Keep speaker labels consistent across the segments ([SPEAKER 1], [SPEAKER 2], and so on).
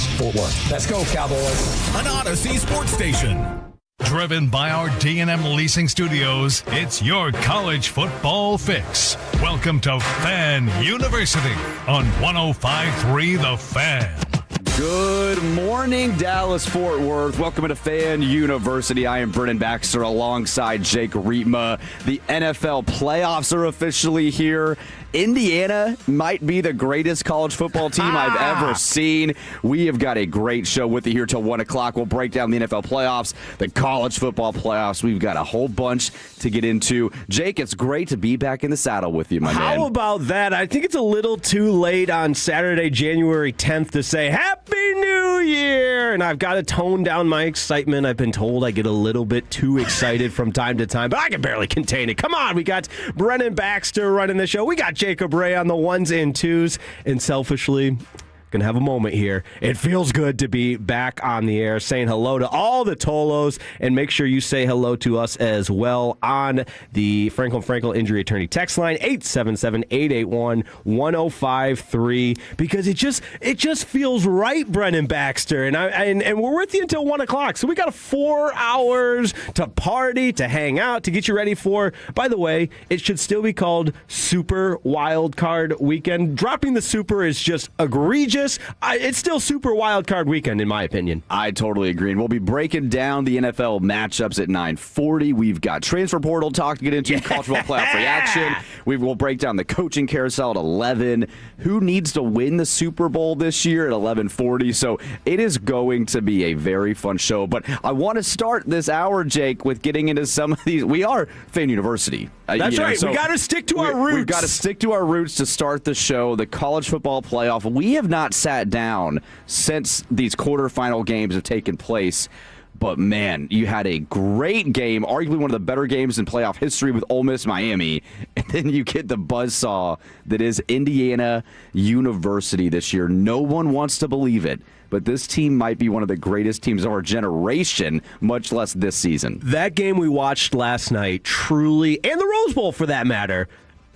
[SPEAKER 1] Dallas-Fort Worth. Let's go, Cowboys.
[SPEAKER 2] An Odyssey sports station. Driven by our D&M Leasing Studios, it's your college football fix. Welcome to Fan University on 105.3 The Fan.
[SPEAKER 3] Good morning, Dallas-Fort Worth. Welcome to Fan University. I am Brennan Baxter alongside Jake Rietma. The NFL playoffs are officially here. Indiana might be the greatest college football team I've ever seen. We have got a great show with you here till 1 o'clock. We'll break down the NFL playoffs, the college football playoffs. We've got a whole bunch to get into. Jake, it's great to be back in the saddle with you, my man.
[SPEAKER 4] How about that? I think it's a little too late on Saturday, January 10th to say Happy New Year! And I've got to tone down my excitement. I've been told I get a little bit too excited from time to time, but I can barely contain it. Come on, we got Brennan Baxter running the show. We got Jacob Ray on the ones and twos, and selfishly, gonna have a moment here. It feels good to be back on the air, saying hello to all the Tolos, and make sure you say hello to us as well on the Franklin Injury Attorney text line 877-881-1053, because it just feels right, Brennan Baxter, and we're with you until 1 o'clock. So we got 4 hours to party, to hang out, to get you ready for. By the way, it should still be called Super Wild Card Weekend. Dropping the super is just egregious. It's still Super Wild Card Weekend, in my opinion.
[SPEAKER 3] I totally agree. And we'll be breaking down the NFL matchups at 9:40. We've got transfer portal talk to get into, college football playoff reaction. We will break down the coaching carousel at 11. Who needs to win the Super Bowl this year at 11:40? So it is going to be a very fun show. But I want to start this hour, Jake, with getting into some of these. We are Fan University.
[SPEAKER 4] That's right. So we got to stick to our roots.
[SPEAKER 3] We've got to stick to our roots to start the show. The college football playoff. We have not sat down since these quarterfinal games have taken place. But, man, you had a great game, arguably one of the better games in playoff history with Ole Miss Miami. And then you get the buzzsaw that is Indiana University this year. No one wants to believe it, but this team might be one of the greatest teams of our generation, much less this season.
[SPEAKER 4] That game we watched last night, truly, and the Rose Bowl for that matter.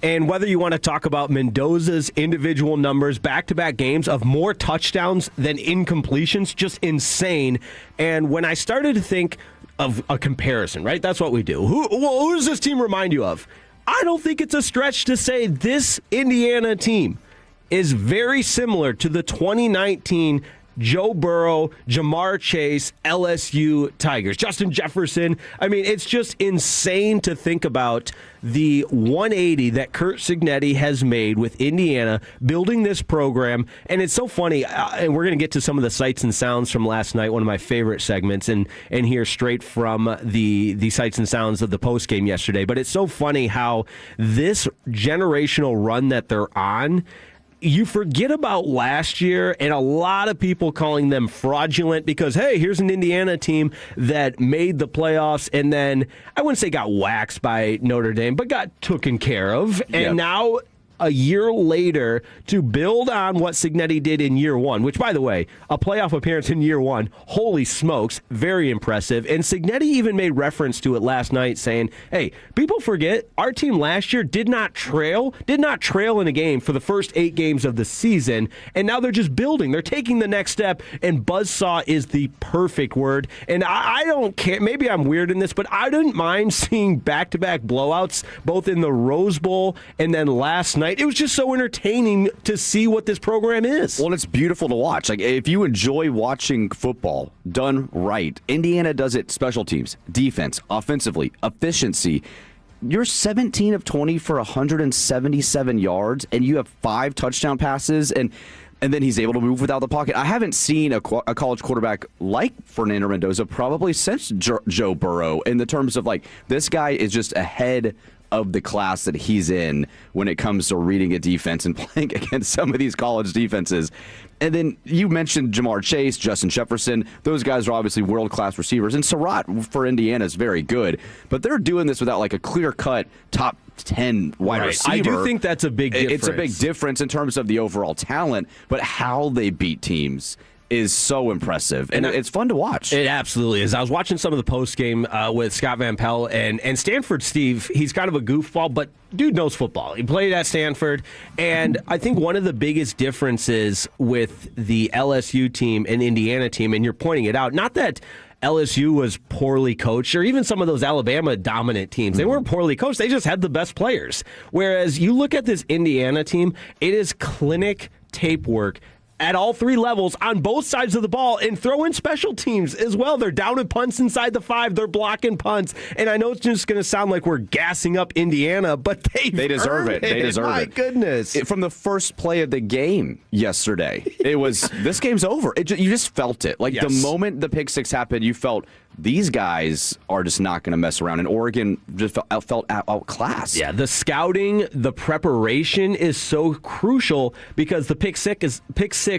[SPEAKER 4] And whether you want to talk about Mendoza's individual numbers, back-to-back games of more touchdowns than incompletions, just insane. And when I started to think of a comparison, right, that's what we do. Who does this team remind you of? I don't think it's a stretch to say this Indiana team is very similar to the 2019 Joe Burrow, Jamar Chase, LSU Tigers, Justin Jefferson. I mean, it's just insane to think about the 180 that Curt Cignetti has made with Indiana, building this program. And it's so funny, and we're going to get to some of the sights and sounds from last night, one of my favorite segments, and hear straight from the sights and sounds of the postgame yesterday. But it's so funny how this generational run that they're on, you forget about last year and a lot of people calling them fraudulent because, hey, here's an Indiana team that made the playoffs and then, I wouldn't say got waxed by Notre Dame, but got taken care of. And now a year later to build on what Cignetti did in year one, which, by the way, a playoff appearance in year one, holy smokes, very impressive. And Cignetti even made reference to it last night saying, hey, people forget our team last year did not trail in a game for the first 8 games of the season, and now they're just building. They're taking the next step, and buzzsaw is the perfect word. And I don't care, maybe I'm weird in this, but I didn't mind seeing back-to-back blowouts, both in the Rose Bowl and then last night. It was just so entertaining to see what this program is.
[SPEAKER 3] Well, it's beautiful to watch. Like, if you enjoy watching football done right, Indiana does it special teams, defense, offensively, efficiency. You're 17 of 20 for 177 yards, and you have 5 touchdown passes, and then he's able to move without the pocket. I haven't seen a college quarterback like Fernando Mendoza probably since Joe Burrow in the terms of, like, this guy is just ahead of the class that he's in when it comes to reading a defense and playing against some of these college defenses. And then you mentioned Jamar Chase, Justin Jefferson. Those guys are obviously world-class receivers. And Surratt for Indiana is very good. But they're doing this without like a clear-cut top 10 wide receiver.
[SPEAKER 4] I do think that's a big difference.
[SPEAKER 3] It's a big difference in terms of the overall talent, but how they beat teams is so impressive, and it's fun to watch.
[SPEAKER 4] It absolutely is. I was watching some of the post game with Scott Van Pelt and Stanford Steve. He's kind of a goofball, but dude knows football. He played at Stanford, and I think one of the biggest differences with the LSU team and Indiana team, and you're pointing it out, not that LSU was poorly coached, or even some of those Alabama dominant teams. They weren't poorly coached. They just had the best players. Whereas you look at this Indiana team, it is clinic tape work at all three levels on both sides of the ball, and throw in special teams as well. They're down at punts inside the 5. They're blocking punts. And I know it's just going to sound like we're gassing up Indiana, but they
[SPEAKER 3] deserve it. They deserve it.
[SPEAKER 4] My goodness.
[SPEAKER 3] From the first play of the game yesterday, it was, this game's over. You just felt it. Like, the moment the pick six happened, you felt these guys are just not going to mess around. And Oregon just felt outclassed.
[SPEAKER 4] Yeah, the scouting, the preparation is so crucial, because the pick six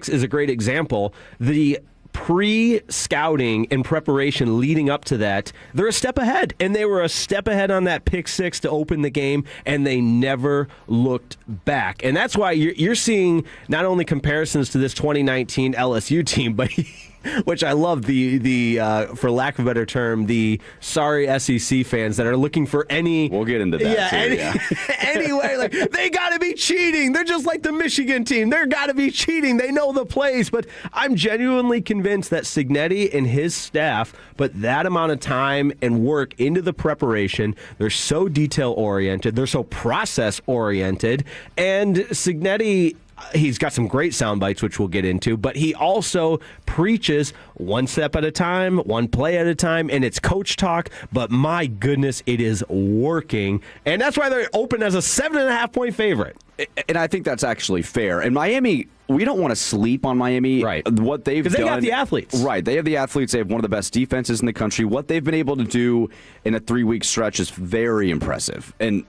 [SPEAKER 4] is a great example. The pre-scouting and preparation leading up to that, they're a step ahead. And they were a step ahead on that pick six to open the game, and they never looked back. And that's why you're seeing not only comparisons to this 2019 LSU team, but which I love, the for lack of a better term, the sorry SEC fans that are looking for any...
[SPEAKER 3] We'll get into that too,
[SPEAKER 4] anyway, like, they got to be cheating. They're just like the Michigan team. They're got to be cheating. They know the plays. But I'm genuinely convinced that Cignetti and his staff put that amount of time and work into the preparation. They're so detail-oriented. They're so process-oriented. And Cignetti... he's got some great sound bites, which we'll get into, but he also preaches one step at a time, one play at a time, and it's coach talk, but my goodness, it is working. And that's why they're open as a 7.5-point favorite.
[SPEAKER 3] And I think that's actually fair. And Miami, we don't want to sleep on Miami.
[SPEAKER 4] Right.
[SPEAKER 3] What they've done.
[SPEAKER 4] Because they got the athletes.
[SPEAKER 3] Right. They have the athletes. They have one of the best defenses in the country. What they've been able to do in a 3-week stretch is very impressive. And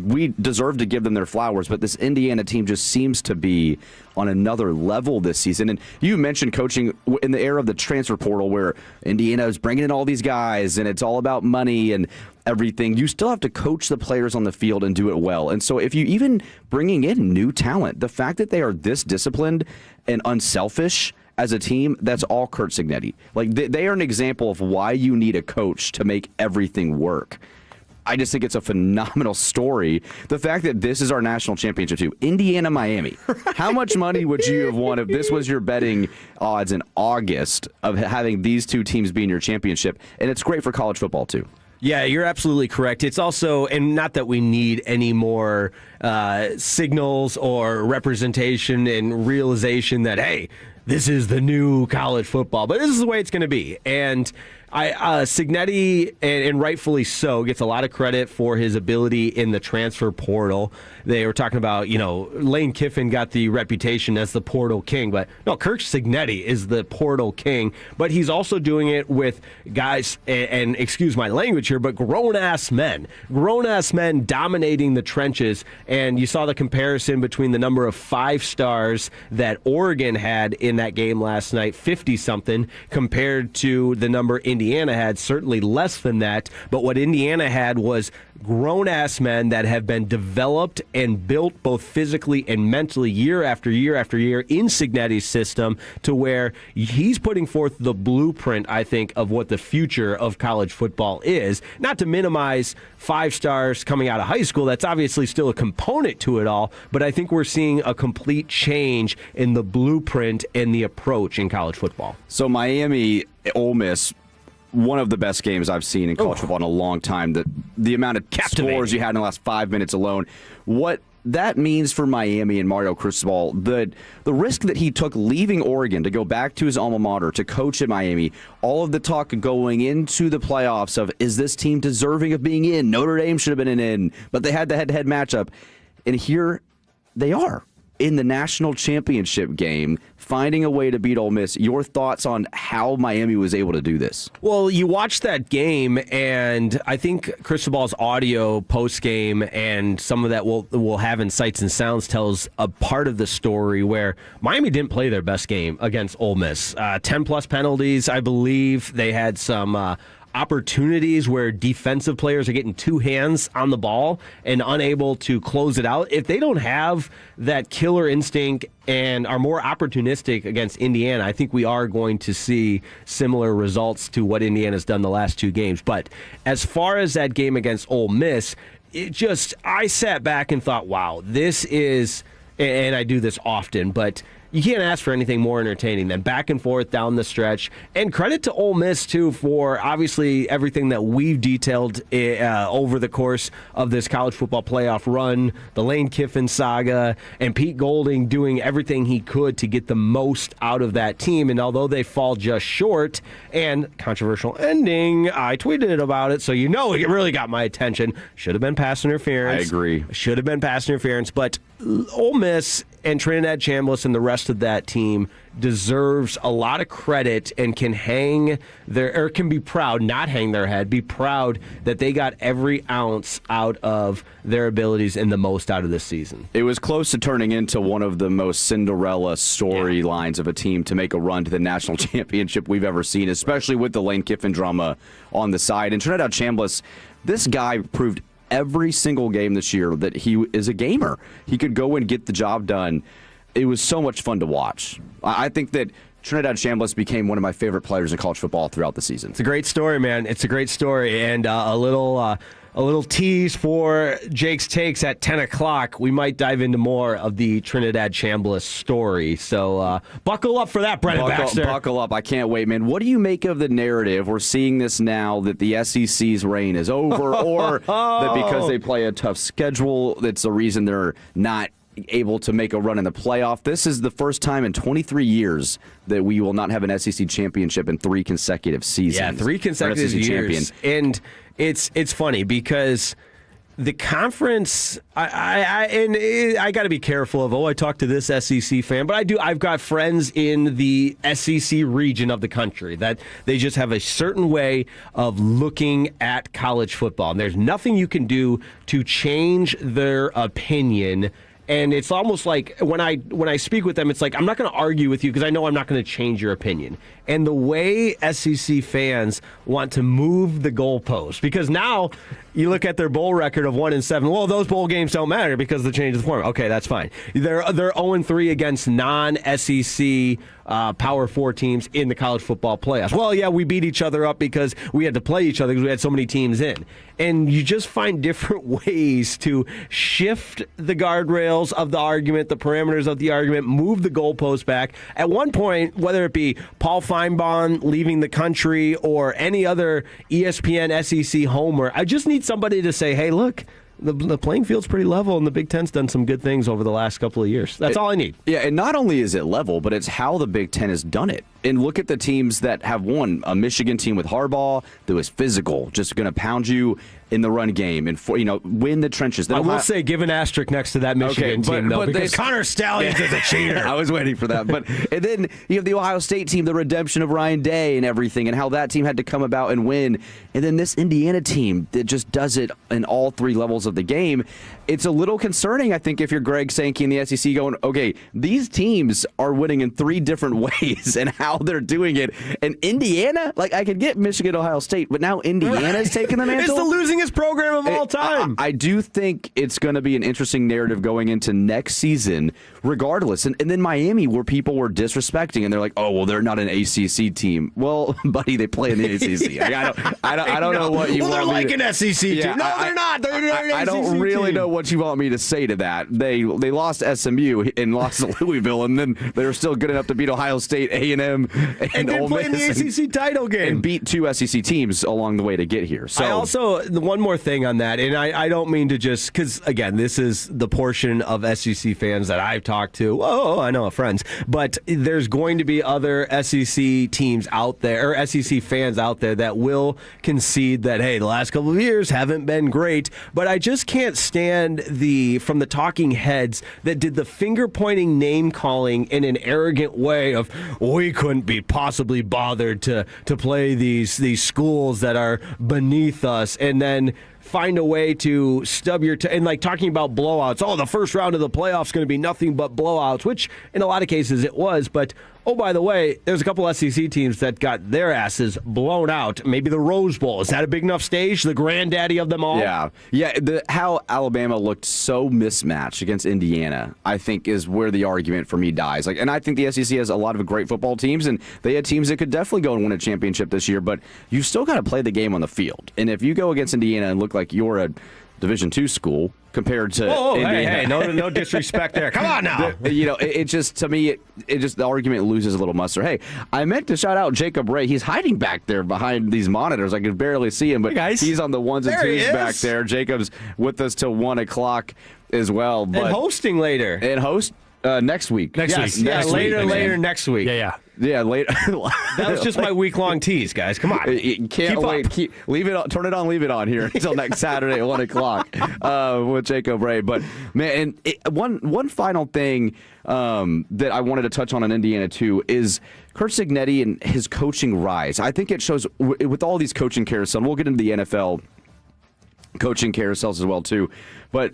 [SPEAKER 3] we deserve to give them their flowers, but this Indiana team just seems to be on another level this season. And you mentioned coaching in the era of the transfer portal, where Indiana is bringing in all these guys and it's all about money and everything. You still have to coach the players on the field and do it well. And so if you even bringing in new talent, the fact that they are this disciplined and unselfish as a team, that's all Curt Cignetti. Like, they are an example of why you need a coach to make everything work. I just think it's a phenomenal story. The fact that this is our national championship too. Indiana, Miami. Right. How much money would you have won if this was your betting odds in August of having these two teams be in your championship? And it's great for college football too.
[SPEAKER 4] Yeah, you're absolutely correct. It's also, and not that we need any more signals or representation and realization that, hey, this is the new college football, but this is the way it's going to be. And Cignetti, and rightfully so, gets a lot of credit for his ability in the transfer portal. They were talking about, Lane Kiffin got the reputation as the portal king, but no, Curt Cignetti is the portal king. But he's also doing it with guys, and excuse my language here, but grown-ass men dominating the trenches. And you saw the comparison between the number of 5 stars that Oregon had in that game last night, 50-something, compared to the number Indiana had, certainly less than that. But what Indiana had was grown-ass men that have been developed and built both physically and mentally year after year after year in Cignetti's system, to where he's putting forth the blueprint, I think, of what the future of college football is. Not to minimize 5 stars coming out of high school. That's obviously still a component to it all, but I think we're seeing a complete change in the blueprint and the approach in college football.
[SPEAKER 3] So Miami, Ole Miss, one of the best games I've seen in college football in a long time. The amount of scores you had in the last 5 minutes alone. What that means for Miami and Mario Cristobal, the risk that he took leaving Oregon to go back to his alma mater to coach at Miami, all of the talk going into the playoffs of, is this team deserving of being in? Notre Dame should have been in, but they had the head-to-head matchup. And here they are in the national championship game, finding a way to beat Ole Miss. Your thoughts on how Miami was able to do this?
[SPEAKER 4] Well, you watch that game, and I think Cristobal's audio post-game and some of that we'll have in Sights and Sounds tells a part of the story where Miami didn't play their best game against Ole Miss. 10-plus penalties, I believe. They had some opportunities where defensive players are getting two hands on the ball and unable to close it out, if they don't have that killer instinct and are more opportunistic against Indiana, I think we are going to see similar results to what Indiana's done the last two games. But as far as that game against Ole Miss, I sat back and thought, wow, this is, and I do this often, but you can't ask for anything more entertaining than back and forth down the stretch. And credit to Ole Miss, too, for obviously everything that we've detailed over the course of this college football playoff run, the Lane Kiffin saga, and Pete Golding doing everything he could to get the most out of that team. And although they fall just short, and controversial ending, I tweeted about it, so you know it really got my attention. Should have been pass interference.
[SPEAKER 3] I agree.
[SPEAKER 4] Should have been pass interference, but Ole Miss and Trinidad Chambliss and the rest of that team deserves a lot of credit and can be proud, not hang their head, be proud that they got every ounce out of their abilities and the most out of this season.
[SPEAKER 3] It was close to turning into one of the most Cinderella storylines of a team to make a run to the national championship we've ever seen, especially with the Lane Kiffin drama on the side. And Trinidad Chambliss, this guy proved every single game this year that he is a gamer. He could go and get the job done. It was so much fun to watch. I think that Trinidad Chambliss became one of my favorite players in college football throughout the season.
[SPEAKER 4] It's a great story, man. It's a great story. And a little tease for Jake's Takes at 10 o'clock. We might dive into more of the Trinidad Chambliss story. So buckle up for that, Brennan Baxter.
[SPEAKER 3] Buckle up. I can't wait, man. What do you make of the narrative? We're seeing this now that the SEC's reign is over, or that because they play a tough schedule, that's the reason they're not able to make a run in the playoff. This is the first time in 23 years that we will not have an SEC championship in 3 consecutive seasons.
[SPEAKER 4] Yeah, 3 consecutive years. And it's funny because the conference, I got to be careful of, I talked to this SEC fan, but I've got friends in the SEC region of the country that they just have a certain way of looking at college football. And there's nothing you can do to change their opinion. And it's almost like when I speak with them, it's like, I'm not going to argue with you because I know I'm not going to change your opinion. And the way SEC fans want to move the goalpost, because now you look at their bowl record of 1-7. Well, those bowl games don't matter because of the change of the format. Okay, that's fine. They're 0-3 against non-SEC Power 4 teams in the college football playoffs. Well, yeah, we beat each other up because we had to play each other because we had so many teams in. And you just find different ways to shift the guardrails of the argument, the parameters of the argument, move the goalpost back. At one point, whether it be Paul Feinbaum leaving the country or any other ESPN SEC homer, I just need somebody to say, hey, look, the playing field's pretty level, and the Big Ten's done some good things over the last couple of years. That's all I need.
[SPEAKER 3] Yeah, and not only is it level, but it's how the Big Ten has done it. And look at the teams that have won. A Michigan team with Harbaugh that was physical, just going to pound you in the run game and win the trenches.
[SPEAKER 4] I will say, give an asterisk next to that Michigan team, though, because Connor Stallions is a cheater.
[SPEAKER 3] I was waiting for that. And then you have the Ohio State team, the redemption of Ryan Day and everything, and how that team had to come about and win. And then this Indiana team that just does it in all 3 levels of the game. It's a little concerning, I think, if you're Greg Sankey in the SEC going, okay, these teams are winning in 3 different ways and how they're doing it. And Indiana, I could get Michigan, Ohio State, but now Indiana's taking the mantle.
[SPEAKER 4] It's the losingest program of all time.
[SPEAKER 3] I do think it's going to be an interesting narrative going into next season, regardless. And then Miami, where people were disrespecting, and they're like, oh, well, they're not an ACC team. Well, buddy, they play in the ACC. I don't know what you want.
[SPEAKER 4] They're like an SEC team. No, they're not. They're an ACC
[SPEAKER 3] I don't really
[SPEAKER 4] team.
[SPEAKER 3] know what you want me to say to that. They lost SMU and lost to Louisville, and then they were still good enough to beat Ohio State, A&M, and Ole
[SPEAKER 4] play in the ACC title game.
[SPEAKER 3] And beat 2 SEC teams along the way to get here. So
[SPEAKER 4] I also, one more thing on that, and I don't mean to just, because, again, this is the portion of SEC fans that I've talked to. Oh, I know friends. But there's going to be other SEC teams out there, or SEC fans out there, that will concede that, hey, the last couple of years haven't been great. But I just can't stand from the talking heads that did the finger-pointing name-calling in an arrogant way of, we couldn't be possibly bothered to play these schools that are beneath us, and then find a way to stub your and talking about blowouts. Oh, the first round of the playoffs is going to be nothing but blowouts, which in a lot of cases it was. But Oh, by the way, there's a couple SEC teams that got their asses blown out. Maybe the Rose Bowl. Is that a big enough stage? The granddaddy of them all?
[SPEAKER 3] Yeah. How Alabama looked so mismatched against Indiana, I think, is where the argument for me dies. And I think the SEC has a lot of great football teams, and they had teams that could definitely go and win a championship this year, but you still got to play the game on the field. And if you go against Indiana and look like you're a Division II school compared to Indiana.
[SPEAKER 4] Hey, no disrespect there. Come on now.
[SPEAKER 3] It just, to me, it just, the argument loses a little muster. Hey, I meant to shout out Jacob Ray. He's hiding back there behind these monitors. I could barely see him, but he's on the ones and twos back there. Jacob's with us till 1 o'clock as well. But,
[SPEAKER 4] and hosting later.
[SPEAKER 3] And host next week.
[SPEAKER 4] Later next week.
[SPEAKER 3] Yeah, later.
[SPEAKER 4] That was just my week-long tease, guys. Come on.
[SPEAKER 3] Can't wait. Leave it on, turn it on, leave it on here until next Saturday at 1 o'clock with Jacob Ray. But, man, one final thing that I wanted to touch on in Indiana, too, is Curt Cignetti and his coaching rise. I think it shows with all these coaching carousels, and we'll get into the NFL coaching carousels as well, too, but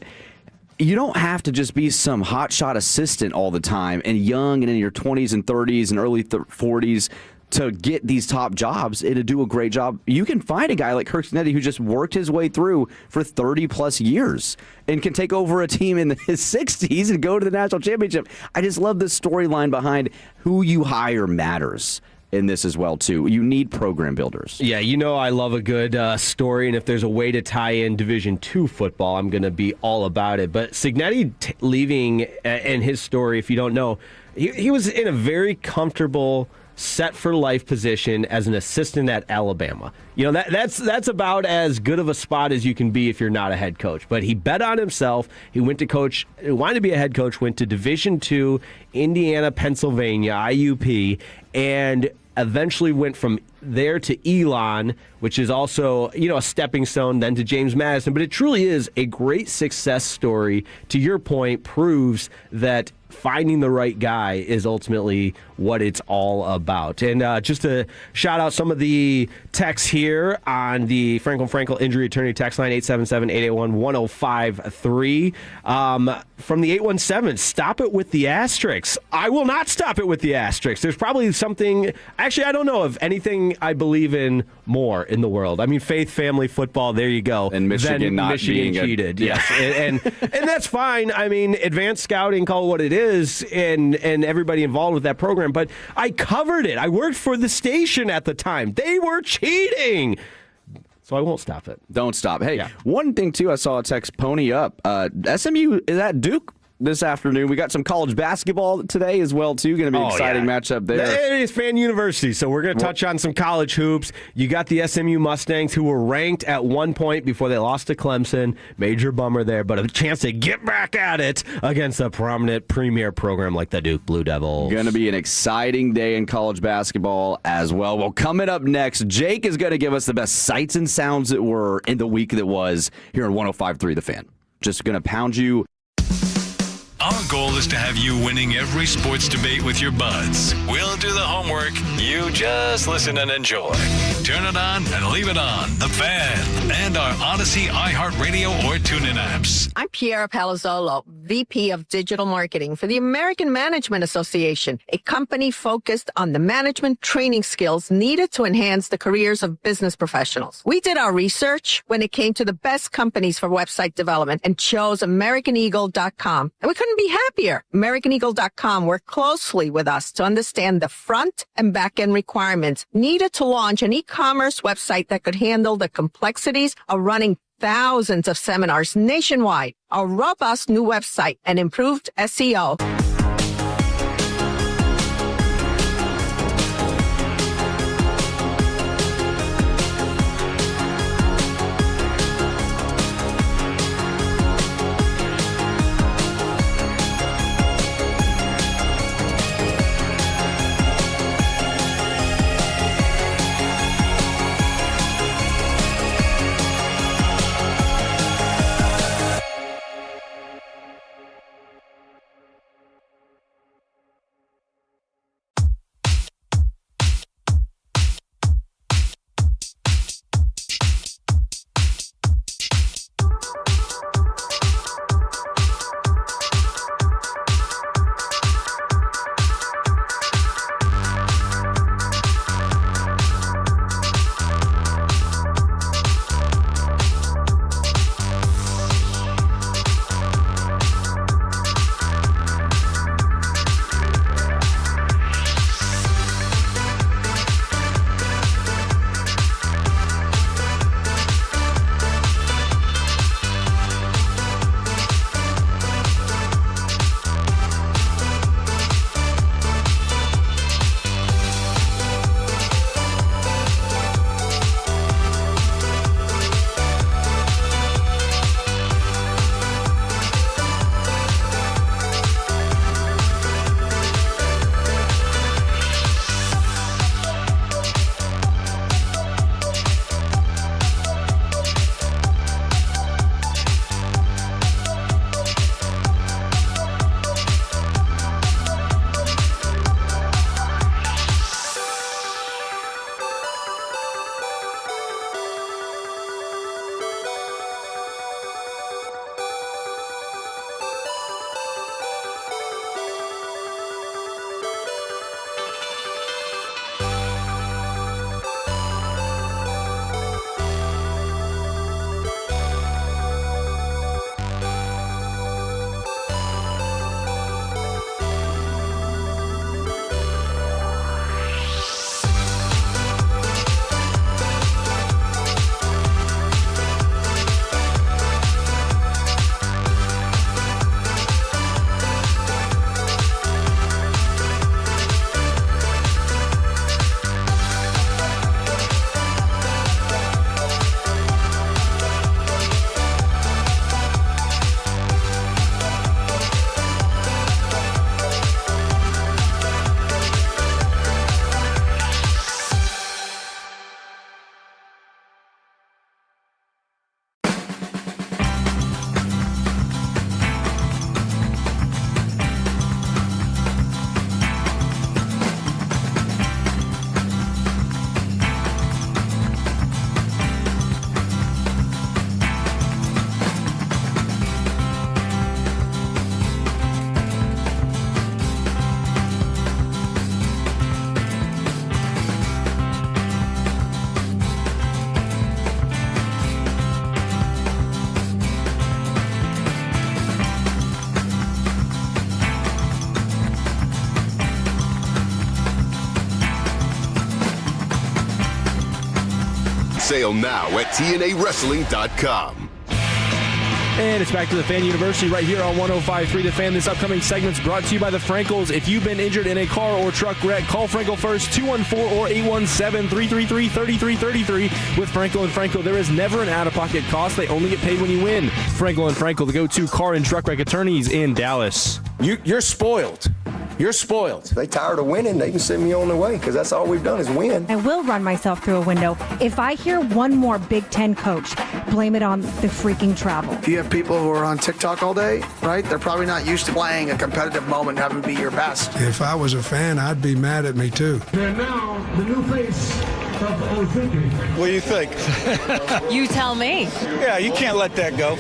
[SPEAKER 3] you don't have to just be some hotshot assistant all the time and young and in your 20s and 30s and early 40s to get these top jobs and to do a great job. You can find a guy like Curt Cignetti who just worked his way through for 30-plus years and can take over a team in his 60s and go to the national championship. I just love the storyline behind who you hire matters in this as well, too. You need program builders.
[SPEAKER 4] Yeah, I love a good story, and if there's a way to tie in Division II football, I'm going to be all about it. But Cignetti leaving and his story, if you don't know, he was in a very comfortable, set-for-life position as an assistant at Alabama. That's about as good of a spot as you can be if you're not a head coach. But he bet on himself. He wanted to be a head coach, went to Division II, Indiana, Pennsylvania, IUP, and eventually went from there to Elon, which is also, a stepping stone, then to James Madison. But it truly is a great success story. To your point, proves that finding the right guy is ultimately what it's all about. And just to shout out some of the texts here on the Frankel Injury Attorney text line, 877-881-1053. From the 817, stop it with the asterisks. I will not stop it with the asterisks. There's probably something, actually, I don't know of anything I believe in more in the world. I mean, faith, family, football, there you go.
[SPEAKER 3] And Michigan not being
[SPEAKER 4] cheated. Yes. and that's fine. I mean, advanced scouting, call it what it is, and everybody involved with that program. But I covered it. I worked for the station at the time. They were cheating. So I won't stop it.
[SPEAKER 3] Don't stop. Hey, One thing, too, I saw a text pony up. SMU is at Duke this afternoon. We got some college basketball today as well, too. Going to be an exciting matchup there.
[SPEAKER 4] It is Fan University, so we're going to touch on some college hoops. You got the SMU Mustangs, who were ranked at one point before they lost to Clemson. Major bummer there, but a chance to get back at it against a prominent premier program like the Duke Blue Devils.
[SPEAKER 3] Going to be an exciting day in college basketball as well. Well, coming up next, Jake is going to give us the best sights and sounds that were in the week that was here on 105.3 The Fan. Just going to pound you.
[SPEAKER 2] Our goal is to have you winning every sports debate with your buds. We'll do the homework. You just listen and enjoy. Turn it on and leave it on. The Fan and our Odyssey, iHeartRadio, or TuneIn apps.
[SPEAKER 5] I'm Piera Palazzolo, VP of Digital Marketing for the American Management Association, a company focused on the management training skills needed to enhance the careers of business professionals. We did our research when it came to the best companies for website development and chose AmericanEagle.com. And we couldn't be happier. AmericanEagle.com worked closely with us to understand the front and back end requirements needed to launch an e-commerce website that could handle the complexities of running thousands of seminars nationwide, a robust new website, and improved SEO.
[SPEAKER 6] sale now at TNAWrestling.com.
[SPEAKER 7] And it's back to the Fan University right here on 105.3 The Fan. This upcoming segment's brought to you by the Frankels. If you've been injured in a car or truck wreck, call Frankel first, 214 or 817-333-3333. With Frankel and Frankel, there is never an out-of-pocket cost. They only get paid when you win. Frankel and Frankel, the go-to car and truck wreck attorneys in Dallas.
[SPEAKER 8] You're spoiled. You're spoiled.
[SPEAKER 9] They tired of winning, they can send me on the way because that's all we've done is win.
[SPEAKER 10] I will run myself through a window. If I hear one more Big Ten coach, blame it on the freaking travel.
[SPEAKER 11] If you have people who are on TikTok all day, right, they're probably not used to playing a competitive moment and having to be your best.
[SPEAKER 12] If I was a fan, I'd be mad at me too.
[SPEAKER 13] And now, the new face of Oziki.
[SPEAKER 14] What do you think?
[SPEAKER 15] You tell me.
[SPEAKER 14] Yeah, you can't let that go.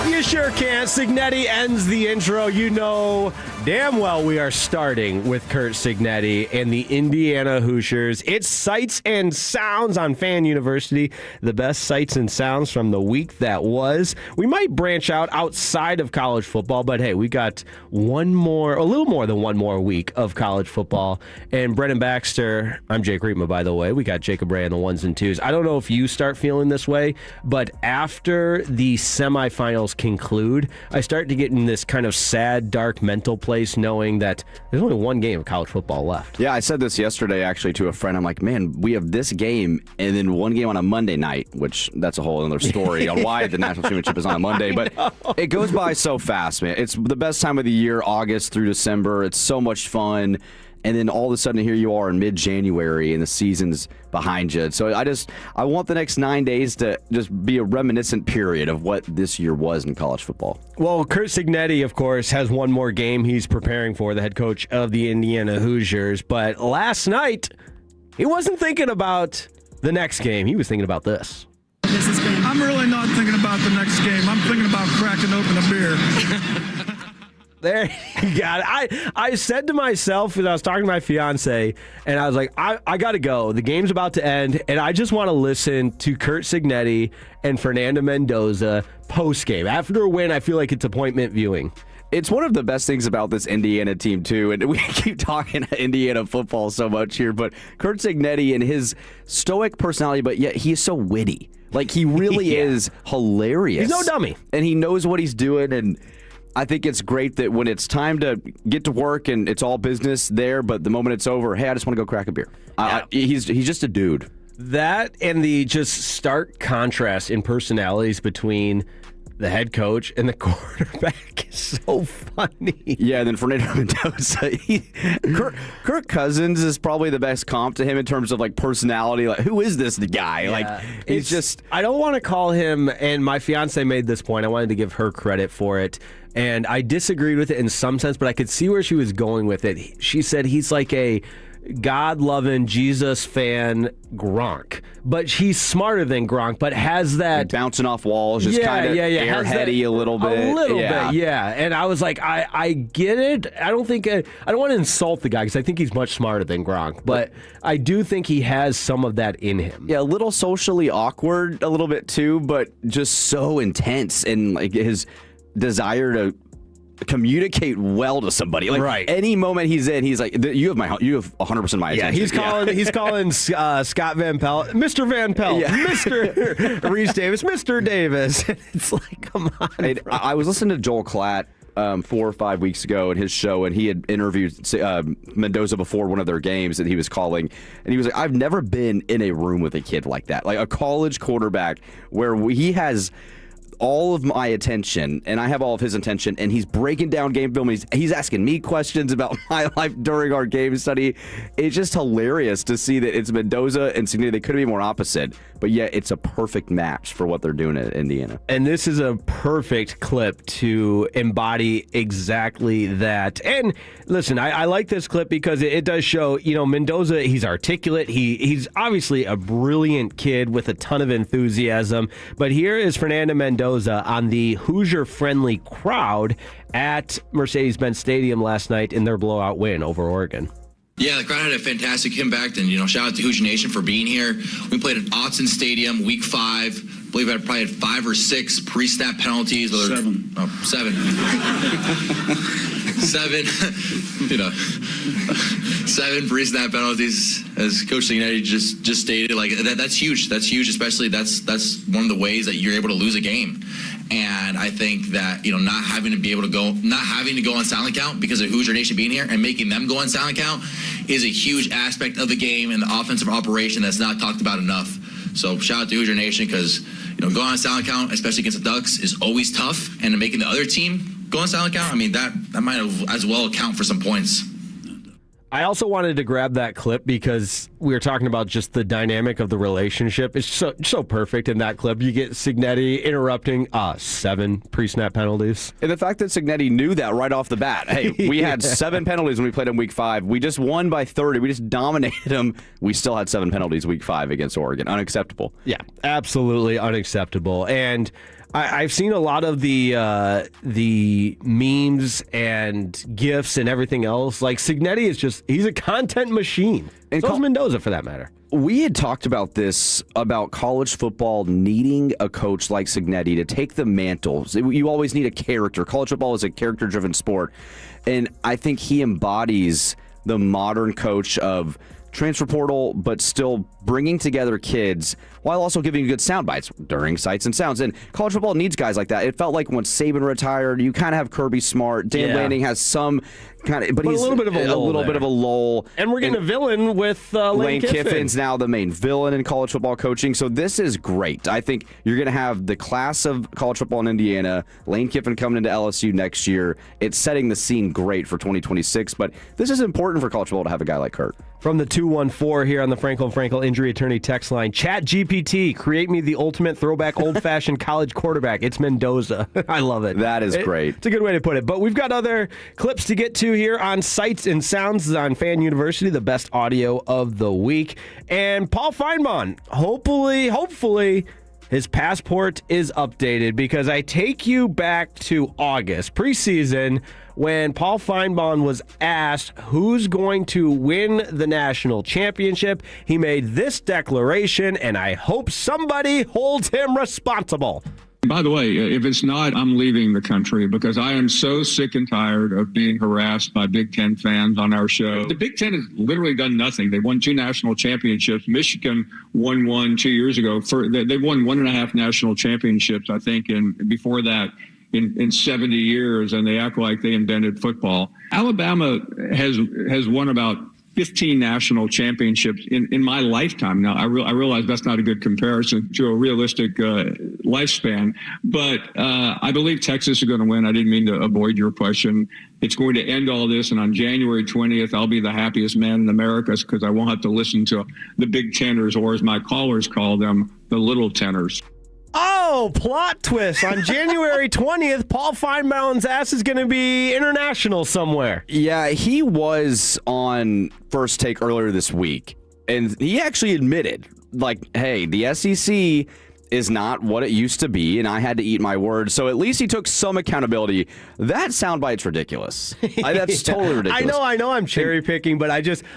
[SPEAKER 4] You sure can't. Signetti ends the intro. You know damn well we are starting with Curt Signetti and the Indiana Hoosiers. It's Sights and Sounds on Fan University, the best sights and sounds from the week that was. We might branch out outside of college football, but hey, we got a little more than one more week of college football. And Brennan Baxter, I'm Jake Riepma, by the way. We got Jacob Ray on the ones and twos. I don't know if you start feeling this way, but after the semifinals conclude, I start to get in this kind of sad, dark mental place knowing that there's only one game of college football left.
[SPEAKER 3] Yeah, I said this yesterday actually to a friend. I'm like, man, we have this game and then one game on a Monday night, which that's a whole other story on why the national championship is on a Monday. But it goes by so fast, man. It's the best time of the year, August through December. It's so much fun. And then all of a sudden, here you are in mid-January, and the season's behind you. So I want the next 9 days to just be a reminiscent period of what this year was in college football.
[SPEAKER 4] Well, Curt Signetti, of course, has one more game he's preparing for, the head coach of the Indiana Hoosiers. But last night, he wasn't thinking about the next game. He was thinking about this.
[SPEAKER 12] I'm really not thinking about the next game. I'm thinking about cracking open a beer.
[SPEAKER 4] There you got it. I said to myself when I was talking to my fiance, and I was like, I got to go. The game's about to end, and I just want to listen to Curt Signetti and Fernando Mendoza post-game. After a win, I feel like it's appointment viewing.
[SPEAKER 3] It's one of the best things about this Indiana team, too, and we keep talking Indiana football so much here, but Curt Signetti and his stoic personality, but yet he is so witty. Like, he really is hilarious.
[SPEAKER 4] He's no dummy.
[SPEAKER 3] And he knows what he's doing, and I think it's great that when it's time to get to work and it's all business there, but the moment it's over, hey, I just want to go crack a beer. Yeah. He's just a dude.
[SPEAKER 4] That and the just stark contrast in personalities between the head coach and the quarterback is so funny.
[SPEAKER 3] Yeah, and then Fernando Mendoza. Kirk Cousins is probably the best comp to him in terms of like personality. Like, who is this guy?
[SPEAKER 4] Yeah,
[SPEAKER 3] like, he's just.
[SPEAKER 4] I don't want to call him, and my fiance made this point. I wanted to give her credit for it. And I disagreed with it in some sense, but I could see where she was going with it. She said he's like a God-loving, Jesus fan Gronk. But he's smarter than Gronk, but has that...
[SPEAKER 3] And bouncing off walls, just kind of airheady a little bit.
[SPEAKER 4] A little bit, yeah. And I was like, I get it. I don't want to insult the guy because I think he's much smarter than Gronk. But I do think he has some of that in him.
[SPEAKER 3] Yeah, a little socially awkward a little bit too, but just so intense and like his desire to communicate well to somebody. Like,
[SPEAKER 4] right.
[SPEAKER 3] Any moment he's in, he's like, you have 100% my attention.
[SPEAKER 4] Yeah, he's calling Scott Van Pelt, Mr. Van Pelt, Mr. Reese Davis, Mr. Davis. It's like, come on.
[SPEAKER 3] I was listening to Joel Klatt 4 or 5 weeks ago in his show, and he had interviewed Mendoza before one of their games that he was calling, and he was like, I've never been in a room with a kid like that, like a college quarterback where he has all of my attention, and I have all of his attention, and he's breaking down game film. He's asking me questions about my life during our game study. It's just hilarious to see that it's Mendoza and Signetti. They couldn't be more opposite, but yet it's a perfect match for what they're doing at Indiana.
[SPEAKER 4] And this is a perfect clip to embody exactly that. And listen, I like this clip because it does show, Mendoza, he's articulate. He's obviously a brilliant kid with a ton of enthusiasm. But here is Fernando Mendoza on the Hoosier-friendly crowd at Mercedes-Benz Stadium last night in their blowout win over Oregon.
[SPEAKER 16] Yeah, the crowd had a fantastic impact, and shout out to Hoosier Nation for being here. We played at Autzen Stadium, Week 5. I believe I probably had 5 or 6 pre-snap penalties.
[SPEAKER 14] 7.
[SPEAKER 16] Oh, 7. 7 pre-snap penalties, as Coach Signetti just stated. Like that's huge. That's huge, especially that's one of the ways that you're able to lose a game. And I think that not having to go on silent count because of Hoosier Nation being here and making them go on silent count is a huge aspect of the game and the offensive operation that's not talked about enough. So shout out to Hoosier Nation because going on silent count, especially against the Ducks, is always tough. And making the other team go on silent count, I mean that might as well account for some points.
[SPEAKER 4] I also wanted to grab that clip because we were talking about just the dynamic of the relationship. It's so perfect in that clip. You get Signetti interrupting 7 pre-snap penalties.
[SPEAKER 3] And the fact that Signetti knew that right off the bat. Hey, we had 7 penalties when we played in Week 5. We just won by 30. We just dominated them. We still had 7 penalties Week 5 against Oregon. Unacceptable.
[SPEAKER 4] Yeah, absolutely unacceptable. And I've seen a lot of the memes and GIFs and everything else. Like, Signetti he's a content machine. And so is Mendoza, for that matter.
[SPEAKER 3] We had talked about this, about college football needing a coach like Signetti to take the mantle. You always need a character. College football is a character-driven sport. And I think he embodies the modern coach of transfer portal, but still bringing together kids while also giving good sound bites during Sights and Sounds. And college football needs guys like that. It felt like when Saban retired, you kind of have Kirby Smart. Dan Lanning has some kind of, but he's
[SPEAKER 4] a little bit of a
[SPEAKER 3] lull.
[SPEAKER 4] And we're getting a villain with Lane
[SPEAKER 3] Kiffin's now the main villain in college football coaching. So this is great. I think you're going to have the class of college football in Indiana. Lane Kiffin coming into LSU next year. It's setting the scene great for 2026. But this is important for college football to have a guy like Kurt.
[SPEAKER 4] From the 214 here on the Frankel Injury Attorney text line, Chat GPT, create me the ultimate throwback old-fashioned college quarterback. It's Mendoza. I love it.
[SPEAKER 3] That is great.
[SPEAKER 4] It's a good way to put it. But we've got other clips to get to here on Sights and Sounds on Fan University, the best audio of the week. And Paul Feinbaum, hopefully his passport is updated, because I take you back to August, preseason, when Paul Feinbaum was asked who's going to win the national championship. He made this declaration, and I hope somebody holds him responsible.
[SPEAKER 17] By the way, if it's not, I'm leaving the country, because I am so sick and tired of being harassed by Big Ten fans on our show. The Big Ten has literally done nothing. They won 2 national championships. Michigan won one 2 years ago. They've won 1.5 national championships, I think, and before that in 70 years, and they act like they invented football. Alabama has won about 15 national championships in my lifetime. Now, I realize that's not a good comparison to a realistic lifespan, but I believe Texas is going to win. I didn't mean to avoid your question. It's going to end all this, and on January 20th, I'll be the happiest man in America, because I won't have to listen to the Big Tenors, or as my callers call them, the Little Tenors.
[SPEAKER 4] Oh, plot twist. On January 20th, Paul Feinbaum's ass is going to be international somewhere.
[SPEAKER 3] Yeah, he was on First Take earlier this week, and he actually admitted, like, hey, the SEC is not what it used to be, and I had to eat my words. So at least he took some accountability. That soundbite's ridiculous. That's totally ridiculous.
[SPEAKER 4] I know I'm cherry picking, but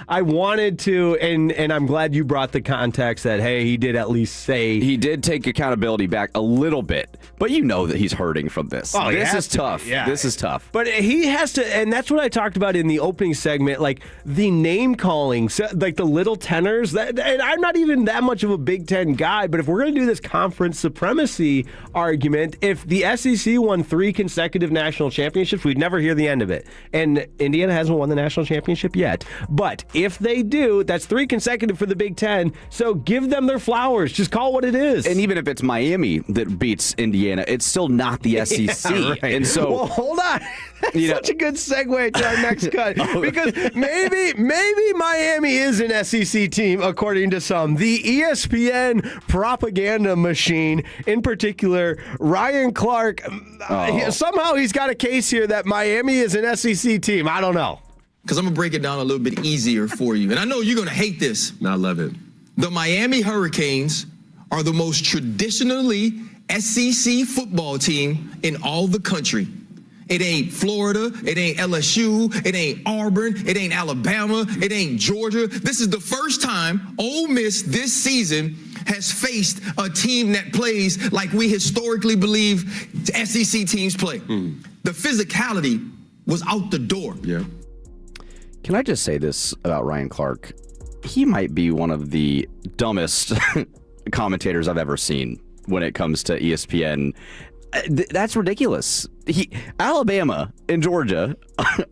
[SPEAKER 4] I wanted to, and I'm glad you brought the context that, hey, he did at least say.
[SPEAKER 3] He did take accountability back a little bit, but you know that he's hurting from this.
[SPEAKER 4] Oh,
[SPEAKER 3] this is tough. Yeah. This is tough.
[SPEAKER 4] But he has to, and that's what I talked about in the opening segment, like the name calling, like the Little Tenors. And I'm not even that much of a Big Ten guy, but if we're going to do this conference supremacy argument, if the SEC won 3 consecutive national championships, we'd never hear the end of it. And Indiana hasn't won the national championship yet. But if they do, that's 3 consecutive for the Big Ten. So give them their flowers. Just call it what it is.
[SPEAKER 3] And even if it's Miami that beats Indiana, it's still not the SEC.
[SPEAKER 4] Yeah, right.
[SPEAKER 3] And so,
[SPEAKER 4] well, hold on. That's such a good segue to our next cut. Because maybe Miami is an SEC team, according to some. The ESPN propaganda machine, in particular, Ryan Clark, somehow he's got a case here that Miami is an SEC team. I don't know.
[SPEAKER 18] Because I'm going to break it down a little bit easier for you. And I know you're going to hate this.
[SPEAKER 9] I love it.
[SPEAKER 18] The Miami Hurricanes are the most traditionally SEC football team in all the country. It ain't Florida, it ain't LSU, it ain't Auburn, it ain't Alabama, it ain't Georgia. This is the first time Ole Miss this season has faced a team that plays like we historically believe SEC teams play. The physicality was out the door.
[SPEAKER 8] Yeah.
[SPEAKER 3] Can I just say this about Ryan Clark? He might be one of the dumbest commentators I've ever seen when it comes to ESPN. That's ridiculous. Alabama and Georgia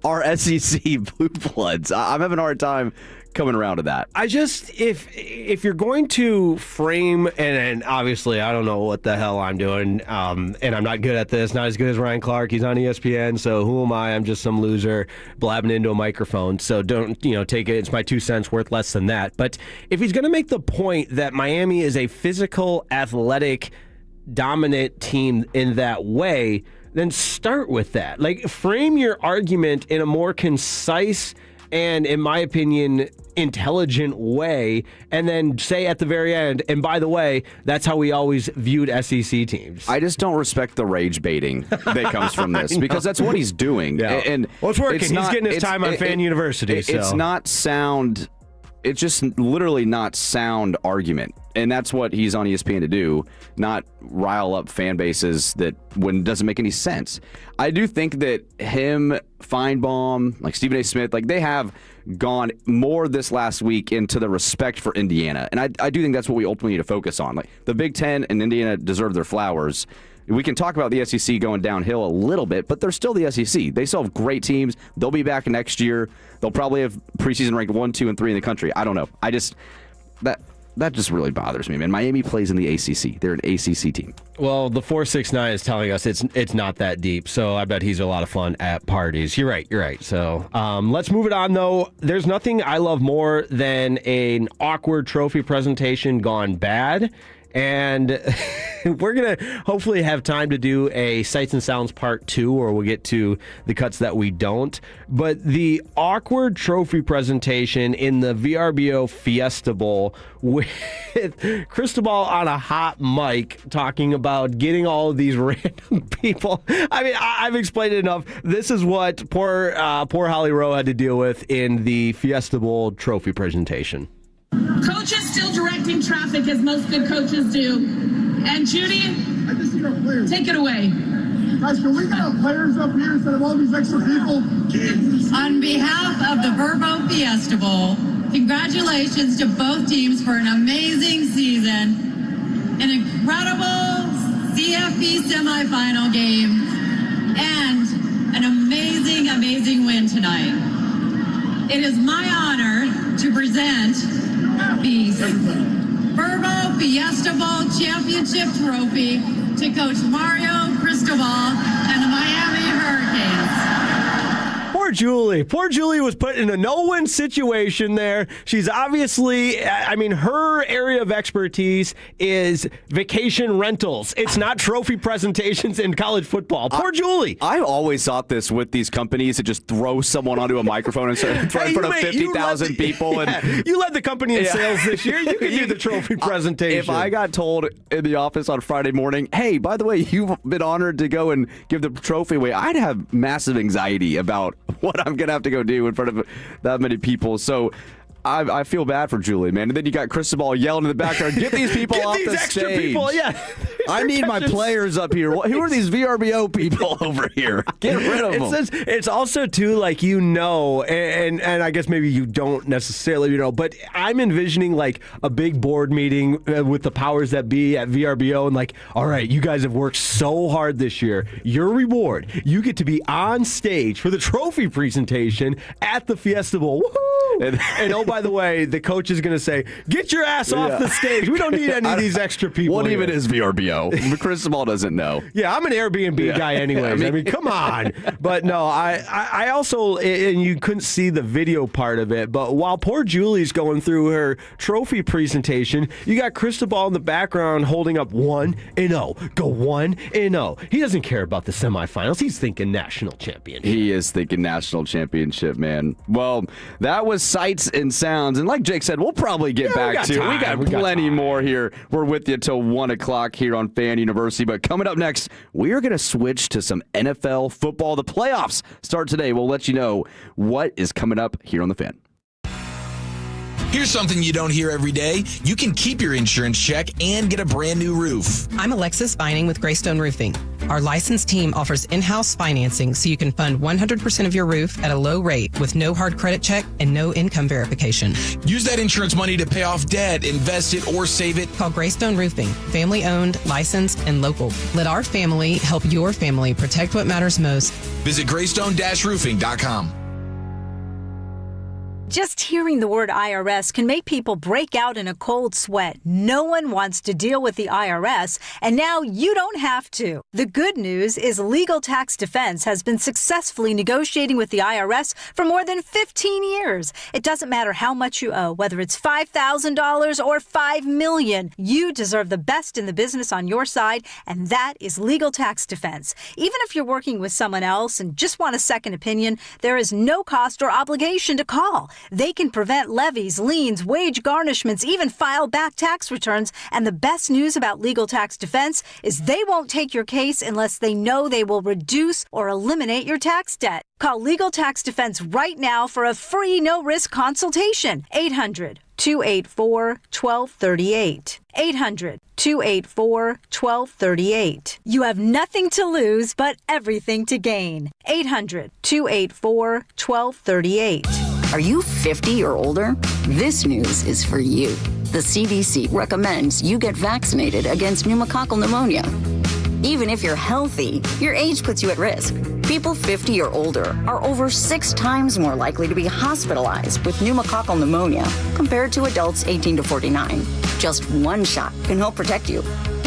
[SPEAKER 3] are SEC blue bloods. I'm having a hard time coming around to that.
[SPEAKER 4] I just, if you're going to frame, and obviously I don't know what the hell I'm doing, and I'm not good at this, not as good as Ryan Clark. He's on ESPN, so who am I? I'm just some loser blabbing into a microphone. So don't, take it. It's my 2 cents worth less than that. But if he's going to make the point that Miami is a physical, athletic, dominant team in that way, then start with that. Like, frame your argument in a more concise and, in my opinion, intelligent way, and then say at the very end, and by the way, that's how we always viewed SEC teams.
[SPEAKER 3] I just don't respect the rage baiting that comes from this, because that's what he's doing.
[SPEAKER 4] Yeah.
[SPEAKER 3] And
[SPEAKER 4] well, it's working. He's getting his time on Fan University.
[SPEAKER 3] It's not sound. It's just literally not sound argument. And that's what he's on ESPN to do, not rile up fan bases that when doesn't make any sense. I do think that him, Feinbaum, like Stephen A. Smith, like they have gone more this last week into the respect for Indiana. And I do think that's what we ultimately need to focus on. Like the Big Ten and Indiana deserve their flowers. We can talk about the SEC going downhill a little bit, but they're still the SEC. They still have great teams. They'll be back next year. They'll probably have preseason ranked 1, 2, and 3 in the country. I don't know. That just really bothers me, man. Miami plays in the ACC. They're an ACC team.
[SPEAKER 4] Well, the 469 is telling us it's not that deep, so I bet he's a lot of fun at parties. You're right. So let's move it on, though. There's nothing I love more than an awkward trophy presentation gone bad. And we're going to hopefully have time to do a Sights and Sounds Part 2, or we'll get to the cuts that we don't. But the awkward trophy presentation in the VRBO Fiesta Bowl with Cristobal on a hot mic talking about getting all of these random people. I mean, I've explained it enough. This is what poor Holly Rowe had to deal with in the Fiesta Bowl trophy presentation.
[SPEAKER 19] Coach is still directing traffic as most good coaches do. And Judy, take it away.
[SPEAKER 12] Guys, can we get our players up here instead of all these extra people?
[SPEAKER 20] On behalf of the Verbo Fiesta Bowl, congratulations to both teams for an amazing season, an incredible CFP semifinal game, and an amazing, amazing win tonight. It is my honor to present the Verbo Fiesta Bowl Championship Trophy to Coach Mario Cristobal and the Miami Hurricanes.
[SPEAKER 4] Poor Julie was put in a no-win situation there. She's obviously, her area of expertise is vacation rentals. It's not trophy presentations in college football. Poor Julie.
[SPEAKER 3] I always thought this with these companies that just throw someone onto a microphone and in front of 50,000 people.
[SPEAKER 4] You led the company in sales this year. You can do the trophy presentation.
[SPEAKER 3] If I got told in the office on Friday morning, hey, by the way, you've been honored to go and give the trophy away, I'd have massive anxiety about what I'm going to have to go do in front of that many people. So I feel bad for Julie, man. And then you got Cristobal yelling in the background, get these people off the
[SPEAKER 4] extra
[SPEAKER 3] stage.
[SPEAKER 4] People, yeah.
[SPEAKER 3] I need my players up here. Who are these VRBO people over here? Get rid of them.
[SPEAKER 4] It's also, too, like, and I guess maybe you don't necessarily, but I'm envisioning, like, a big board meeting with the powers that be at VRBO and, like, all right, you guys have worked so hard this year. Your reward, you get to be on stage for the trophy presentation at the Fiesta Bowl. Woohoo! And oh, by the way, the coach is going to say, get your ass off the stage. We don't need any of these extra people.
[SPEAKER 3] What
[SPEAKER 4] here.
[SPEAKER 3] even is VRBO? Cristobal doesn't know.
[SPEAKER 4] Yeah, I'm an Airbnb guy anyways. I mean, come on. But no, I also, and you couldn't see the video part of it, but while poor Julie's going through her trophy presentation, you got Cristobal in the background holding up 1-0. Go 1-0. He doesn't care about the semifinals. He's thinking national championship.
[SPEAKER 3] He is thinking national championship, man. Well, that was Sights and Sounds. And like Jake said, we'll probably get back to it. We got plenty more here. We're with you till 1 o'clock here on Fan University. But coming up next, we are going to switch to some NFL football. The playoffs start today. We'll let you know what is coming up here on The Fan.
[SPEAKER 21] Here's something you don't hear every day. You can keep your insurance check and get a brand new roof.
[SPEAKER 22] I'm Alexis Vining with Greystone Roofing.
[SPEAKER 1] Our licensed team offers in-house financing so you can fund 100% of your roof at a low rate with no hard credit check and no income verification.
[SPEAKER 21] Use that insurance money to pay off debt, invest it, or save it.
[SPEAKER 1] Call Greystone Roofing, family-owned, licensed, and local. Let our family help your family protect what matters most.
[SPEAKER 21] Visit greystone-roofing.com.
[SPEAKER 22] Just hearing the word IRS can make people break out in a cold sweat. No one wants to deal with the IRS, and now you don't have to. The good news is Legal Tax Defense has been successfully negotiating with the IRS for more than 15 years. It doesn't matter how much you owe, whether it's $5,000 or $5 million. You deserve the best in the business on your side, and that is Legal Tax Defense. Even if you're working with someone else and just want a second opinion, there is no cost or obligation to call. They can prevent levies, liens, wage garnishments, even file back tax returns. And the best news about Legal Tax Defense is they won't take your case unless they know they will reduce or eliminate your tax debt. Call Legal Tax Defense right now for a free no-risk consultation. 800-284-1238. 800-284-1238. You have nothing to lose but everything to gain. 800-284-1238.
[SPEAKER 23] Are you 50 or older? This news is for you. The CDC recommends you get vaccinated against pneumococcal pneumonia. Even if you're healthy, your age puts you at risk. People 50 or older are over 6 times more likely to be hospitalized with pneumococcal pneumonia compared to adults 18 to 49. Just one shot can help protect you.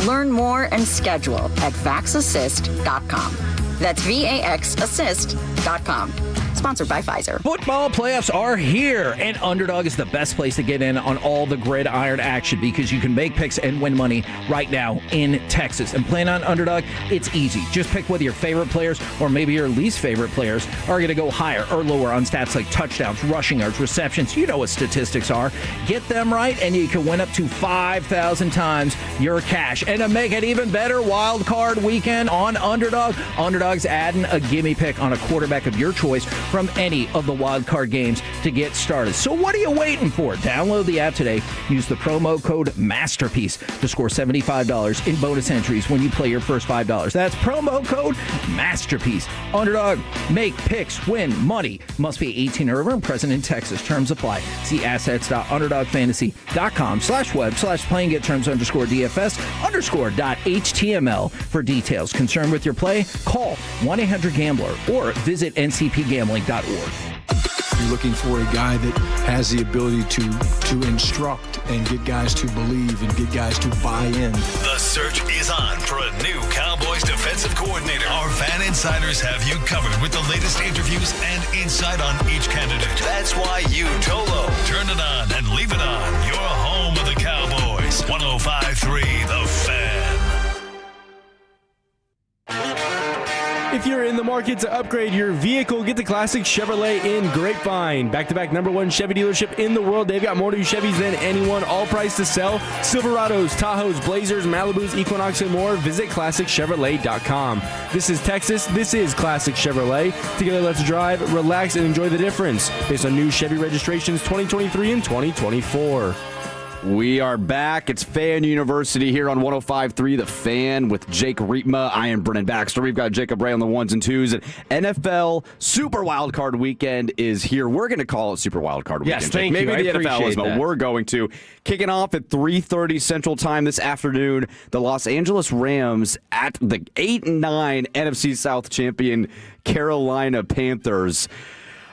[SPEAKER 23] Learn more and schedule at vaxassist.com. That's VAXassist.com. Sponsored by Pfizer.
[SPEAKER 24] Football playoffs are here, and Underdog is the best place to get in on all the gridiron action because you can make picks and win money right now in Texas. And playing on Underdog, it's easy. Just pick whether your favorite players or maybe your least favorite players are going to go higher or lower on stats like touchdowns, rushing yards, receptions. You know what statistics are. Get them right, and you can win up to 5,000 times your cash. And to make it even better, wild card weekend on Underdog. Underdog's adding a gimme pick on a quarterback of your choice from any of the wild card games to get started. So what are you waiting for? Download the app today. Use the promo code MASTERPIECE to score $75 in bonus entries when you play your first $5. That's promo code MASTERPIECE. Underdog, make picks, win money. Must be 18 or over and present in Texas. Terms apply. See assets.underdogfantasy.com/web/playing get terms_DFS_.html for details. Concerned with your play? Call 1-800-GAMBLER or visit ncpgambling.org.
[SPEAKER 25] You're looking for a guy that has the ability to instruct and get guys to believe and get guys to buy in.
[SPEAKER 2] The search is on for a new Cowboys defensive coordinator. Our fan insiders have you covered with the latest interviews and insight on each candidate. That's why you, Tolo, turn it on and leave it on. Your home of the Cowboys. 105.3 The Fan.
[SPEAKER 7] If you're in the market to upgrade your vehicle, get the classic Chevrolet in Grapevine. Back-to-back #1 Chevy dealership in the world. They've got more new Chevys than anyone. All priced to sell. Silverados, Tahoes, Blazers, Malibus, Equinox, and more. Visit ClassicChevrolet.com. This is Texas. This is Classic Chevrolet. Together, let's drive, relax, and enjoy the difference. Based on new Chevy registrations 2023 and 2024.
[SPEAKER 3] We are back. It's Fan University here on 105.3 The Fan with Jake Riepma. I am Brennan Baxter. We've got Jacob Ray on the ones and twos. And NFL Super Wildcard Weekend is here. We're going to call it Super Wildcard Weekend.
[SPEAKER 4] Yes, thank you.
[SPEAKER 3] Maybe the NFL is, but
[SPEAKER 4] that.
[SPEAKER 3] we're going to. Kicking off at 3:30 Central Time this afternoon, the Los Angeles Rams at the 8-9 NFC South champion Carolina Panthers.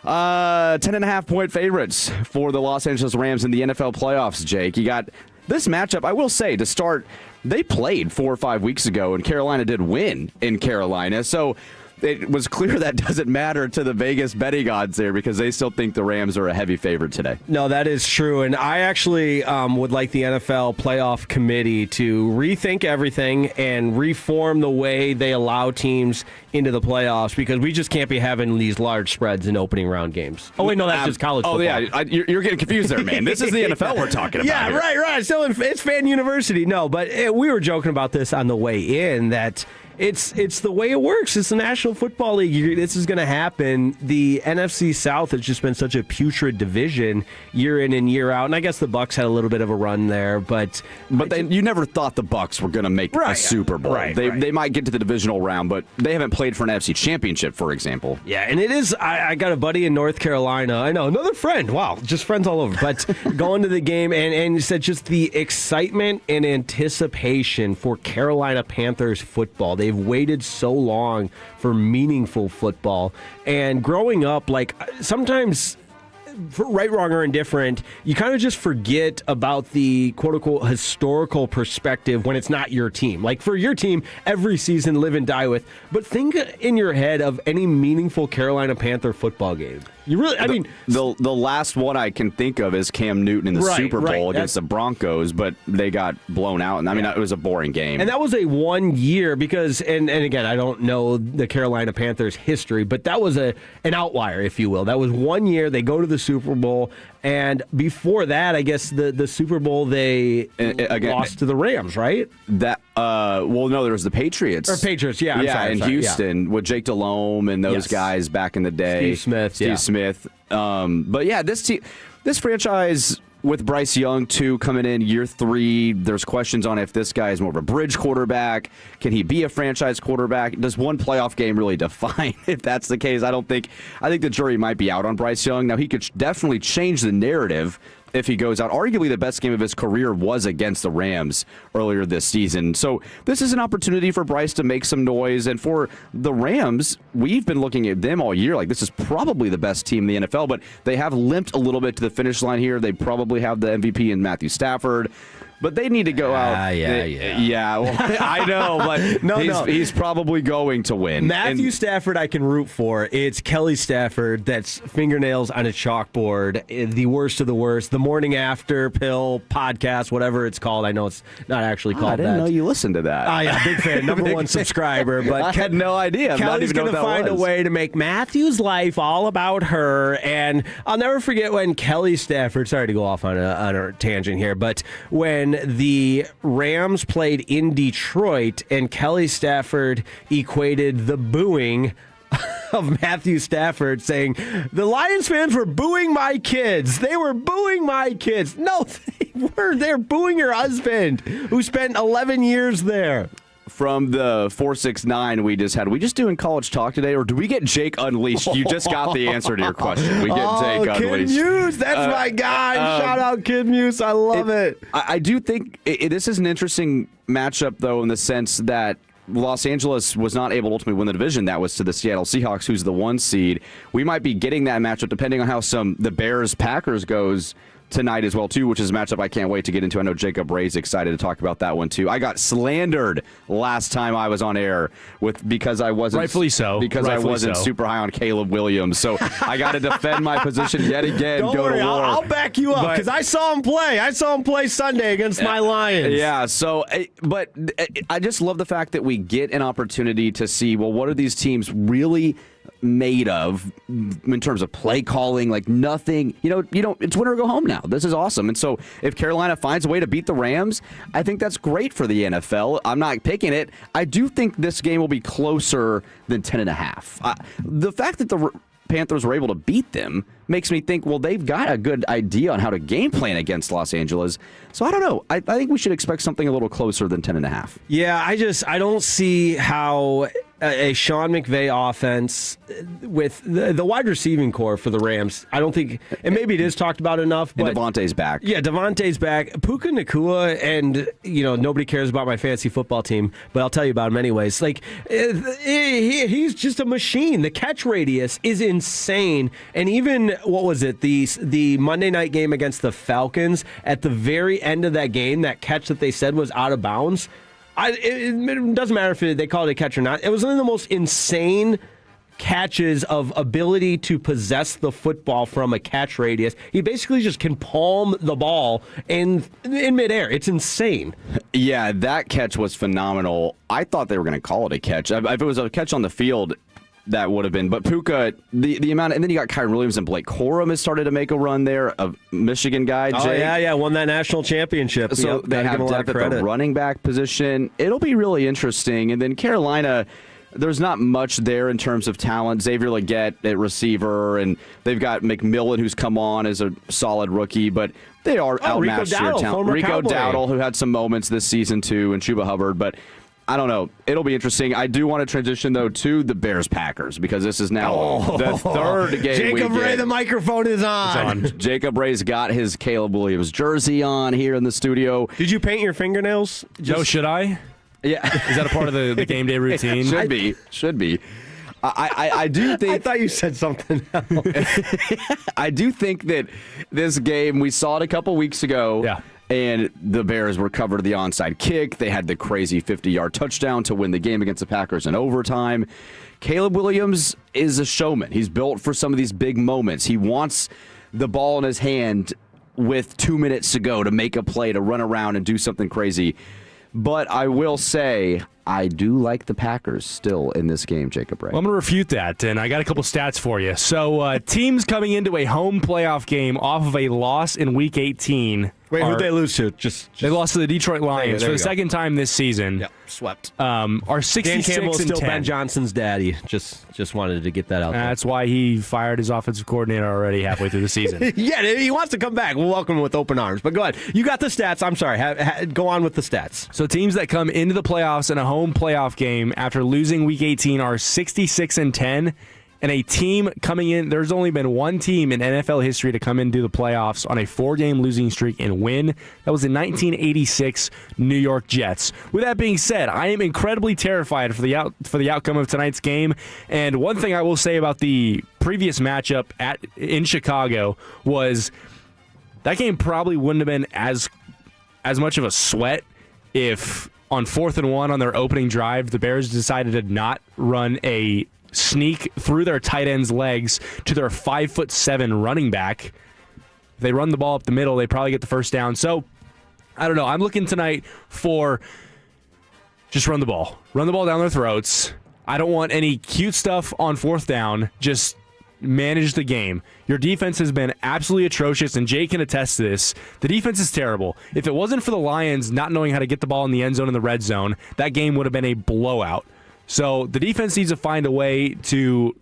[SPEAKER 3] 10.5-point favorites for the Los Angeles Rams in the NFL playoffs, Jake. You got this matchup, I will say, to start, they played 4 or 5 weeks ago, and Carolina did win in Carolina. So it was clear that doesn't matter to the Vegas betting odds there because they still think the Rams are a heavy favorite today.
[SPEAKER 4] No, that is true. And I actually would like the NFL playoff committee to rethink everything and reform the way they allow teams into the playoffs because we just can't be having these large spreads in opening round games. Oh, wait, no, that's just college football.
[SPEAKER 3] Oh, yeah, you're getting confused there, man. This is the NFL we're talking about.
[SPEAKER 4] Yeah,
[SPEAKER 3] here.
[SPEAKER 4] right. Still, it's Fan University. No, but we were joking about this on the way in that it's the way it works. It's the National Football League. This is going to happen. The NFC South has just been such a putrid division year in and year out. And I guess the Bucs had a little bit of a run there, but
[SPEAKER 3] you never thought the Bucs were going to make a Super Bowl. They might get to the divisional round, but they haven't played for an NFC Championship, for example.
[SPEAKER 4] Yeah, and it is. I got a buddy in North Carolina. I know, another friend. Wow, just friends all over. But going to the game, and he said just the excitement and anticipation for Carolina Panthers football. They've waited so long for meaningful football. And growing up, like, sometimes, right, wrong, or indifferent, you kind of just forget about the quote-unquote historical perspective when it's not your team. Like, for your team, every season, live and die with. But think in your head of any meaningful Carolina Panther football game. You really,
[SPEAKER 3] the last one I can think of is Cam Newton in the Super Bowl against the Broncos, but they got blown out, and it was a boring game.
[SPEAKER 4] And that was a 1 year because, and again, I don't know the Carolina Panthers history, but that was an outlier, if you will. That was 1 year. They go to the Super Bowl, and before that, I guess the Super Bowl they lost to the Rams, right?
[SPEAKER 3] Well, no, there was the Patriots.
[SPEAKER 4] Or Patriots, yeah. I'm sorry,
[SPEAKER 3] Houston with Jake Delhomme and those guys back in the day. Steve Smith. But yeah, this franchise with Bryce Young, too, coming in year 3, there's questions on if this guy is more of a bridge quarterback. Can he be a franchise quarterback? Does one playoff game really define if that's the case? I think the jury might be out on Bryce Young. Now, he could definitely change the narrative if he goes out. Arguably, the best game of his career was against the Rams earlier this season. So this is an opportunity for Bryce to make some noise. And for the Rams, we've been looking at them all year like this is probably the best team in the NFL, but they have limped a little bit to the finish line here. They probably have the MVP in Matthew Stafford. But they need to go out. Yeah. Well, I know, but he's probably going to win.
[SPEAKER 4] Matthew Stafford I can root for. It's Kelly Stafford that's fingernails on a chalkboard, the worst of the worst, the morning after pill podcast, whatever it's called. I know it's not actually called that.
[SPEAKER 3] I didn't know you listened to that.
[SPEAKER 4] Oh, yeah, big fan, number one subscriber. But
[SPEAKER 3] I had no idea.
[SPEAKER 4] Kelly's going to find a way to make Matthew's life all about her. And I'll never forget when Kelly Stafford, sorry to go off on a tangent here, but when the Rams played in Detroit and Kelly Stafford equated the booing of Matthew Stafford saying, the Lions fans were booing my kids. They were booing my kids. No, they were. They're booing your husband who spent 11 years there.
[SPEAKER 3] From the 469 we just had, are we just doing college talk today, or do we get Jake Unleashed? You just got the answer to your question. We get Jake Unleashed.
[SPEAKER 4] Kid Muse, that's my guy. Shout out Kid Muse. I love it.
[SPEAKER 3] I do think this is an interesting matchup, though, in the sense that Los Angeles was not able to ultimately win the division. That was to the Seattle Seahawks, who's the 1 seed. We might be getting that matchup depending on how the Bears-Packers goes tonight as well, too, which is a matchup I can't wait to get into. I know Jacob Ray's excited to talk about that one, too. I got slandered last time I was on air because I wasn't...
[SPEAKER 7] Rightfully so.
[SPEAKER 3] Because I wasn't super high on Caleb Williams. So I got to defend my position yet again.
[SPEAKER 4] Don't worry, I'll back you up because I saw him play. I saw him play Sunday against my Lions.
[SPEAKER 3] Yeah, so... But I just love the fact that we get an opportunity to see, well, what are these teams really made of in terms of play calling? Like nothing, it's win or go home now. This is awesome. And so if Carolina finds a way to beat the Rams, I think that's great for the NFL. I'm not picking it. I do think this game will be closer than 10.5. The fact that the Panthers were able to beat them makes me think, well, they've got a good idea on how to game plan against Los Angeles. So I don't know. I think we should expect something a little closer than 10.5.
[SPEAKER 4] Yeah, I don't see how a Sean McVay offense with the wide receiving core for the Rams, I don't think, and maybe it is talked about enough. But
[SPEAKER 3] and Devontae's back.
[SPEAKER 4] Yeah, Devontae's back. Puka Nacua, and nobody cares about my fantasy football team, but I'll tell you about him anyways. Like he's just a machine. The catch radius is insane, and even what was it, the Monday night game against the Falcons? At the very end of that game, that catch that they said was out of bounds. It doesn't matter if they call it a catch or not. It was one of the most insane catches of ability to possess the football from a catch radius. He basically just can palm the ball in midair. It's insane.
[SPEAKER 3] Yeah, that catch was phenomenal. I thought they were going to call it a catch. If it was a catch on the field, that would have been. But Puka, the amount, and then you got Kyron Williams and Blake Corum has started to make a run there, a Michigan guy.
[SPEAKER 4] Oh,
[SPEAKER 3] Jake.
[SPEAKER 4] yeah, won that national championship.
[SPEAKER 3] So they have depth at the running back position. It'll be really interesting. And then Carolina, there's not much there in terms of talent. Xavier Legette at receiver, and they've got McMillan, who's come on as a solid rookie, but they are outmatched your talent. Rico Dowdle, who had some moments this season too, and Chuba Hubbard, but I don't know. It'll be interesting. I do want to transition, though, to the Bears-Packers because this is now the third game
[SPEAKER 4] Jacob Ray, the microphone is on.
[SPEAKER 3] It's on. Jacob Ray's got his Caleb Williams jersey on here in the studio.
[SPEAKER 4] Did you paint your fingernails?
[SPEAKER 7] Joe, should I?
[SPEAKER 3] Yeah.
[SPEAKER 7] Is that a part of the game day routine?
[SPEAKER 3] Should be. I do think.
[SPEAKER 4] I thought you said something else.
[SPEAKER 3] I do think that this game, we saw it a couple weeks ago.
[SPEAKER 7] Yeah.
[SPEAKER 3] And the Bears recovered the onside kick. They had the crazy 50-yard touchdown to win the game against the Packers in overtime. Caleb Williams is a showman. He's built for some of these big moments. He wants the ball in his hand with 2 minutes to go to make a play, to run around and do something crazy. But I will say, I do like the Packers still in this game, Jacob Ray.
[SPEAKER 7] Well, I'm going to refute that, and I got a couple stats for you. So teams coming into a home playoff game off of a loss in Week 18.
[SPEAKER 4] Wait, who'd they lose to?
[SPEAKER 7] They lost to the Detroit Lions for the second time this season.
[SPEAKER 4] Yep, swept.
[SPEAKER 7] Are 66
[SPEAKER 4] Dan Campbell is
[SPEAKER 7] and
[SPEAKER 4] still
[SPEAKER 7] 10.
[SPEAKER 4] Ben Johnson's daddy. Just wanted to get that out there.
[SPEAKER 7] That's why he fired his offensive coordinator already halfway through the season.
[SPEAKER 4] Yeah, he wants to come back. We'll welcome him with open arms. But go ahead. You got the stats. I'm sorry. Go on with the stats.
[SPEAKER 7] So teams that come into the playoffs in a home playoff game after losing Week 18 are 66 and 10. And a team coming in, there's only been one team in NFL history to come into the playoffs on a 4-game losing streak and win. That was the 1986 New York Jets. With that being said, I am incredibly terrified for the outcome of tonight's game. And one thing I will say about the previous matchup in Chicago was that game probably wouldn't have been as much of a sweat if on 4th and 1 on their opening drive, the Bears decided to not run a sneak through their tight end's legs to their 5'7" running back. If they run the ball up the middle, they probably get the first down. So, I don't know. I'm looking tonight for just run the ball. Run the ball down their throats. I don't want any cute stuff on 4th down. Just manage the game. Your defense has been absolutely atrocious, and Jay can attest to this. The defense is terrible. If it wasn't for the Lions not knowing how to get the ball in the end zone and the red zone, that game would have been a blowout. So the defense needs to find a way to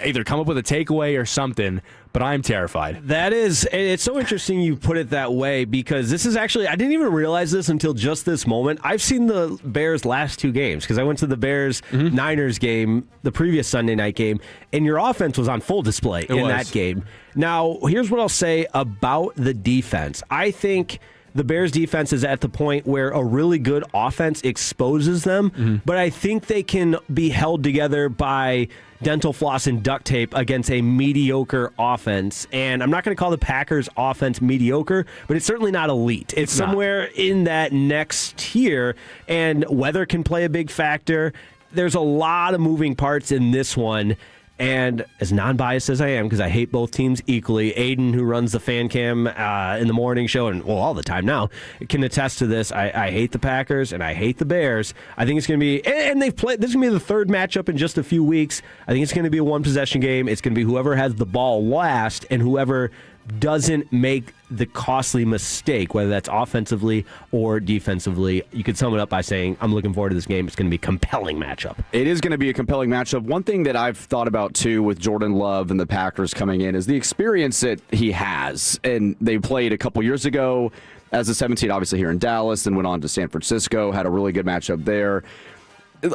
[SPEAKER 7] either come up with a takeaway or something, but I'm terrified.
[SPEAKER 4] It's so interesting you put it that way because this is actually, I didn't even realize this until just this moment. I've seen the Bears' last 2 games because I went to the Bears-Niners game, the previous Sunday night game, and your offense was on full display that game. Now, here's what I'll say about the defense. I think the Bears' defense is at the point where a really good offense exposes them, but I think they can be held together by dental floss and duct tape against a mediocre offense. And I'm not going to call the Packers' offense mediocre, but it's certainly not elite. It's somewhere in that next tier, and weather can play a big factor. There's a lot of moving parts in this one. And as non-biased as I am, because I hate both teams equally, Aiden, who runs the fan cam in the morning show, and all the time now, can attest to this. I hate the Packers, and I hate the Bears. I think it's going to be, and they've played, this is going to be the 3rd matchup in just a few weeks. I think it's going to be a one-possession game. It's going to be whoever has the ball last, and whoever doesn't make the costly mistake, whether that's offensively or defensively. You could sum it up by saying, I'm looking forward to this game. It's going to be a compelling matchup.
[SPEAKER 3] It is going to be a compelling matchup. One thing that I've thought about, too, with Jordan Love and the Packers coming in is the experience that he has. And they played a couple years ago as a 17, obviously here in Dallas, and went on to San Francisco, had a really good matchup there.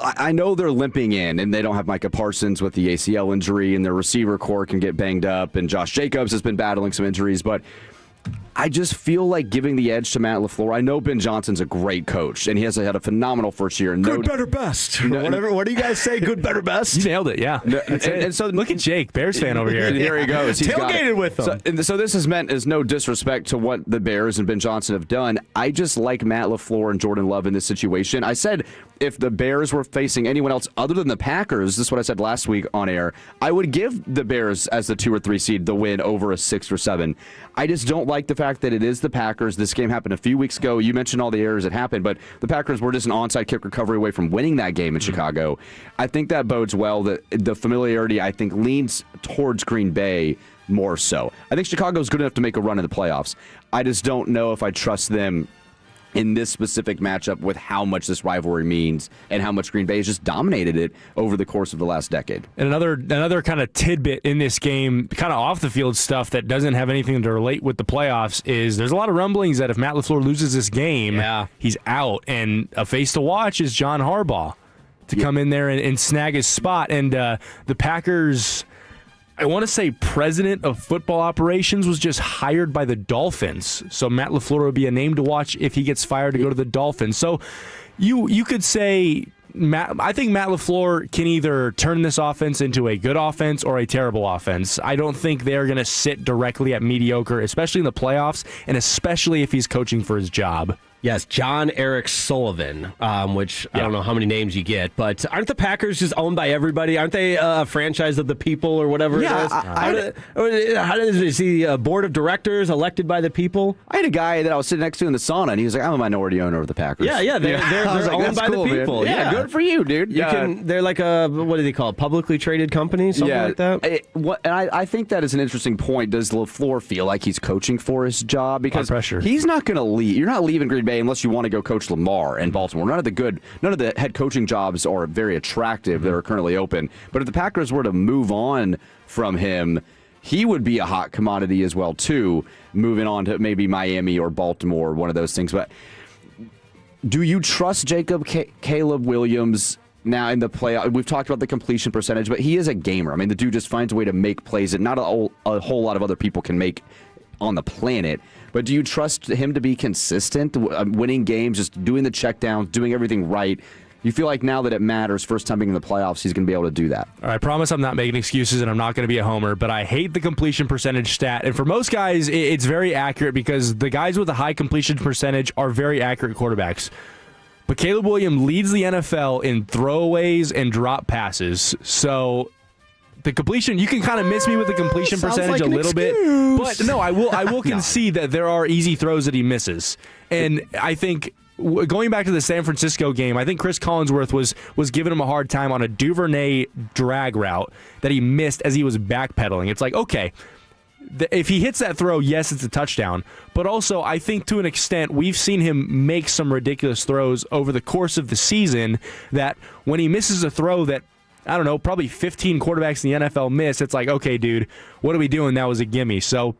[SPEAKER 3] I know they're limping in, and they don't have Micah Parsons with the ACL injury, and their receiver core can get banged up, and Josh Jacobs has been battling some injuries, but I just feel like giving the edge to Matt LaFleur. I know Ben Johnson's a great coach, and he has had a phenomenal first year.
[SPEAKER 4] Good, better, best. Whatever. What do you guys say? Good, better, best?
[SPEAKER 7] You nailed it, yeah. And so look at Jake, Bears fan over here.
[SPEAKER 3] Here he goes. He's
[SPEAKER 4] tailgated with them.
[SPEAKER 3] So this is meant as no disrespect to what the Bears and Ben Johnson have done. I just like Matt LaFleur and Jordan Love in this situation. I said if the Bears were facing anyone else other than the Packers, this is what I said last week on air, I would give the Bears as the 2 or 3 seed the win over a 6 or 7. I just don't like the fact fact that it is the Packers. This game happened a few weeks ago. You mentioned all the errors that happened, but the Packers were just an onside kick recovery away from winning that game in Chicago. I think that bodes well. That the familiarity, I think, leans towards Green Bay more so. I think Chicago's good enough to make a run in the playoffs. I just don't know if I trust them in this specific matchup with how much this rivalry means and how much Green Bay has just dominated it over the course of the last decade.
[SPEAKER 7] And another kind of tidbit in this game, kind of off the field stuff that doesn't have anything to relate with the playoffs, is there's a lot of rumblings that if Matt LaFleur loses this game, he's out. And a face to watch is John Harbaugh to come in there and snag his spot. And the Packers, I want to say president of football operations, was just hired by the Dolphins. So Matt LaFleur would be a name to watch if he gets fired to go to the Dolphins. So you could say, I think Matt LaFleur can either turn this offense into a good offense or a terrible offense. I don't think they're going to sit directly at mediocre, especially in the playoffs, and especially if he's coaching for his job.
[SPEAKER 4] Yes, John Eric Sullivan, which I don't know how many names you get, but aren't the Packers just owned by everybody? Aren't they a franchise of the people or whatever it is? How is he a board of directors elected by the people?
[SPEAKER 3] I had a guy that I was sitting next to in the sauna, and he was like, I'm a minority owner of the Packers.
[SPEAKER 4] Yeah, they're owned by the people.
[SPEAKER 3] Yeah, good for you, dude.
[SPEAKER 4] They're like a, what do they call it, publicly traded company, something like that?
[SPEAKER 3] I think that is an interesting point. Does LaFleur feel like he's coaching for his job? Because
[SPEAKER 7] pressure.
[SPEAKER 3] He's not going to leave. You're not leaving Green Bay unless you want to go coach Lamar in Baltimore. None of the head coaching jobs are very attractive that are currently open. But if the Packers were to move on from him, he would be a hot commodity as well, too, moving on to maybe Miami or Baltimore, one of those things. But do you trust Caleb Williams now in the playoff? We've talked about the completion percentage, but he is a gamer. I mean, the dude just finds a way to make plays that not a whole lot of other people can make on the planet. But do you trust him to be consistent, winning games, just doing the checkdowns, doing everything right? You feel like now that it matters, first time being in the playoffs, he's going to be able to do that.
[SPEAKER 7] All right, I promise I'm not making excuses and I'm not going to be a homer, but I hate the completion percentage stat. And for most guys, it's very accurate because the guys with a high completion percentage are very accurate quarterbacks. But Caleb Williams leads the NFL in throwaways and drop passes. So the completion, you can kind of miss me with the completion percentage a little bit, but no, I will concede that there are easy throws that he misses. And I think going back to the San Francisco game, I think Chris Collinsworth was giving him a hard time on a Duvernay drag route that he missed as he was backpedaling. It's like, okay, if he hits that throw, yes, it's a touchdown. But also, I think to an extent, we've seen him make some ridiculous throws over the course of the season that when he misses a throw that, I don't know, probably 15 quarterbacks in the NFL miss, it's like, okay, dude, what are we doing? That was a gimme. So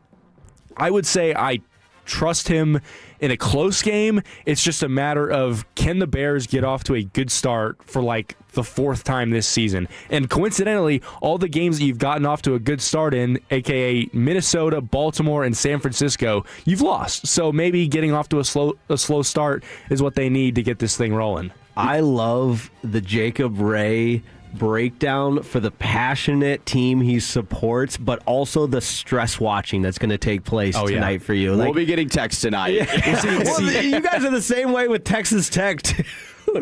[SPEAKER 7] I would say I trust him in a close game. It's just a matter of, can the Bears get off to a good start for like the fourth time this season? And coincidentally, all the games that you've gotten off to a good start in, aka Minnesota, Baltimore, and San Francisco, you've lost. So maybe getting off to a slow start is what they need to get this thing rolling.
[SPEAKER 4] I love the Jacob Ray breakdown for the passionate team he supports, but also the stress watching that's going to take place tonight for you.
[SPEAKER 3] We'll be getting texts tonight.
[SPEAKER 4] You guys are the same way with Texas Tech, too.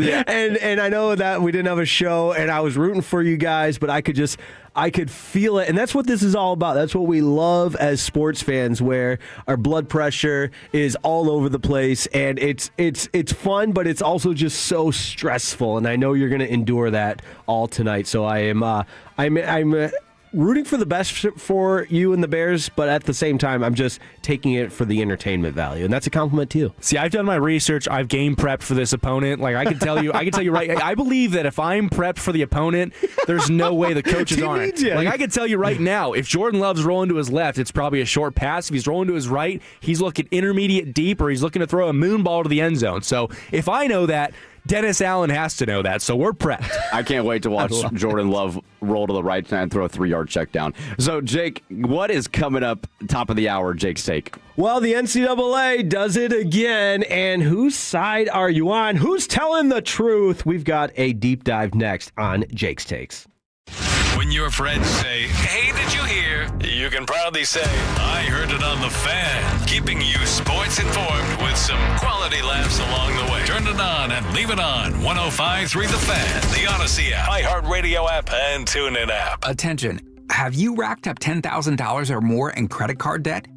[SPEAKER 4] Yeah. And I know that we didn't have a show, and I was rooting for you guys, but I could feel it. And that's what this is all about. That's what we love as sports fans, where our blood pressure is all over the place, and it's fun, but it's also just so stressful. And I know you're going to endure that all tonight. So I'm rooting for the best for you and the Bears, but at the same time, I'm just taking it for the entertainment value, and that's a compliment to you.
[SPEAKER 7] See, I've done my research. I've game prepped for this opponent. Like I can tell you right. I believe that if I'm prepped for the opponent, there's no way the coaches aren't. Like I can tell you right now, if Jordan Love's rolling to his left, it's probably a short pass. If he's rolling to his right, he's looking intermediate deep, or he's looking to throw a moon ball to the end zone. So if I know that, Dennis Allen has to know that, so we're prepped.
[SPEAKER 3] I can't wait to watch Jordan Love roll to the right and throw a 3-yard check down. So, Jake, what is coming up top of the hour, Jake's Take?
[SPEAKER 4] Well, the NCAA does it again, and whose side are you on? Who's telling the truth? We've got a deep dive next on Jake's Takes.
[SPEAKER 2] When your friends say, hey, did you hear? You can proudly say, I heard it on the Fan. Keeping you sports informed with some quality laughs along the way. Turn it on and leave it on. 105.3 The Fan, the Odyssey app, iHeartRadio app, and TuneIn app.
[SPEAKER 5] Attention. Have you racked up $10,000 or more in credit card debt?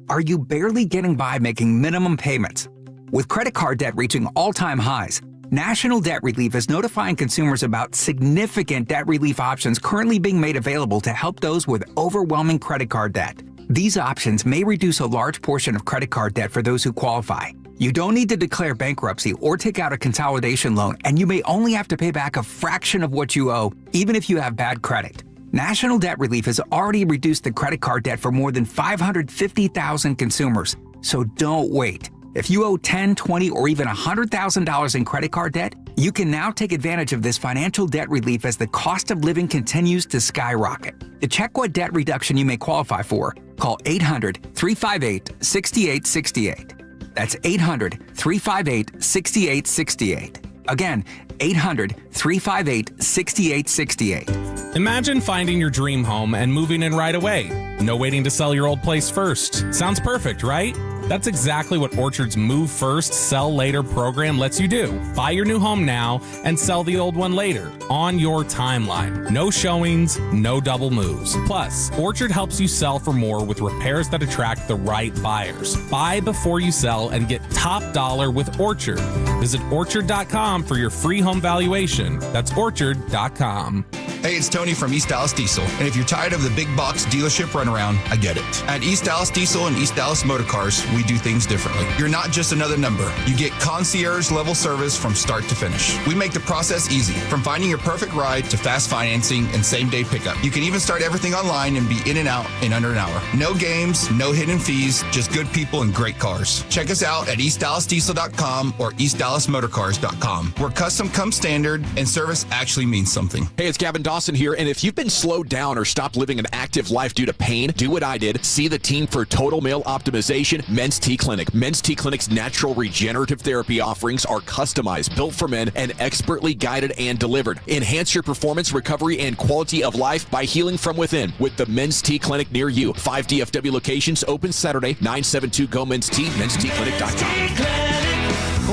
[SPEAKER 5] Are you barely getting by making minimum payments? With credit card debt reaching all-time highs, National Debt Relief is notifying consumers about significant debt relief options currently being made available to help those with overwhelming credit card debt. These options may reduce a large portion of credit card debt for those who qualify. You don't need to declare bankruptcy or take out a consolidation loan, and you may only have to pay back a fraction of what you owe, even if you have bad credit. National Debt Relief has already reduced the credit card debt for more than 550,000 consumers. So don't wait. If you owe $10,000, $20,000, or even $100,000 in credit card debt, you can now take advantage of this financial debt relief as the cost of living continues to skyrocket. To check what debt reduction you may qualify for, call 800-358-6868. That's 800-358-6868. Again, 800-358-6868.
[SPEAKER 6] Imagine finding your dream home and moving in right away. No waiting to sell your old place first. Sounds perfect, right? That's exactly what Orchard's Move First, Sell Later program lets you do. Buy your new home now and sell the old one later on your timeline. No showings, no double moves. Plus, Orchard helps you sell for more with repairs that attract the right buyers. Buy before you sell and get top dollar with Orchard. Visit orchard.com for your free home valuation. That's orchard.com.
[SPEAKER 10] Hey, it's Tony from East Dallas Diesel. And if you're tired of the big box dealership runaround, I get it. At East Dallas Diesel and East Dallas Motor Cars, we do things differently. You're not just another number. You get concierge level service from start to finish. We make the process easy, from finding your perfect ride to fast financing and same day pickup. You can even start everything online and be in and out in under an hour. No games, no hidden fees, just good people and great cars. Check us out at eastdallasdiesel.com or eastdallasmotorcars.com, where custom comes standard and service actually means something.
[SPEAKER 11] Hey, it's Gavin Dawson here, and if you've been slowed down or stopped living an active life due to pain, do what I did. See the team for Total Male Optimization, Men's T Clinic. Men's T Clinic's natural regenerative therapy offerings are customized, built for men, and expertly guided and delivered. Enhance your performance, recovery, and quality of life by healing from within with the Men's T Clinic near you. 5 DFW locations, open Saturday, 972-GO Men's T, mensteclinic.com.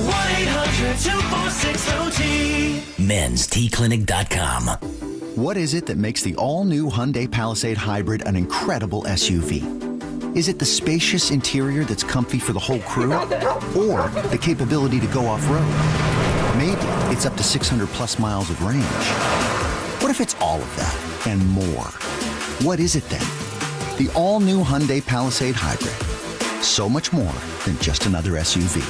[SPEAKER 13] 1-800-246-OT. mensteclinic.com.
[SPEAKER 26] What is it that makes the all-new Hyundai Palisade Hybrid an incredible SUV? Is it the spacious interior that's comfy for the whole crew? Or the capability to go off-road? Maybe it's up to 600-plus miles of range. What if it's all of that and more? What is it then? The all-new Hyundai Palisade Hybrid. So much more than just another SUV.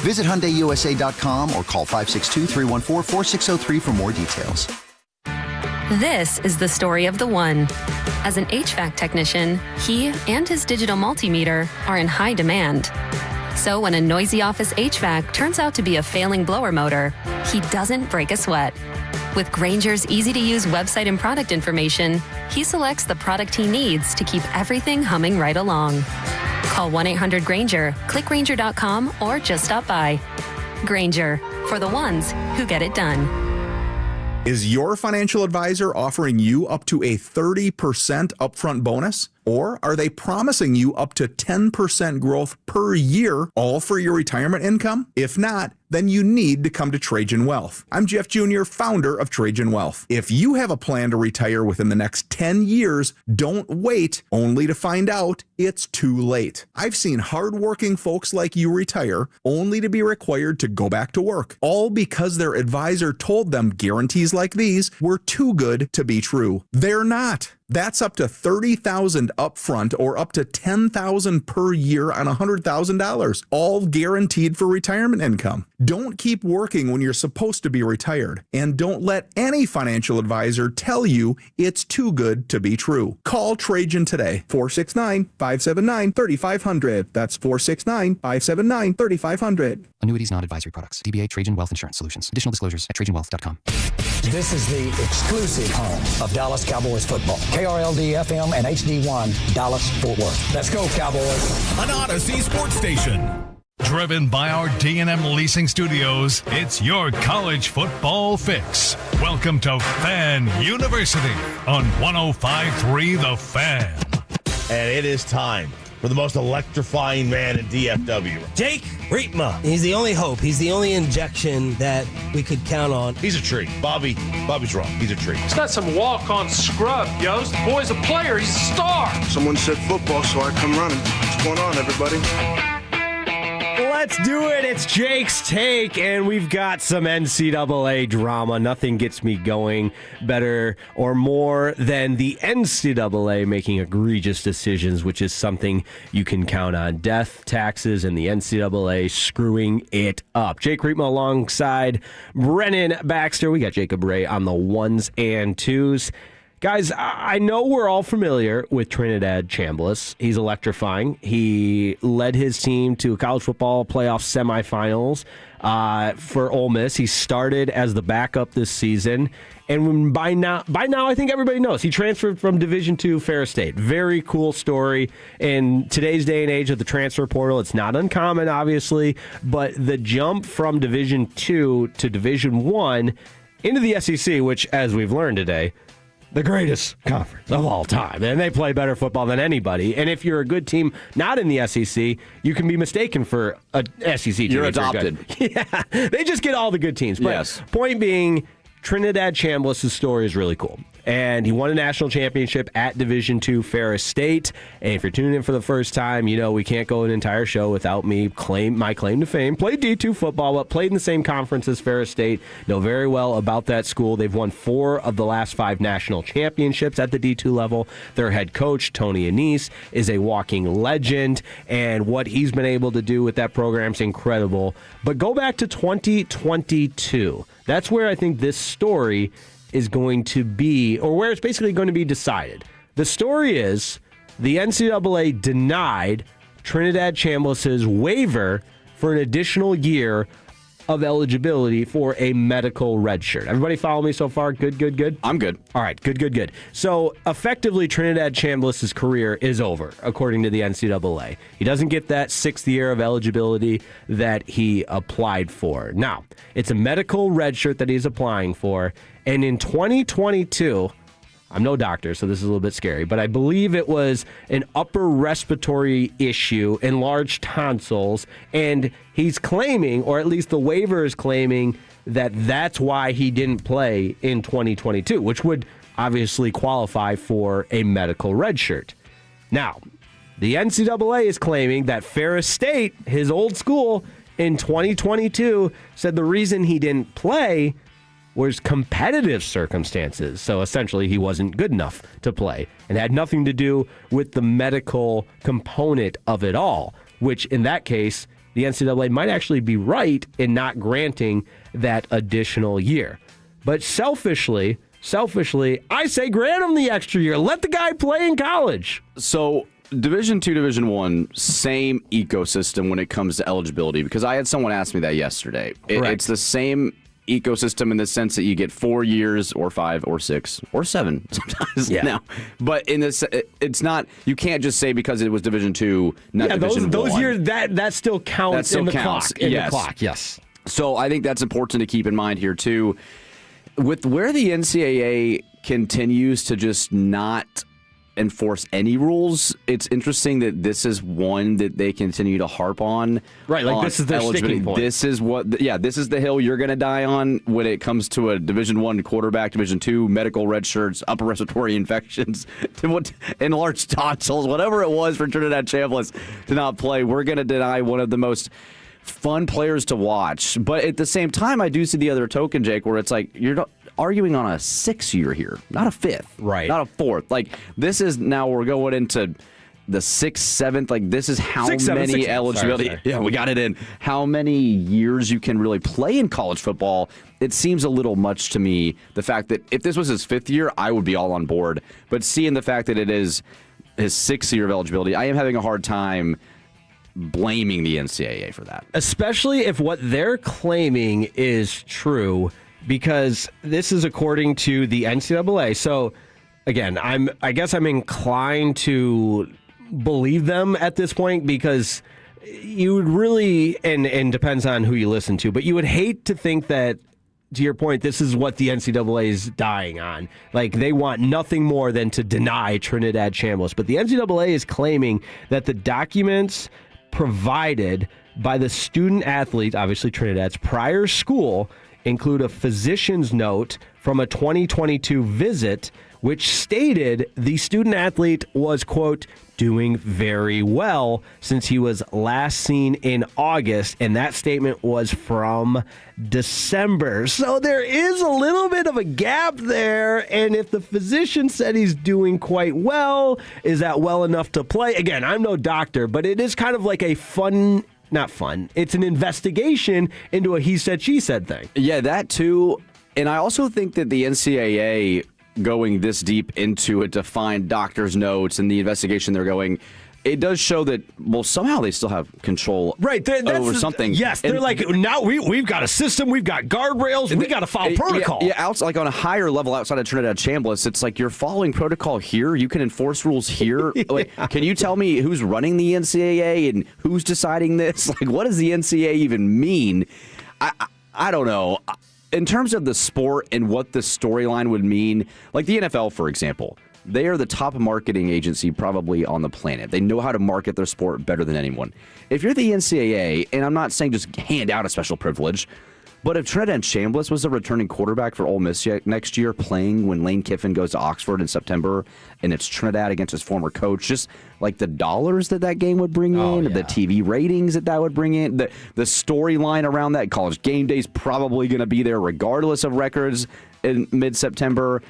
[SPEAKER 26] Visit HyundaiUSA.com or call 562-314-4603 for more details.
[SPEAKER 27] This is the story of the one. As an HVAC technician, he and his digital multimeter are in high demand. So when a noisy office HVAC turns out to be a failing blower motor, he doesn't break a sweat. With Grainger's easy-to-use website and product information, he selects the product he needs to keep everything humming right along. Call 1-800-GRAINGER, click Grainger.com, or just stop by. Grainger, for the ones who get it done.
[SPEAKER 28] Is your financial advisor offering you up to a 30% upfront bonus? Or are they promising you up to 10% growth per year, all for your retirement income? If not, then you need to come to Trajan Wealth. I'm Jeff Jr., founder of Trajan Wealth. If you have a plan to retire within the next 10 years, don't wait only to find out it's too late. I've seen hardworking folks like you retire only to be required to go back to work, all because their advisor told them guarantees like these were too good to be true. They're not. That's up to $30,000 upfront or up to $10,000 per year on $100,000, all guaranteed for retirement income. Don't keep working when you're supposed to be retired, and don't let any financial advisor tell you it's too good to be true. Call Trajan today, 469-579-3500. That's 469-579-3500.
[SPEAKER 29] Annuities, not advisory products. DBA Trajan Wealth Insurance Solutions. Additional disclosures at trajanwealth.com.
[SPEAKER 30] This is the exclusive home of Dallas Cowboys football. KRLD-FM and HD1, Dallas-Fort Worth. Let's go, Cowboys.
[SPEAKER 2] An Odyssey sports station. Driven by our D&M Leasing Studios, it's your college football fix. Welcome to Fan University on 105.3 The Fan.
[SPEAKER 31] And it is time for the most electrifying man in DFW.
[SPEAKER 32] Jake Riepma. He's the only hope. He's the only injection that we could count on.
[SPEAKER 31] He's a tree. Bobby's wrong. He's a tree.
[SPEAKER 33] He's not some walk-on scrub, Yost. The boy's a player. He's a star.
[SPEAKER 34] Someone said football, so I come running.
[SPEAKER 31] going on, everybody?
[SPEAKER 4] Let's do it. It's Jake's Take, and we've got some NCAA drama. Nothing gets me going better or more than the NCAA making egregious decisions, which is something you can count on. Death, taxes, and the NCAA screwing it up. Jake Riepma alongside Brennan Baxter. We got Jacob Ray on the ones and twos. Guys, I know we're all familiar with Trinidad Chambliss. He's electrifying. He led his team to a college football playoff semifinals for Ole Miss. He started as the backup this season. And by now, I think everybody knows he transferred from Division II Ferris State. Very cool story. In today's day and age of the transfer portal, it's not uncommon, obviously, but the jump from Division II to Division I into the SEC, which, as we've learned today, the greatest conference of all time. And they play better football than anybody. And if you're a good team not in the SEC, you can be mistaken for a SEC team.
[SPEAKER 3] You're adopted.
[SPEAKER 4] Yeah, they just get all the good teams. But
[SPEAKER 3] yes.
[SPEAKER 4] Point being, Trinidad Chambliss' story is really cool. And he won a national championship at Division II Ferris State. And if you're tuning in for the first time, you know we can't go an entire show without my claim to fame. Played D2 football, but played in the same conference as Ferris State. Know very well about that school. They've won 4 of the last 5 national championships at the D2 level. Their head coach, Tony Anise, is a walking legend. And what he's been able to do with that program is incredible. But go back to 2022. That's where I think this story is going to be, or where it's basically going to be decided. The story is the NCAA denied Trinidad Chambliss' waiver for an additional year of eligibility for a medical redshirt. Everybody follow me so far? Good?
[SPEAKER 3] I'm good.
[SPEAKER 4] All right, good. So effectively, Trinidad Chambliss' career is over, according to the NCAA. He doesn't get that 6th year of eligibility that he applied for. Now, it's a medical redshirt that he's applying for, and in 2022, I'm no doctor, so this is a little bit scary, but I believe it was an upper respiratory issue, enlarged tonsils, and he's claiming, or at least the waiver is claiming, that that's why he didn't play in 2022, which would obviously qualify for a medical redshirt. Now, the NCAA is claiming that Ferris State, his old school, in 2022, said the reason he didn't play was competitive circumstances. So essentially, he wasn't good enough to play and had nothing to do with the medical component of it all, which in that case, the NCAA might actually be right in not granting that additional year. But selfishly, I say grant him the extra year. Let the guy play in college.
[SPEAKER 3] So Division II, Division I, same ecosystem when it comes to eligibility, because I had someone ask me that yesterday. It's the same ecosystem in the sense that you get 4 years or 5 or 6 or 7 sometimes now. But in this, it's not, you can't just say because it was Division II, not Division I.
[SPEAKER 4] Those years, that still counts in the clock. Yes.
[SPEAKER 3] So I think that's important to keep in mind here too. With where the NCAA continues to just not enforce any rules, it's interesting that this is one that they continue to harp on.
[SPEAKER 4] Right, like this is their sticking point.
[SPEAKER 3] This is this is the hill you're going to die on when it comes to a Division I quarterback, Division II medical red shirts, upper respiratory infections, enlarged tonsils, whatever it was for Trinidad Chambliss to not play. We're going to deny one of the most fun players to watch. But at the same time, I do see the other token, Jake, where it's like you're arguing on a 6-year here, not a 5th,
[SPEAKER 4] right?
[SPEAKER 3] Not a 4th. Like this is now we're going into the 6th, 7th. Like this is how many eligibility. Sorry. Yeah, we got it in. How many years you can really play in college football? It seems a little much to me. The fact that if this was his 5th year, I would be all on board. But seeing the fact that it is his 6th year of eligibility, I am having a hard time blaming the NCAA for that.
[SPEAKER 4] Especially if what they're claiming is true, because this is according to the NCAA. So, again, I guess I'm inclined to believe them at this point, because you would really, and depends on who you listen to, but you would hate to think that, to your point, this is what the NCAA is dying on. Like, they want nothing more than to deny Trinidad Chambliss. But the NCAA is claiming that the documents provided by the student athlete, obviously Trinidad's prior school, include a physician's note from a 2022 visit, which stated the student athlete was, quote, doing very well since he was last seen in August, and that statement was from December. So there is a little bit of a gap there, and if the physician said he's doing quite well, is that well enough to play? Again, I'm no doctor, but it is kind of like a not fun, it's an investigation into a he said, she said thing.
[SPEAKER 3] Yeah, that too. And I also think that the NCAA going this deep into it to find doctors' notes and the investigation they're going, it does show that, well, somehow they still have control over something.
[SPEAKER 4] Yes, they're like, now we've got a system, we've got guardrails, we got to follow protocol.
[SPEAKER 3] Yeah, like on a higher level outside of Trinidad Chambliss, it's like you're following protocol here, you can enforce rules here. Like, can you tell me who's running the NCAA and who's deciding this? Like, what does the NCAA even mean? I don't know. In terms of the sport and what the storyline would mean, like the NFL, for example, they are the top marketing agency probably on the planet. They know how to market their sport better than anyone. If you're the NCAA, and I'm not saying just hand out a special privilege, but if Trinidad Chambliss was a returning quarterback for Ole Miss next year, playing when Lane Kiffin goes to Oxford in September, and it's Trinidad against his former coach, just like the dollars that game would bring in, the TV ratings that would bring in, the storyline around that. College Game Day's probably going to be there regardless of records in mid-September.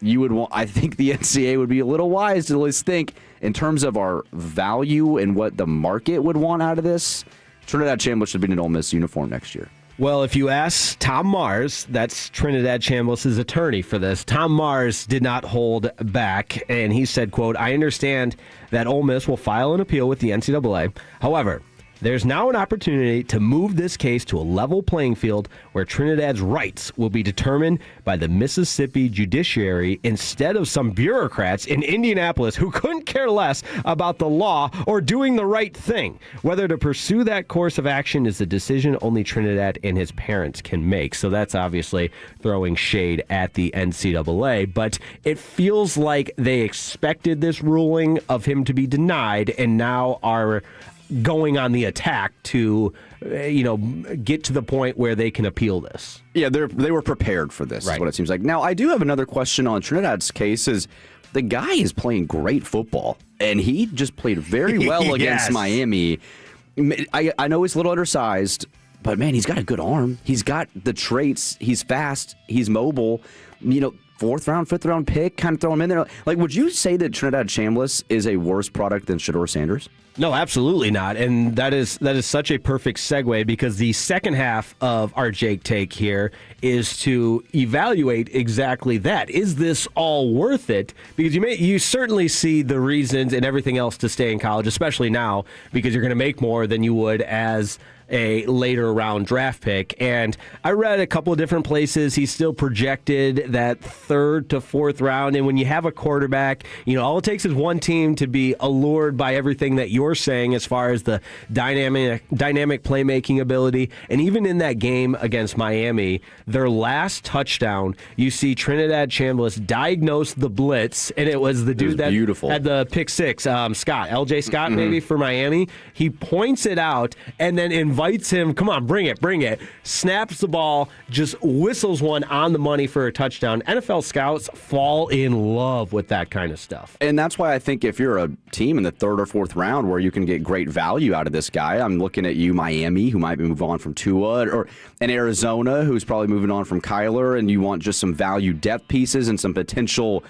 [SPEAKER 3] I think the NCAA would be a little wise to at least think in terms of our value and what the market would want out of this. Trinidad Chambliss should be in an Ole Miss uniform next year.
[SPEAKER 4] Well, if you ask Tom Mars, that's Trinidad Chambliss' attorney for this, Tom Mars did not hold back, and he said, quote, I understand that Ole Miss will file an appeal with the NCAA. However, there's now an opportunity to move this case to a level playing field where Trinidad's rights will be determined by the Mississippi judiciary instead of some bureaucrats in Indianapolis who couldn't care less about the law or doing the right thing. Whether to pursue that course of action is a decision only Trinidad and his parents can make. So that's obviously throwing shade at the NCAA, but it feels like they expected this ruling of him to be denied and now are going on the attack to, get to the point where they can appeal this.
[SPEAKER 3] Yeah, they were prepared for this, is what it seems like. Now, I do have another question on Trinidad's case is the guy is playing great football, and he just played very well against Miami. I know he's a little undersized, but, man, he's got a good arm. He's got the traits. He's fast. He's mobile. Fourth round, fifth round pick, kind of throw him in there. Like, would you say that Trinidad Chambliss is a worse product than Shedeur Sanders?
[SPEAKER 4] No, absolutely not. And that is such a perfect segue because the second half of our Jake take here is to evaluate exactly that. Is this all worth it? Because you certainly see the reasons and everything else to stay in college, especially now, because you're going to make more than you would as a later round draft pick. And I read a couple of different places he's still projected that third to fourth round. And when you have a quarterback, all it takes is one team to be allured by everything that you're saying as far as the dynamic playmaking ability. And even in that game against Miami, their last touchdown, you see Trinidad Chambliss diagnose the blitz, and it was the dude that had the pick six, Scott, LJ Scott, maybe for Miami. He points it out and then invites him, come on, bring it, snaps the ball, just whistles one on the money for a touchdown. NFL scouts fall in love with that kind of stuff.
[SPEAKER 3] And that's why I think if you're a team in the third or fourth round where you can get great value out of this guy, I'm looking at you, Miami, who might move on from Tua, and Arizona, who's probably moving on from Kyler, and you want just some value depth pieces and some potential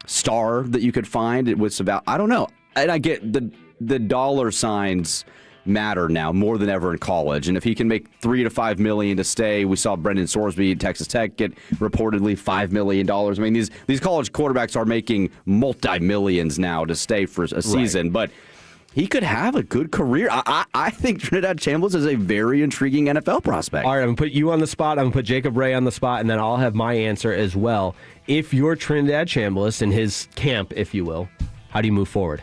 [SPEAKER 3] star that you could find with some value. I don't know. And I get the dollar signs matter now more than ever in college, and if he can make $3 to $5 million to stay, we saw Brendan Sorsby at Texas Tech get reportedly $5 million. I mean, these college quarterbacks are making multi-millions now to stay for a season, but he could have a good career. I think Trinidad Chambliss is a very intriguing NFL prospect.
[SPEAKER 4] All right, I'm going to put you on the spot. I'm going to put Jacob Ray on the spot, and then I'll have my answer as well. If you're Trinidad Chambliss in his camp, if you will, how do you move forward?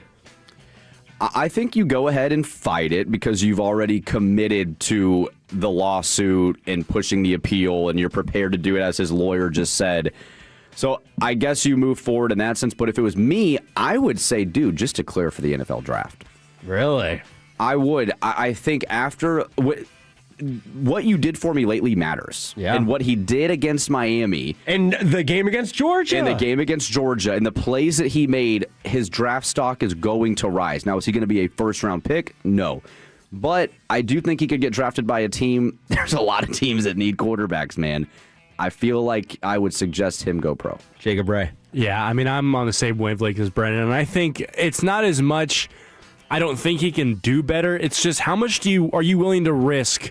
[SPEAKER 3] I think you go ahead and fight it because you've already committed to the lawsuit and pushing the appeal, and you're prepared to do it, as his lawyer just said. So I guess you move forward in that sense. But if it was me, I would say, dude, just declare for the NFL draft.
[SPEAKER 4] Really?
[SPEAKER 3] I would. I think after what you did for me lately matters.
[SPEAKER 4] Yeah.
[SPEAKER 3] And what he did against Miami.
[SPEAKER 4] And the game against Georgia.
[SPEAKER 3] And the plays that he made, his draft stock is going to rise. Now, is he going to be a first-round pick? No. But I do think he could get drafted by a team. There's a lot of teams that need quarterbacks, man. I feel like I would suggest him go pro.
[SPEAKER 4] Jacob Ray.
[SPEAKER 7] Yeah, I mean, I'm on the same wavelength as Brennan, and I think it's not as much. I don't think he can do better. It's just how much are you willing to risk?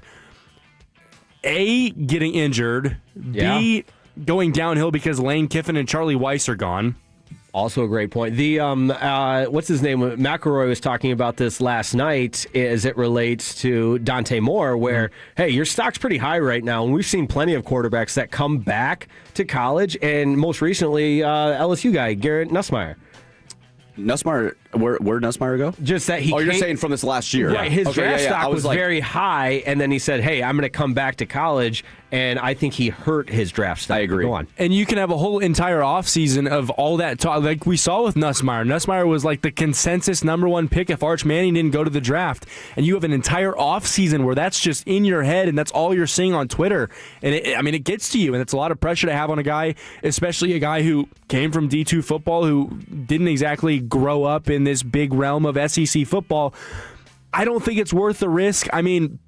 [SPEAKER 7] A, getting injured.
[SPEAKER 4] Yeah.
[SPEAKER 7] B, going downhill because Lane Kiffin and Charlie Weiss are gone.
[SPEAKER 4] Also a great point. The what's his name? McElroy was talking about this last night as it relates to Dante Moore, where, hey, your stock's pretty high right now, and we've seen plenty of quarterbacks that come back to college, and most recently, LSU guy, Garrett Nussmeier.
[SPEAKER 3] Nussmeier, where'd Nussmeier go?
[SPEAKER 4] Just that he
[SPEAKER 3] you're saying from this last year.
[SPEAKER 4] Right, his draft stock was
[SPEAKER 3] like,
[SPEAKER 4] very high, and then he said, hey, I'm going to come back to college, and I think he hurt his draft stock.
[SPEAKER 3] I agree.
[SPEAKER 4] Go on.
[SPEAKER 7] And you can have a whole entire offseason of all that talk, like we saw with Nussmeier. Nussmeier was like the consensus #1 pick if Arch Manning didn't go to the draft. And you have an entire offseason where that's just in your head, and that's all you're seeing on Twitter. And it gets to you, and it's a lot of pressure to have on a guy, especially a guy who came from D2 football, who didn't exactly grow up in this big realm of SEC football. I don't think it's worth the risk. I mean,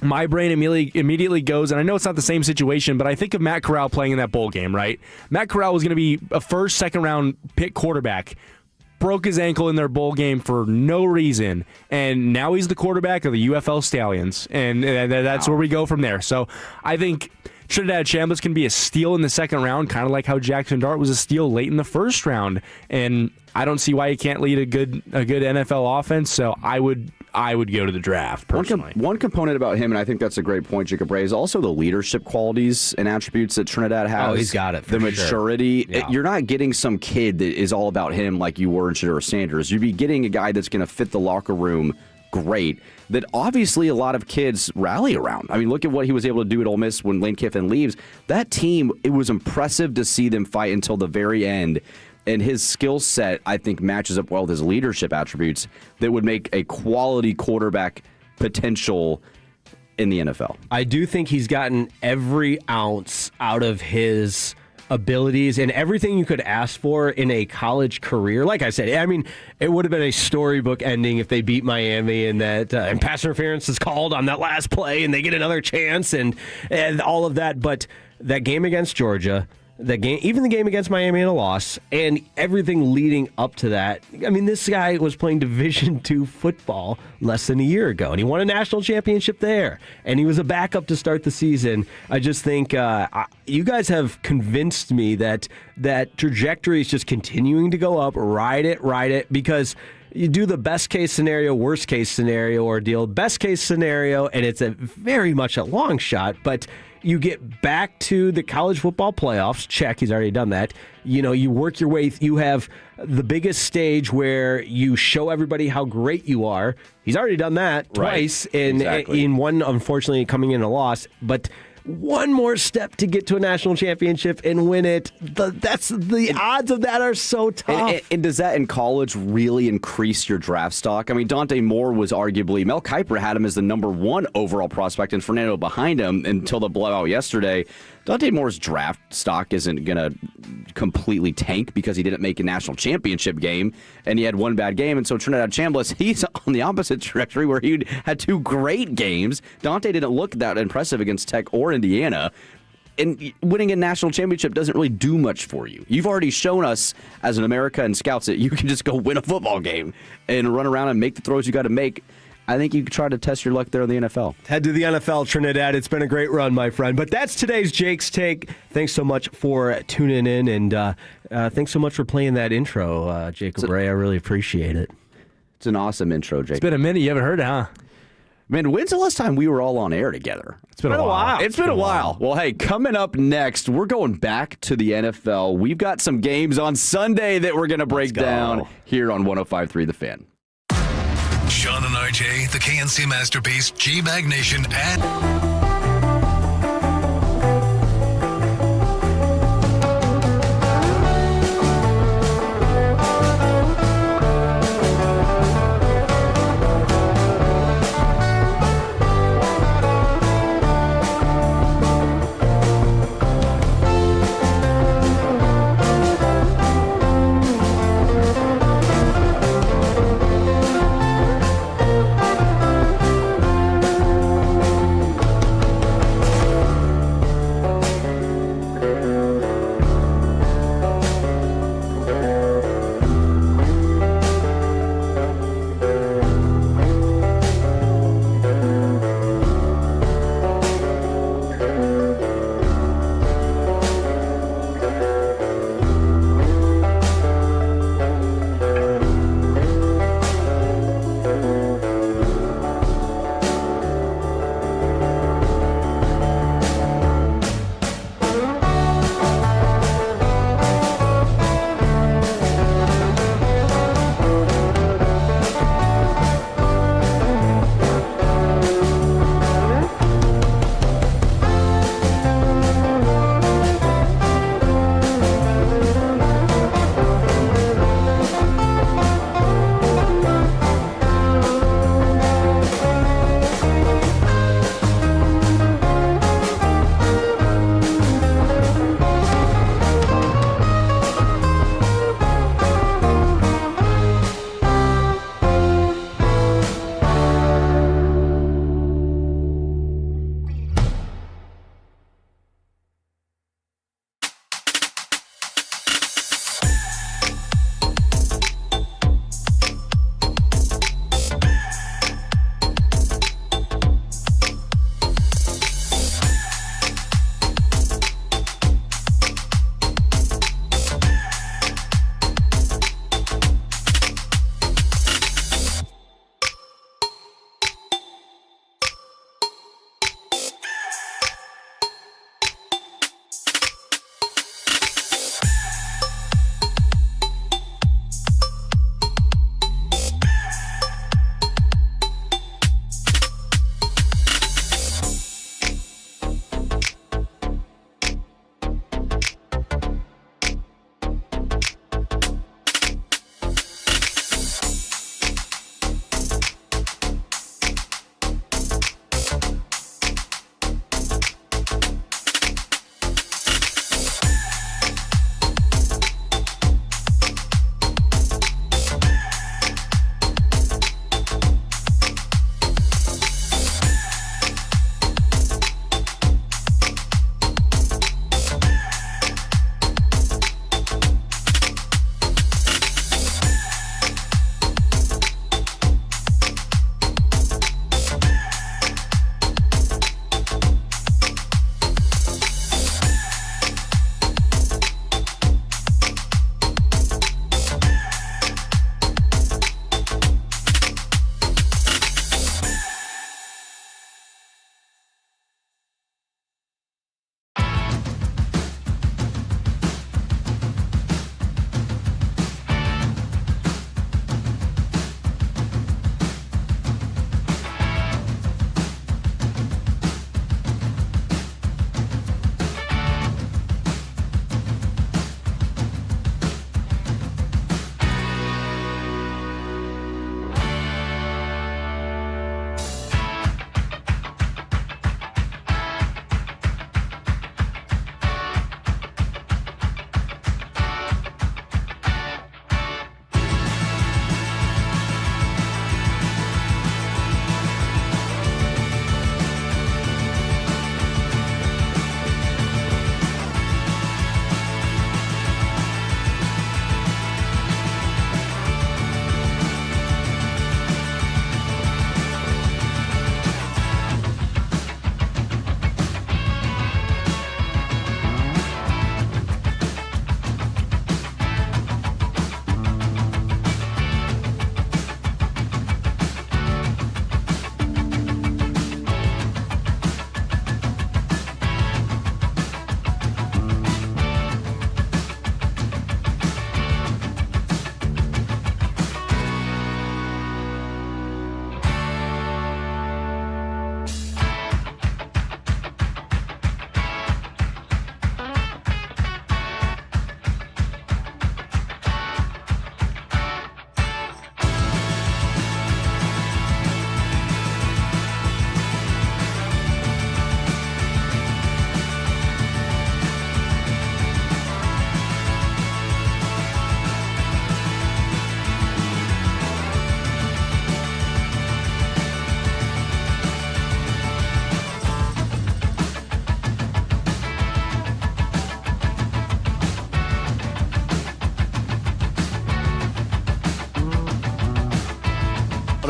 [SPEAKER 7] my brain immediately goes, and I know it's not the same situation, but I think of Matt Corral playing in that bowl game, right? Matt Corral was going to be a first, second-round pick quarterback. Broke his ankle in their bowl game for no reason, and now he's the quarterback of the UFL Stallions, and that's where we go from there. So I think Trinidad Chambliss can be a steal in the second round, kind of like how Jackson Dart was a steal late in the first round, and I don't see why he can't lead a good NFL offense. So I would go to the draft personally.
[SPEAKER 3] One component about him, and I think that's a great point, Jacob Ray, is also the leadership qualities and attributes that Trinidad has.
[SPEAKER 4] Oh, he's got it.
[SPEAKER 3] The maturity.
[SPEAKER 4] Sure. Yeah.
[SPEAKER 3] You're not getting some kid that is all about him like you were in Shedeur Sanders. You'd be getting a guy that's going to fit the locker room great, that obviously a lot of kids rally around. I mean, look at what he was able to do at Ole Miss when Lane Kiffin leaves. That team, it was impressive to see them fight until the very end. And his skill set, I think, matches up well with his leadership attributes that would make a quality quarterback potential in the NFL.
[SPEAKER 4] I do think he's gotten every ounce out of his abilities and everything you could ask for in a college career. Like I said, I mean, it would have been a storybook ending if they beat Miami and that and pass interference is called on that last play and they get another chance and all of that. But that game against Georgia, even the game against Miami in a loss, and everything leading up to that. I mean, this guy was playing Division II football less than a year ago, and he won a national championship there, and he was a backup to start the season. I just think you guys have convinced me that trajectory is just continuing to go up. Ride it, because you do the best case scenario, worst case scenario ordeal. Best case scenario, and it's very much a long shot, but you get back to the college football playoffs. Check, he's already done that. You know, you work your way. You have the biggest stage where you show everybody how great you are. He's already done that twice, in one, unfortunately, coming in a loss. But one more step to get to a national championship and win it. The odds of that are so tough.
[SPEAKER 3] And does that in college really increase your draft stock? I mean, Dante Moore was arguably, Mel Kiper had him as the #1 overall prospect and Fernando behind him until the blowout yesterday. Dante Moore's draft stock isn't going to completely tank because he didn't make a national championship game and he had one bad game. And so Trinidad Chambliss, he's on the opposite trajectory where he had 2 great games. Dante didn't look that impressive against Tech or Indiana. And winning a national championship doesn't really do much for you. You've already shown us as an America and scouts that you can just go win a football game and run around and make the throws you got to make. I think you could try to test your luck there in the NFL.
[SPEAKER 4] Head to the NFL, Trinidad. It's been a great run, my friend. But that's today's Jake's Take. Thanks so much for tuning in, and thanks so much for playing that intro, Jacob Ray. I really appreciate it.
[SPEAKER 3] It's an awesome intro, Jake.
[SPEAKER 7] It's been a minute. You haven't heard it, huh?
[SPEAKER 3] Man, when's the last time we were all on air together?
[SPEAKER 7] It's been a while.
[SPEAKER 3] It's been a while. Well, hey, coming up next, we're going back to the NFL. We've got some games on Sunday that we're going to break down here on 105.3 The Fan.
[SPEAKER 2] Sean and RJ, the KNC Masterpiece, G-Bag Nation, and...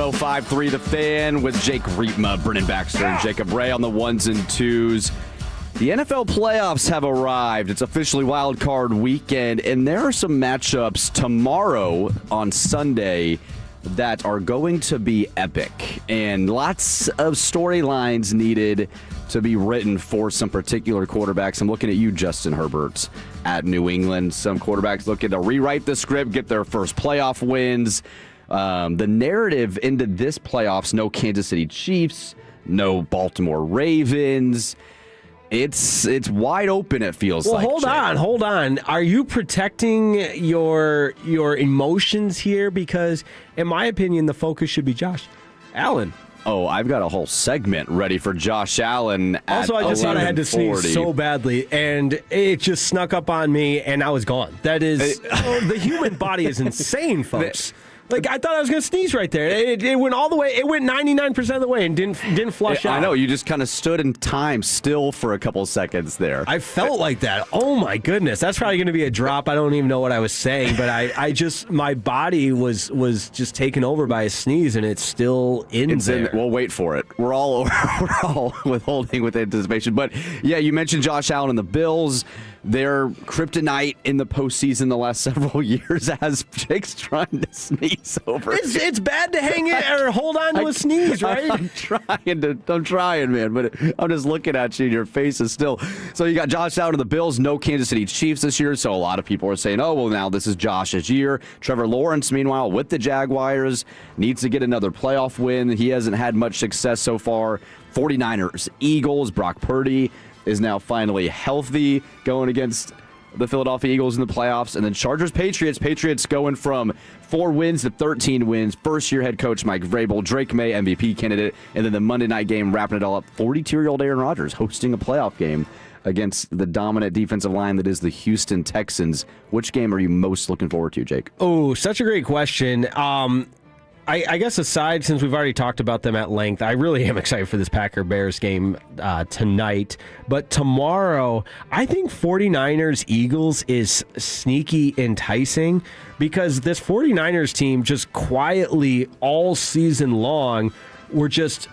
[SPEAKER 3] 105.3 The Fan with Jake Riepma, Brennan Baxter, and Jacob Ray on the ones and twos. The NFL playoffs have arrived. It's officially wild card weekend, and there are some matchups tomorrow on Sunday that are going to be epic, and lots of storylines needed to be written for some particular quarterbacks. I'm looking at you, Justin Herbert, at New England. Some quarterbacks looking to rewrite the script, get their first playoff wins. The narrative into this playoffs, no Kansas City Chiefs, no Baltimore Ravens. It's wide open, it feels like.
[SPEAKER 4] Well, hold on. Are you protecting your emotions here? Because, in my opinion, the focus should be Josh Allen.
[SPEAKER 3] Oh, I've got a whole segment ready for Josh Allen at
[SPEAKER 4] Also, I just thought I had to sneeze so badly, and it just snuck up on me, and I was gone. That is, the human body is insane, folks. Like, I thought I was going to sneeze right there. It went all the way. It went 99% of the way and didn't flush out.
[SPEAKER 3] I know. You just kind of stood in time still for a couple seconds there.
[SPEAKER 4] I felt like that. Oh, my goodness. That's probably going to be a drop. I don't even know what I was saying, but I just, my body was just taken over by a sneeze, and it's still in there.
[SPEAKER 3] We'll wait for it. We're all withholding with anticipation. But, yeah, you mentioned Josh Allen and the Bills. Their kryptonite in the postseason the last several years as Jake's trying to sneeze over.
[SPEAKER 4] It's bad to hang in or hold on to a sneeze, right?
[SPEAKER 3] I'm trying, man, but I'm just looking at you and your face is still. So you got Josh Allen and the Bills, no Kansas City Chiefs this year, so a lot of people are saying, oh, well, now this is Josh's year. Trevor Lawrence, meanwhile, with the Jaguars, needs to get another playoff win. He hasn't had much success so far. 49ers, Eagles, Brock Purdy is now finally healthy going against the Philadelphia Eagles in the playoffs. And then Chargers, Patriots going from 4 wins to 13 wins. First-year head coach Mike Vrabel, Drake May, MVP candidate. And then the Monday night game wrapping it all up. 42-year-old Aaron Rodgers hosting a playoff game against the dominant defensive line that is the Houston Texans. Which game are you most looking forward to, Jake?
[SPEAKER 4] Oh, such a great question. I guess aside, since we've already talked about them at length, I really am excited for this Packer-Bears game tonight. But tomorrow, I think 49ers-Eagles is sneaky enticing because this 49ers team just quietly all season long were just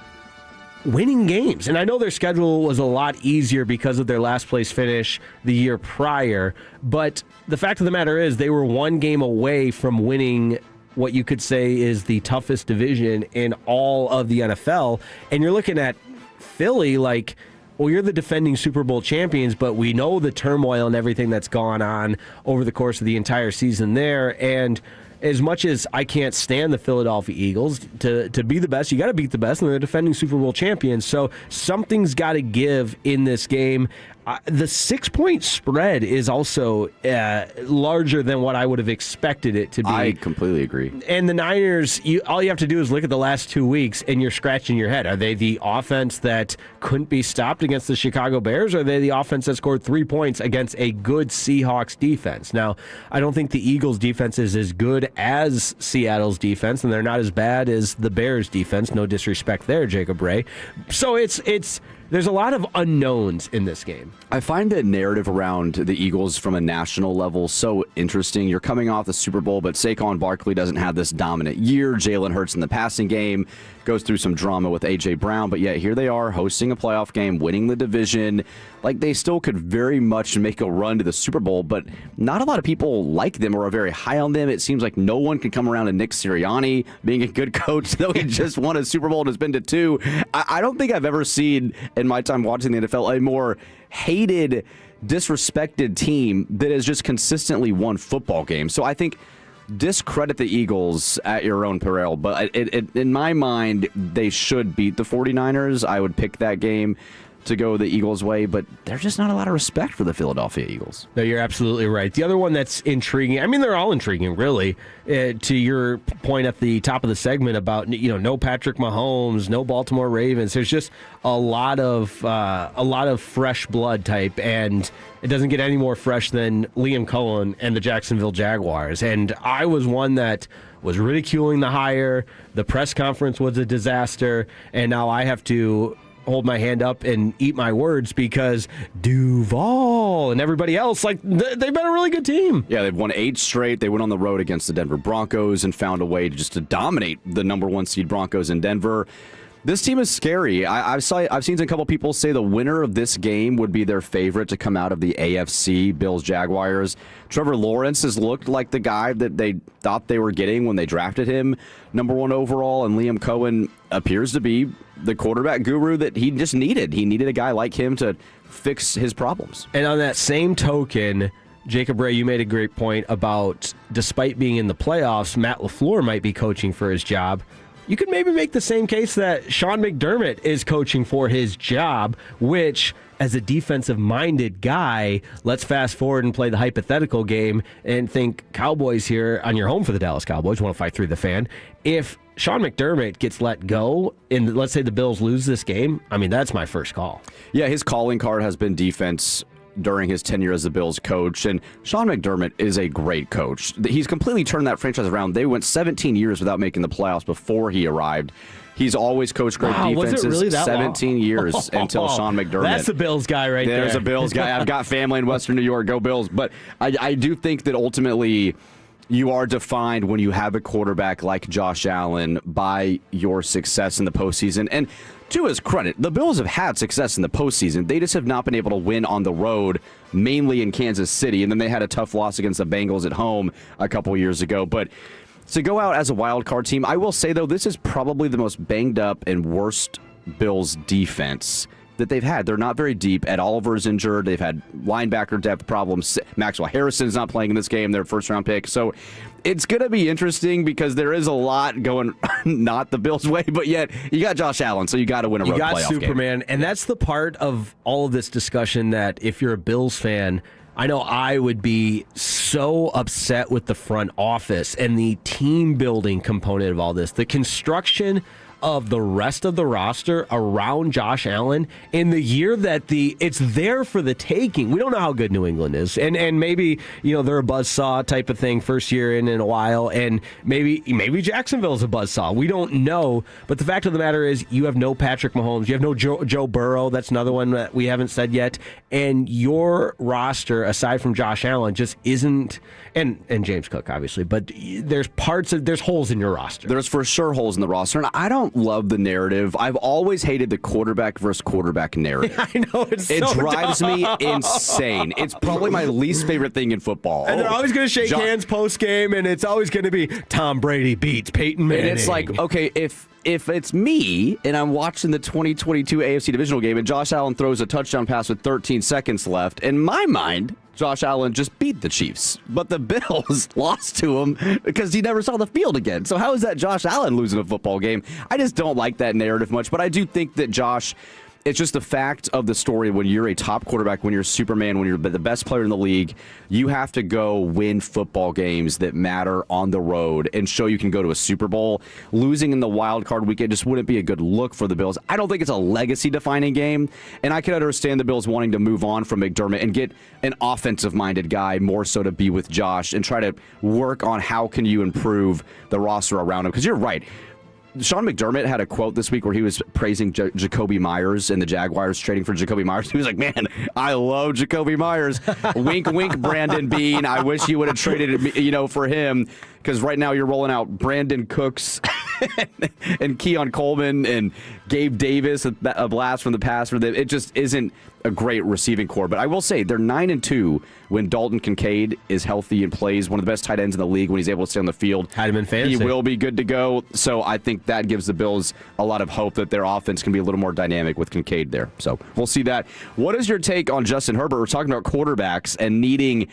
[SPEAKER 4] winning games. And I know their schedule was a lot easier because of their last place finish the year prior. But the fact of the matter is they were one game away from winning what you could say is the toughest division in all of the NFL. And you're looking at Philly like, well, you're the defending Super Bowl champions, but we know the turmoil and everything that's gone on over the course of the entire season there. And as much as I can't stand the Philadelphia Eagles, to be the best, you got to beat the best, and they're defending Super Bowl champions. So something's got to give in this game. The 6-point spread is also larger than what I would have expected it to be.
[SPEAKER 3] I completely agree.
[SPEAKER 4] And the Niners, all you have to do is look at the last 2 weeks, and you're scratching your head. Are they the offense that couldn't be stopped against the Chicago Bears, or are they the offense that scored 3 points against a good Seahawks defense? Now, I don't think the Eagles' defense is as good as Seattle's defense, and they're not as bad as the Bears' defense. No disrespect there, Jacob Ray. So there's a lot of unknowns in this game.
[SPEAKER 3] I find the narrative around the Eagles from a national level so interesting. You're coming off the Super Bowl, but Saquon Barkley doesn't have this dominant year. Jalen Hurts in the passing game goes through some drama with A.J. Brown, but yet here they are hosting a playoff game, winning the division. Like, they still could very much make a run to the Super Bowl, but not a lot of people like them or are very high on them. It seems like no one can come around to Nick Sirianni being a good coach, though he just won a Super Bowl and has been to 2. I don't think I've ever seen in my time watching the NFL a more hated, disrespected team that has just consistently won football games. So I think discredit the Eagles at your own peril, but in my mind, they should beat the 49ers. I would pick that game to go the Eagles' way, but there's just not a lot of respect for the Philadelphia Eagles.
[SPEAKER 4] No, you're absolutely right. The other one that's intriguing, I mean, they're all intriguing, really, to your point at the top of the segment about, no Patrick Mahomes, no Baltimore Ravens. There's just a lot of fresh blood type, and it doesn't get any more fresh than Liam Cohen and the Jacksonville Jaguars. And I was one that was ridiculing the hire. The press conference was a disaster, and now I have to hold my hand up and eat my words because Duval and everybody else, like, they've been a really good team.
[SPEAKER 3] Yeah, they've won 8 straight. They went on the road against the Denver Broncos and found a way to dominate the number 1 seed Broncos in Denver. This team is scary. I've seen a couple people say the winner of this game would be their favorite to come out of the AFC, Bills-Jaguars. Trevor Lawrence has looked like the guy that they thought they were getting when they drafted him number 1 overall, and Liam Cohen appears to be the quarterback guru that he just needed. He needed a guy like him to fix his problems.
[SPEAKER 4] And on that same token, Jacob Ray, you made a great point about, despite being in the playoffs, Matt LaFleur might be coaching for his job. You could maybe make the same case that Sean McDermott is coaching for his job, which, as a defensive-minded guy, let's fast forward and play the hypothetical game and think Cowboys here on your home for the Dallas Cowboys, 105.3 The Fan. If Sean McDermott gets let go and let's say the Bills lose this game, I mean, that's my first call.
[SPEAKER 3] Yeah, his calling card has been defense during his tenure as the Bills coach, and Sean McDermott is a great coach. He's completely turned that franchise around. They went 17 years without making the playoffs before he arrived. He's always coached great defenses.
[SPEAKER 4] Was it really that
[SPEAKER 3] 17
[SPEAKER 4] long?
[SPEAKER 3] Years until Sean McDermott.
[SPEAKER 4] That's the Bills guy right there.
[SPEAKER 3] There's a Bills guy. I've got family in Western New York. Go Bills. But I do think that ultimately you are defined when you have a quarterback like Josh Allen by your success in the postseason. And to his credit, the Bills have had success in the postseason. They just have not been able to win on the road, mainly in Kansas City. And then they had a tough loss against the Bengals at home a couple years ago. But to go out as a wild card team, I will say, though, this is probably the most banged up and worst Bills defense that they've had. They're not very deep. Ed Oliver's injured. They've had linebacker depth problems. Maxwell Harrison's not playing in this game, their first-round pick. So it's going to be interesting because there is a lot going not the Bills' way, but yet you got Josh Allen, so you got to win a road playoff game.
[SPEAKER 4] You got Superman, and that's the part of all of this discussion that if you're a Bills fan, I know I would be so upset with the front office and the team-building component of all this. The construction of the rest of the roster around Josh Allen in the year that it's there for the taking. We don't know how good New England is. And maybe, they're a buzzsaw type of thing, first year in a while, and maybe Jacksonville's a buzzsaw. We don't know. But the fact of the matter is you have no Patrick Mahomes. You have no Joe Burrow. That's another one that we haven't said yet. And your roster, aside from Josh Allen, just isn't, and James Cook, obviously, but there's holes in your roster.
[SPEAKER 3] There's for sure holes in the roster, and I don't love the narrative. I've always hated the quarterback versus quarterback narrative.
[SPEAKER 4] I know, it
[SPEAKER 3] drives me insane. It's probably my least favorite thing in football.
[SPEAKER 4] And they're always going to shake hands post game, and it's always going to be Tom Brady beats Peyton Manning.
[SPEAKER 3] And it's like, okay, if it's me and I'm watching the 2022 AFC divisional game and Josh Allen throws a touchdown pass with 13 seconds left, in my mind, Josh Allen just beat the Chiefs, but the Bills lost to him because he never saw the field again. So how is that Josh Allen losing a football game? I just don't like that narrative much, but I do think that Josh, it's just the fact of the story. When you're a top quarterback, when you're Superman, when you're the best player in the league, you have to go win football games that matter on the road and show you can go to a Super Bowl. Losing in the wild card weekend just wouldn't be a good look for the Bills. I don't think it's a legacy-defining game, and I can understand the Bills wanting to move on from McDermott and get an offensive-minded guy more so to be with Josh and try to work on how can you improve the roster around him. Because you're right. Sean McDermott had a quote this week where he was praising Jacoby Myers and the Jaguars trading for Jacoby Myers. He was like, man, I love Jacoby Myers. Wink, wink, Brandon Beane. I wish you would have traded, for him. Because right now you're rolling out Brandon Cooks and Keon Coleman and Gabe Davis, a blast from the past for them. It just isn't a great receiving core. But I will say they're 9-2 when Dalton Kincaid is healthy and plays, one of the best tight ends in the league when he's able to stay on the field.
[SPEAKER 4] Had him in fantasy.
[SPEAKER 3] He will be good to go. So I think that gives the Bills a lot of hope that their offense can be a little more dynamic with Kincaid there. So we'll see that. What is your take on Justin Herbert? We're talking about quarterbacks and needing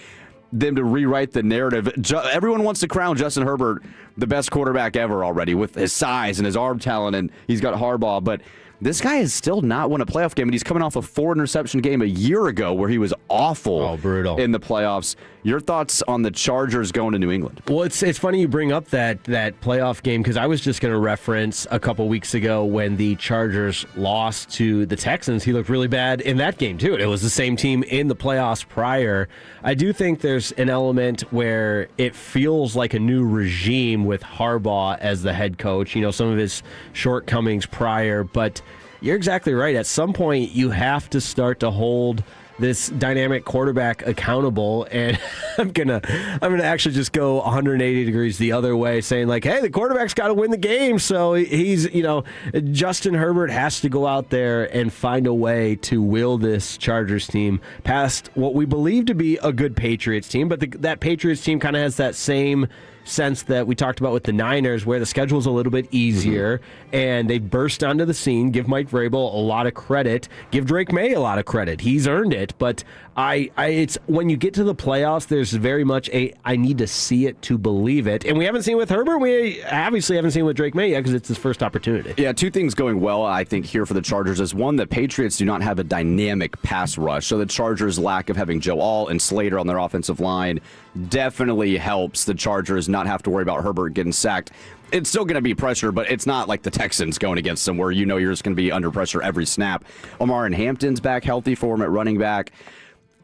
[SPEAKER 3] them to rewrite the narrative. Everyone wants to crown Justin Herbert the best quarterback ever already with his size and his arm talent, and he's got Harbaugh, but this guy has still not won a playoff game, and he's coming off a 4-interception game a year ago where he was awful
[SPEAKER 4] brutal
[SPEAKER 3] in the playoffs. Your thoughts on the Chargers going to New England?
[SPEAKER 4] Well, it's funny you bring up that playoff game because I was just going to reference a couple weeks ago when the Chargers lost to the Texans. He looked really bad in that game, too. It was the same team in the playoffs prior. I do think there's an element where it feels like a new regime with Harbaugh as the head coach. Some of his shortcomings prior, but You're exactly right. At some point, you have to start to hold this dynamic quarterback accountable, and I'm gonna actually just go 180 degrees the other way, saying like, hey, the quarterback's got to win the game, so he's, Justin Herbert has to go out there and find a way to will this Chargers team past what we believe to be a good Patriots team, but that Patriots team kind of has that same sense that we talked about with the Niners, where the schedule's a little bit easier, and they burst onto the scene. Give Mike Vrabel a lot of credit. Give Drake May a lot of credit. He's earned it. But it's when you get to the playoffs, there's very much I need to see it to believe it. And we haven't seen with Herbert. We obviously haven't seen with Drake May yet because it's his first opportunity.
[SPEAKER 3] Yeah, two things going well, I think, here for the Chargers is, one, the Patriots do not have a dynamic pass rush. So the Chargers' lack of having Joe Alt and Slater on their offensive line definitely helps the Chargers not have to worry about Herbert getting sacked. It's still going to be pressure, but it's not like the Texans going against them where you're just going to be under pressure every snap. Omar and Hampton's back healthy for him at running back.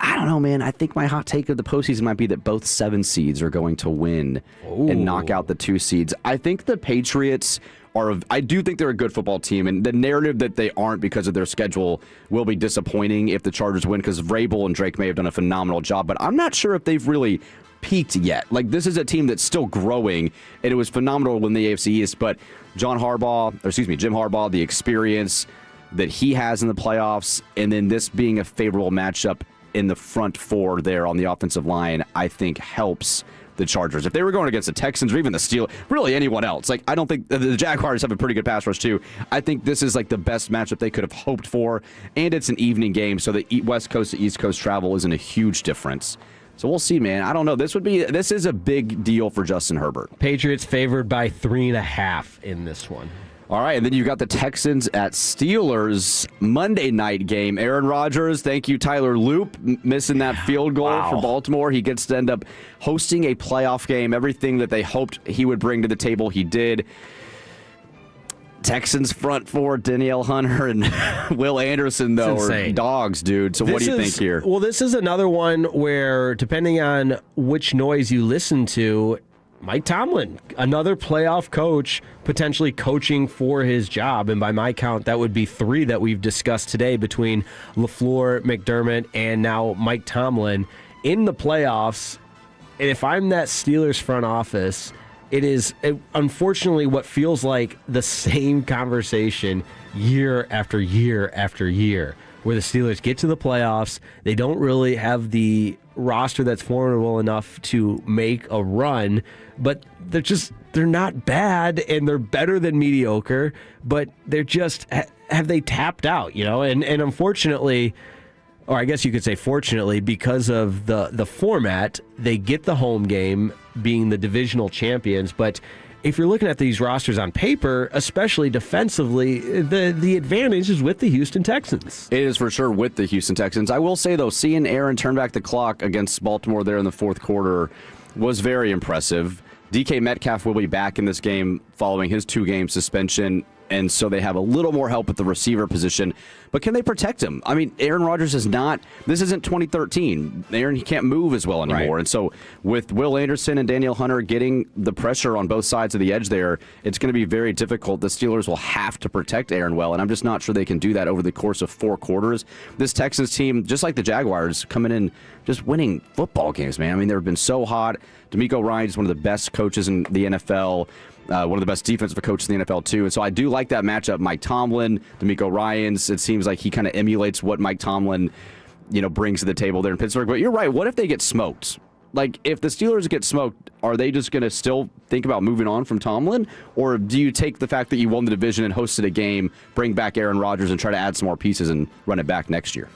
[SPEAKER 3] I don't know, man. I think my hot take of the postseason might be that both 7 seeds are going to win and knock out the 2 seeds. I think the Patriots I do think they're a good football team, and the narrative that they aren't because of their schedule will be disappointing if the Chargers win, because Vrabel and Drake May have done a phenomenal job, but I'm not sure if they've really peaked yet. Like, this is a team that's still growing, and it was phenomenal in the AFC East, but Jim Harbaugh, the experience that he has in the playoffs, and then this being a favorable matchup in the front four there on the offensive line, I think helps the Chargers. If they were going against the Texans or even the Steelers, really anyone else, like, I don't think the Jaguars have a pretty good pass rush too. I think this is like the best matchup they could have hoped for, and it's an evening game, so the West Coast to East Coast travel isn't a huge difference. So we'll see, man. I don't know. This is a big deal for Justin Herbert.
[SPEAKER 4] Patriots favored by 3.5 in this one.
[SPEAKER 3] All right, and then you've got the Texans at Steelers Monday night game. Aaron Rodgers, thank you, Tyler Loop, missing that field goal for Baltimore. He gets to end up hosting a playoff game. Everything that they hoped he would bring to the table, he did. Texans front four, Danielle Hunter and Will Anderson, though, are dogs, dude. So what do you think here?
[SPEAKER 4] Well, this is another one where, depending on which noise you listen to, Mike Tomlin, another playoff coach, potentially coaching for his job. And by my count, that would be 3 that we've discussed today between LaFleur, McDermott, and now Mike Tomlin in the playoffs. And if I'm that Steelers front office, it is unfortunately what feels like the same conversation year after year after year, where the Steelers get to the playoffs. They don't really have the roster that's formidable enough to make a run, but they're not bad, and they're better than mediocre, but they're just, have they tapped out, and unfortunately, or I guess you could say fortunately, because of the format, they get the home game being the divisional champions. But if you're looking at these rosters on paper, especially defensively, the advantage is with the Houston Texans.
[SPEAKER 3] It is for sure with the Houston Texans. I will say, though, seeing Aaron turn back the clock against Baltimore there in the fourth quarter was very impressive. DK Metcalf will be back in this game following his 2-game suspension, and so they have a little more help at the receiver position. But can they protect him? I mean, Aaron Rodgers is not, this isn't 2013. He can't move as well anymore. Right. And so with Will Anderson and Danielle Hunter getting the pressure on both sides of the edge there, it's going to be very difficult. The Steelers will have to protect Aaron well, and I'm just not sure they can do that over the course of 4 quarters. This Texans team, just like the Jaguars, coming in just winning football games, man. I mean, they've been so hot. DeMeco Ryans is one of the best coaches in the NFL. One of the best defensive coaches in the NFL, too. And so I do like that matchup. Mike Tomlin, DeMeco Ryans, it seems like he kind of emulates what Mike Tomlin, brings to the table there in Pittsburgh. But you're right. What if they get smoked? Like, if the Steelers get smoked, are they just going to still think about moving on from Tomlin? Or do you take the fact that you won the division and hosted a game, bring back Aaron Rodgers, and try to add some more pieces and run it back next year?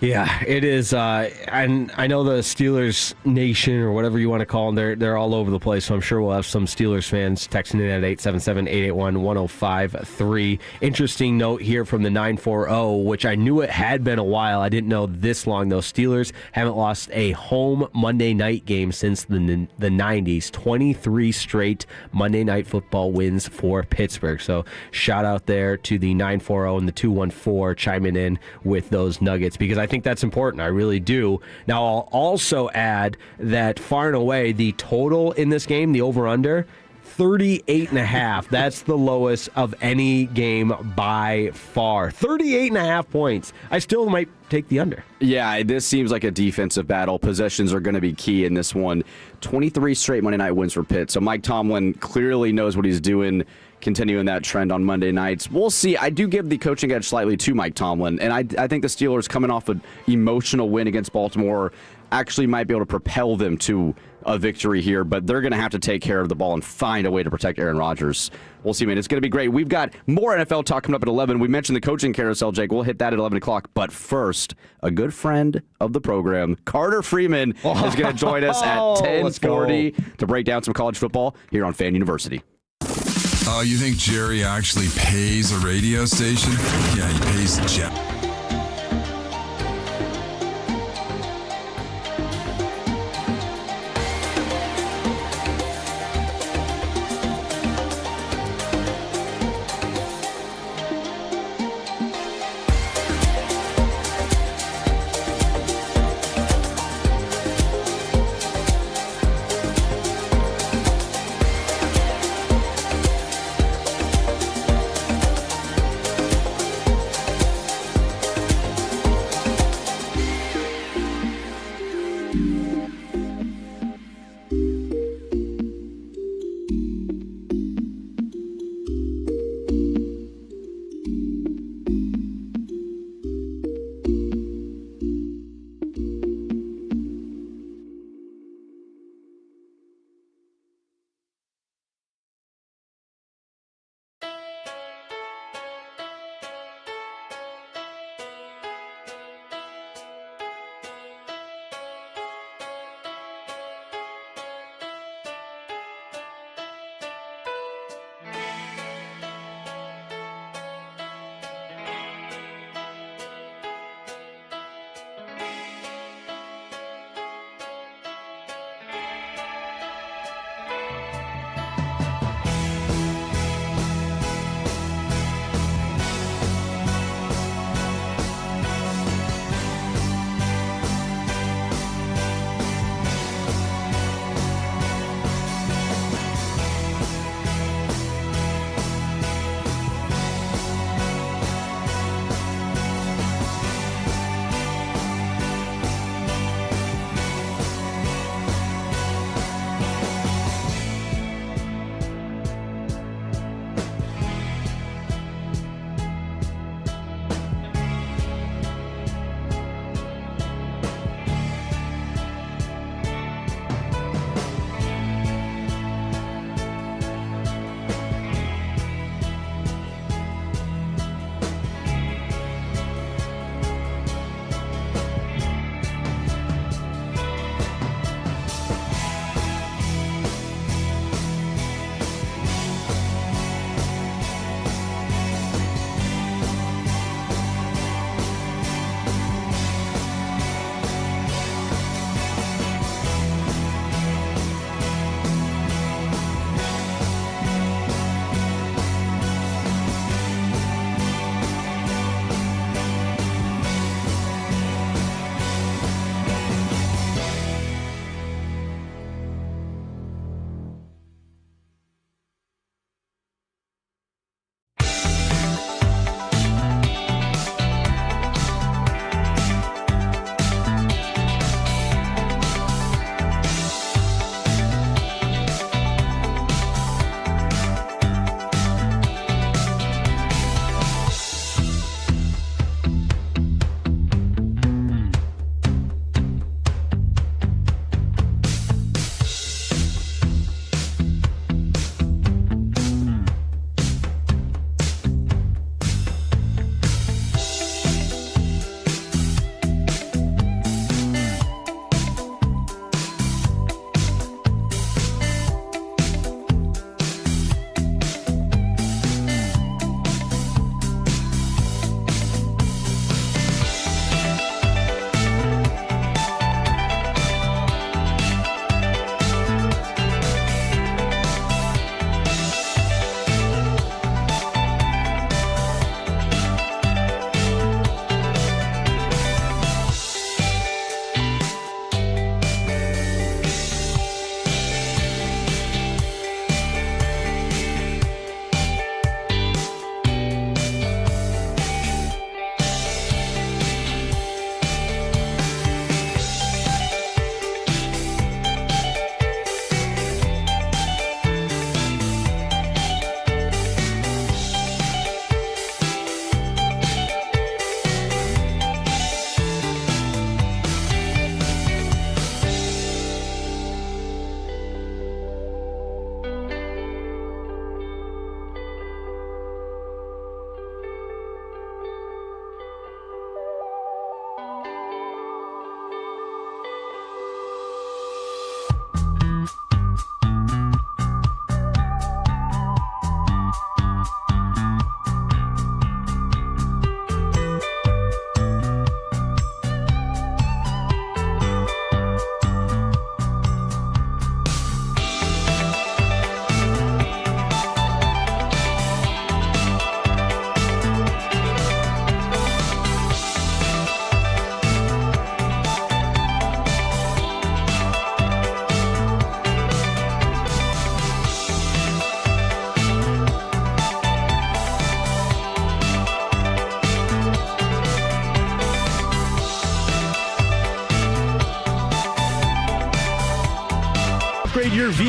[SPEAKER 4] Yeah, it is. And I know the Steelers Nation, or whatever you want to call them, they're all over the place. So I'm sure we'll have some Steelers fans texting in at 877-881-1053. Interesting note here from the 940, which I knew it had been a while. I didn't know this long, though. Steelers haven't lost a home Monday night game since the 90s. 23 straight Monday Night Football wins for Pittsburgh. So shout out there to the 940 and the 214 chiming in with those nuggets, because I think that's important. I really do. Now, I'll also add that far and away, the total in this game, the over-under, 38.5. That's the lowest of any game by far. 38.5 points. I still might take the under.
[SPEAKER 3] Yeah, this seems like a defensive battle. Possessions are going to be key in this one. 23 straight Monday night wins for Pitt. So Mike Tomlin clearly knows what he's doing, continuing that trend on Monday nights. We'll see. I do give the coaching edge slightly to Mike Tomlin, and I think the Steelers coming off an emotional win against Baltimore actually might be able to propel them to a victory here, but they're going to have to take care of the ball and find a way to protect Aaron Rodgers. We'll see, man. It's going to be great. We've got more NFL talk coming up at 11. We mentioned the coaching carousel, Jake. We'll hit that at 11 o'clock. But first, a good friend of the program, Carter Freeman, is going to join us at 10:40 to break down some college football here on Fan University.
[SPEAKER 1] Oh, you think Jerry actually pays a radio station? Yeah, he pays Jeff.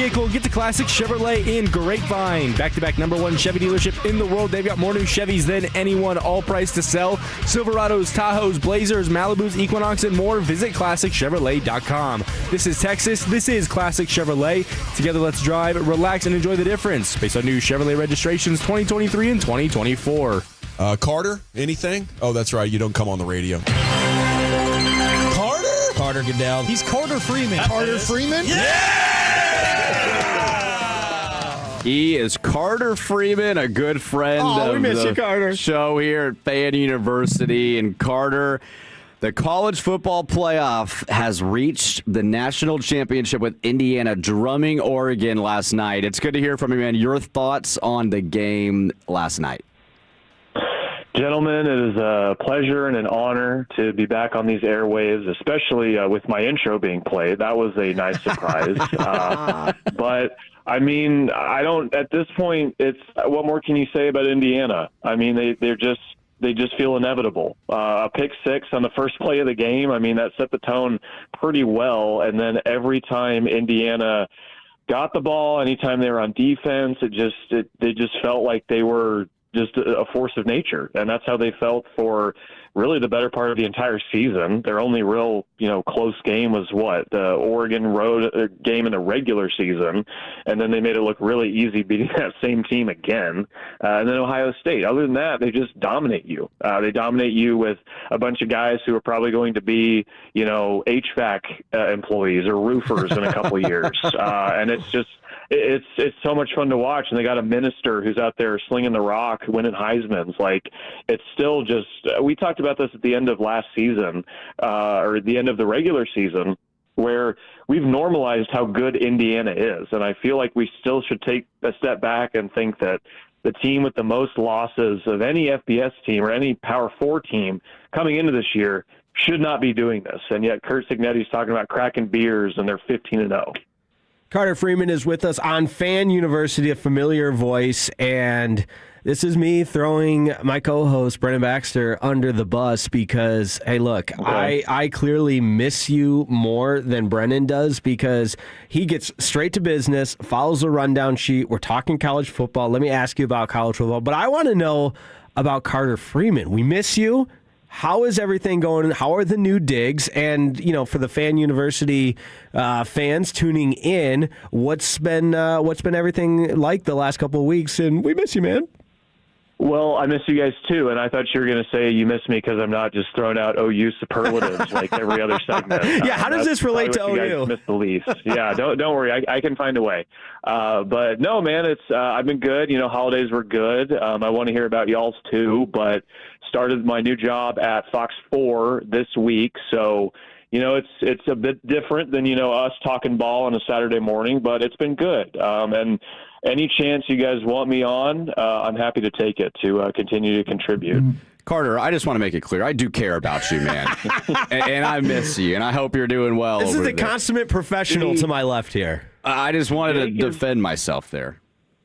[SPEAKER 7] vehicle, get to Classic Chevrolet in Grapevine. Back-to-back number one Chevy dealership in the world. They've got more new Chevys than anyone, all priced to sell. Silverados, Tahoes, Blazers, Malibus, Equinox, and more. Visit ClassicChevrolet.com. This is Texas. This is Classic Chevrolet. Together, let's drive, relax, and enjoy the difference based on new Chevrolet registrations 2023 and 2024.
[SPEAKER 8] Carter, anything? Oh, that's right. You don't come on the radio.
[SPEAKER 32] Carter Goodell.
[SPEAKER 9] He's Carter Freeman.
[SPEAKER 8] Carter Freeman? Yeah!
[SPEAKER 3] He is Carter Freeman, a good friend of
[SPEAKER 4] we miss
[SPEAKER 3] the
[SPEAKER 4] you, Carter.
[SPEAKER 3] show here at Fan University. And Carter, the college football playoff has reached the national championship with Indiana drumming Oregon last night. It's good to hear from you, man. Your thoughts on the game last night?
[SPEAKER 12] Gentlemen, it is a pleasure and an honor to be back on these airwaves, especially with my intro being played. That was a nice surprise. But, I mean, at this point, what more can you say about Indiana? I mean, they just feel inevitable. A pick six on the first play of the game, I mean, that set the tone pretty well. And then every time Indiana got the ball, anytime they were on defense, they just felt like they were just a force of nature. And that's how they felt for really the better part of the entire season. Their only real, close game was the Oregon road game in the regular season. And then they made it look really easy beating that same team again. And then Ohio State. Other than that, they just dominate you. They dominate you with a bunch of guys who are probably going to be, HVAC employees or roofers in a couple of years. And it's just, it's so much fun to watch, and they got a minister who's out there slinging the rock, winning Heisman's. Like, it's still just. We talked about this at the end of last season, or the end of the regular season, where we've normalized how good Indiana is, and I feel like we still should take a step back and think that the team with the most losses of any FBS team or any Power 4 team coming into this year should not be doing this, and yet Curt Cignetti's talking about cracking beers, and they're 15-0.
[SPEAKER 4] Carter Freeman is with us on Fan University, a familiar voice, and this is me throwing my co-host, Brennan Baxter, under the bus because, hey, look, okay. I clearly miss you more than Brennan does because he gets straight to business, follows a rundown sheet. We're talking college football. Let me ask you about college football, but I want to know about Carter Freeman. We miss you. How is everything going? How are the new digs? And, for the Fan University fans tuning in, what's been everything like the last couple of weeks? And we miss you, man.
[SPEAKER 12] Well, I miss you guys too, and I thought you were going to say you miss me because I'm not just throwing out OU superlatives like every other segment.
[SPEAKER 4] Yeah, how does this relate to OU?
[SPEAKER 12] You guys miss the least. Yeah, don't worry, I can find a way. But no, man, I've been good. Holidays were good. I want to hear about y'all's too, but started my new job at Fox 4 this week, so. It's a bit different than, us talking ball on a Saturday morning, but it's been good. And any chance you guys want me on, I'm happy to take it to continue to contribute.
[SPEAKER 3] Carter, I just want to make it clear. I do care about you, man. and I miss you, and I hope you're doing well.
[SPEAKER 4] This is the
[SPEAKER 3] there.
[SPEAKER 4] Consummate professional to my left here.
[SPEAKER 3] I just wanted to defend myself there.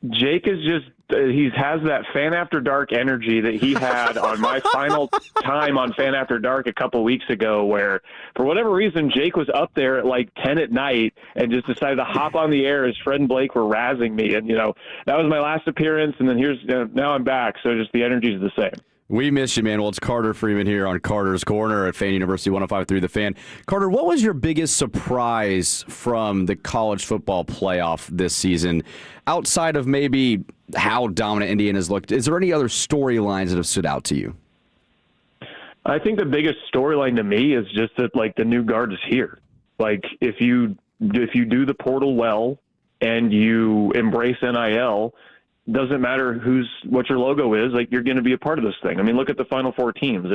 [SPEAKER 12] Jake is just he has that Fan After Dark energy that he had on my final time on Fan After Dark a couple weeks ago, where for whatever reason Jake was up there at like 10 at night and just decided to hop on the air as Fred and Blake were razzing me, and that was my last appearance, and then now I'm back, so just the energy is the same.
[SPEAKER 3] We miss you, man. Well, it's Carter Freeman here on Carter's Corner at Fan University 105.3 The Fan. Carter, what was your biggest surprise from the college football playoff this season? Outside of maybe how dominant Indiana's looked, is there any other storylines that have stood out to you?
[SPEAKER 12] I think the biggest storyline to me is just that, like, the new guard is here. Like, if you do the portal well and you embrace NIL, doesn't matter what your logo is, like, you're going to be a part of this thing. I mean, look at the Final Four teams.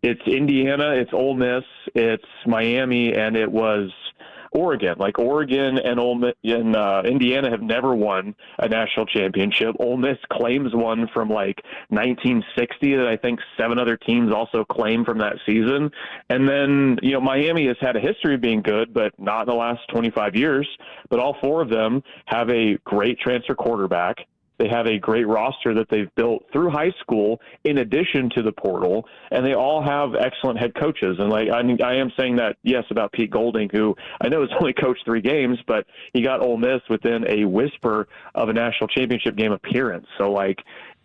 [SPEAKER 12] It's Indiana, it's Ole Miss, it's Miami, and it was Oregon. Like, Oregon and Indiana have never won a national championship. Ole Miss claims one from like 1960 that I think 7 other teams also claim from that season. And then, Miami has had a history of being good, but not in the last 25 years. But all 4 of them have a great transfer quarterback. They have a great roster that they've built through high school in addition to the portal, and they all have excellent head coaches. And I am saying that, yes, about Pete Golding, who I know has only coached 3 games, but he got Ole Miss within a whisper of a national championship game appearance. So,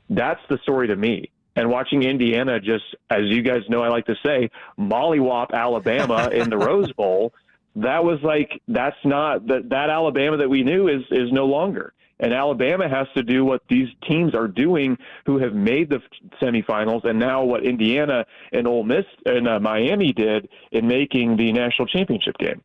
[SPEAKER 12] that's the story to me. And watching Indiana just, as you guys know, I like to say, mollywop Alabama in the Rose Bowl, that was that's not that Alabama that we knew is no longer. And Alabama has to do what these teams are doing who have made the semifinals, and now what Indiana and Ole Miss and Miami did in making the national championship game.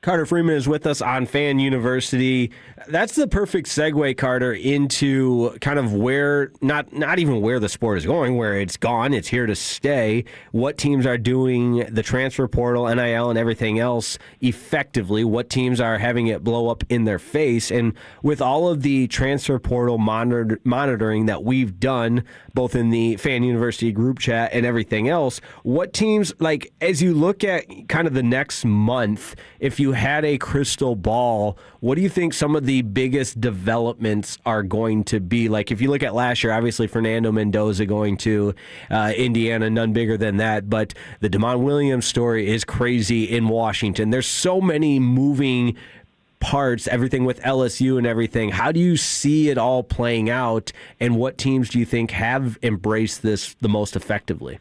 [SPEAKER 4] Carter Freeman is with us on Fan University. That's the perfect segue, Carter, into kind of where, not even where the sport is going, where it's gone, it's here to stay, what teams are doing the transfer portal, NIL, and everything else effectively, what teams are having it blow up in their face. And with all of the transfer portal monitoring that we've done, both in the Fan University group chat and everything else, what teams, as you look at kind of the next month, if you had a crystal ball, what do you think some of the biggest developments are going to be? If you look at last year, obviously Fernando Mendoza going to Indiana, none bigger than that, but the Damon Williams story is crazy in Washington. There's so many moving parts, everything with LSU and everything. How do you see it all playing out, and what teams do you think have embraced this the most effectively?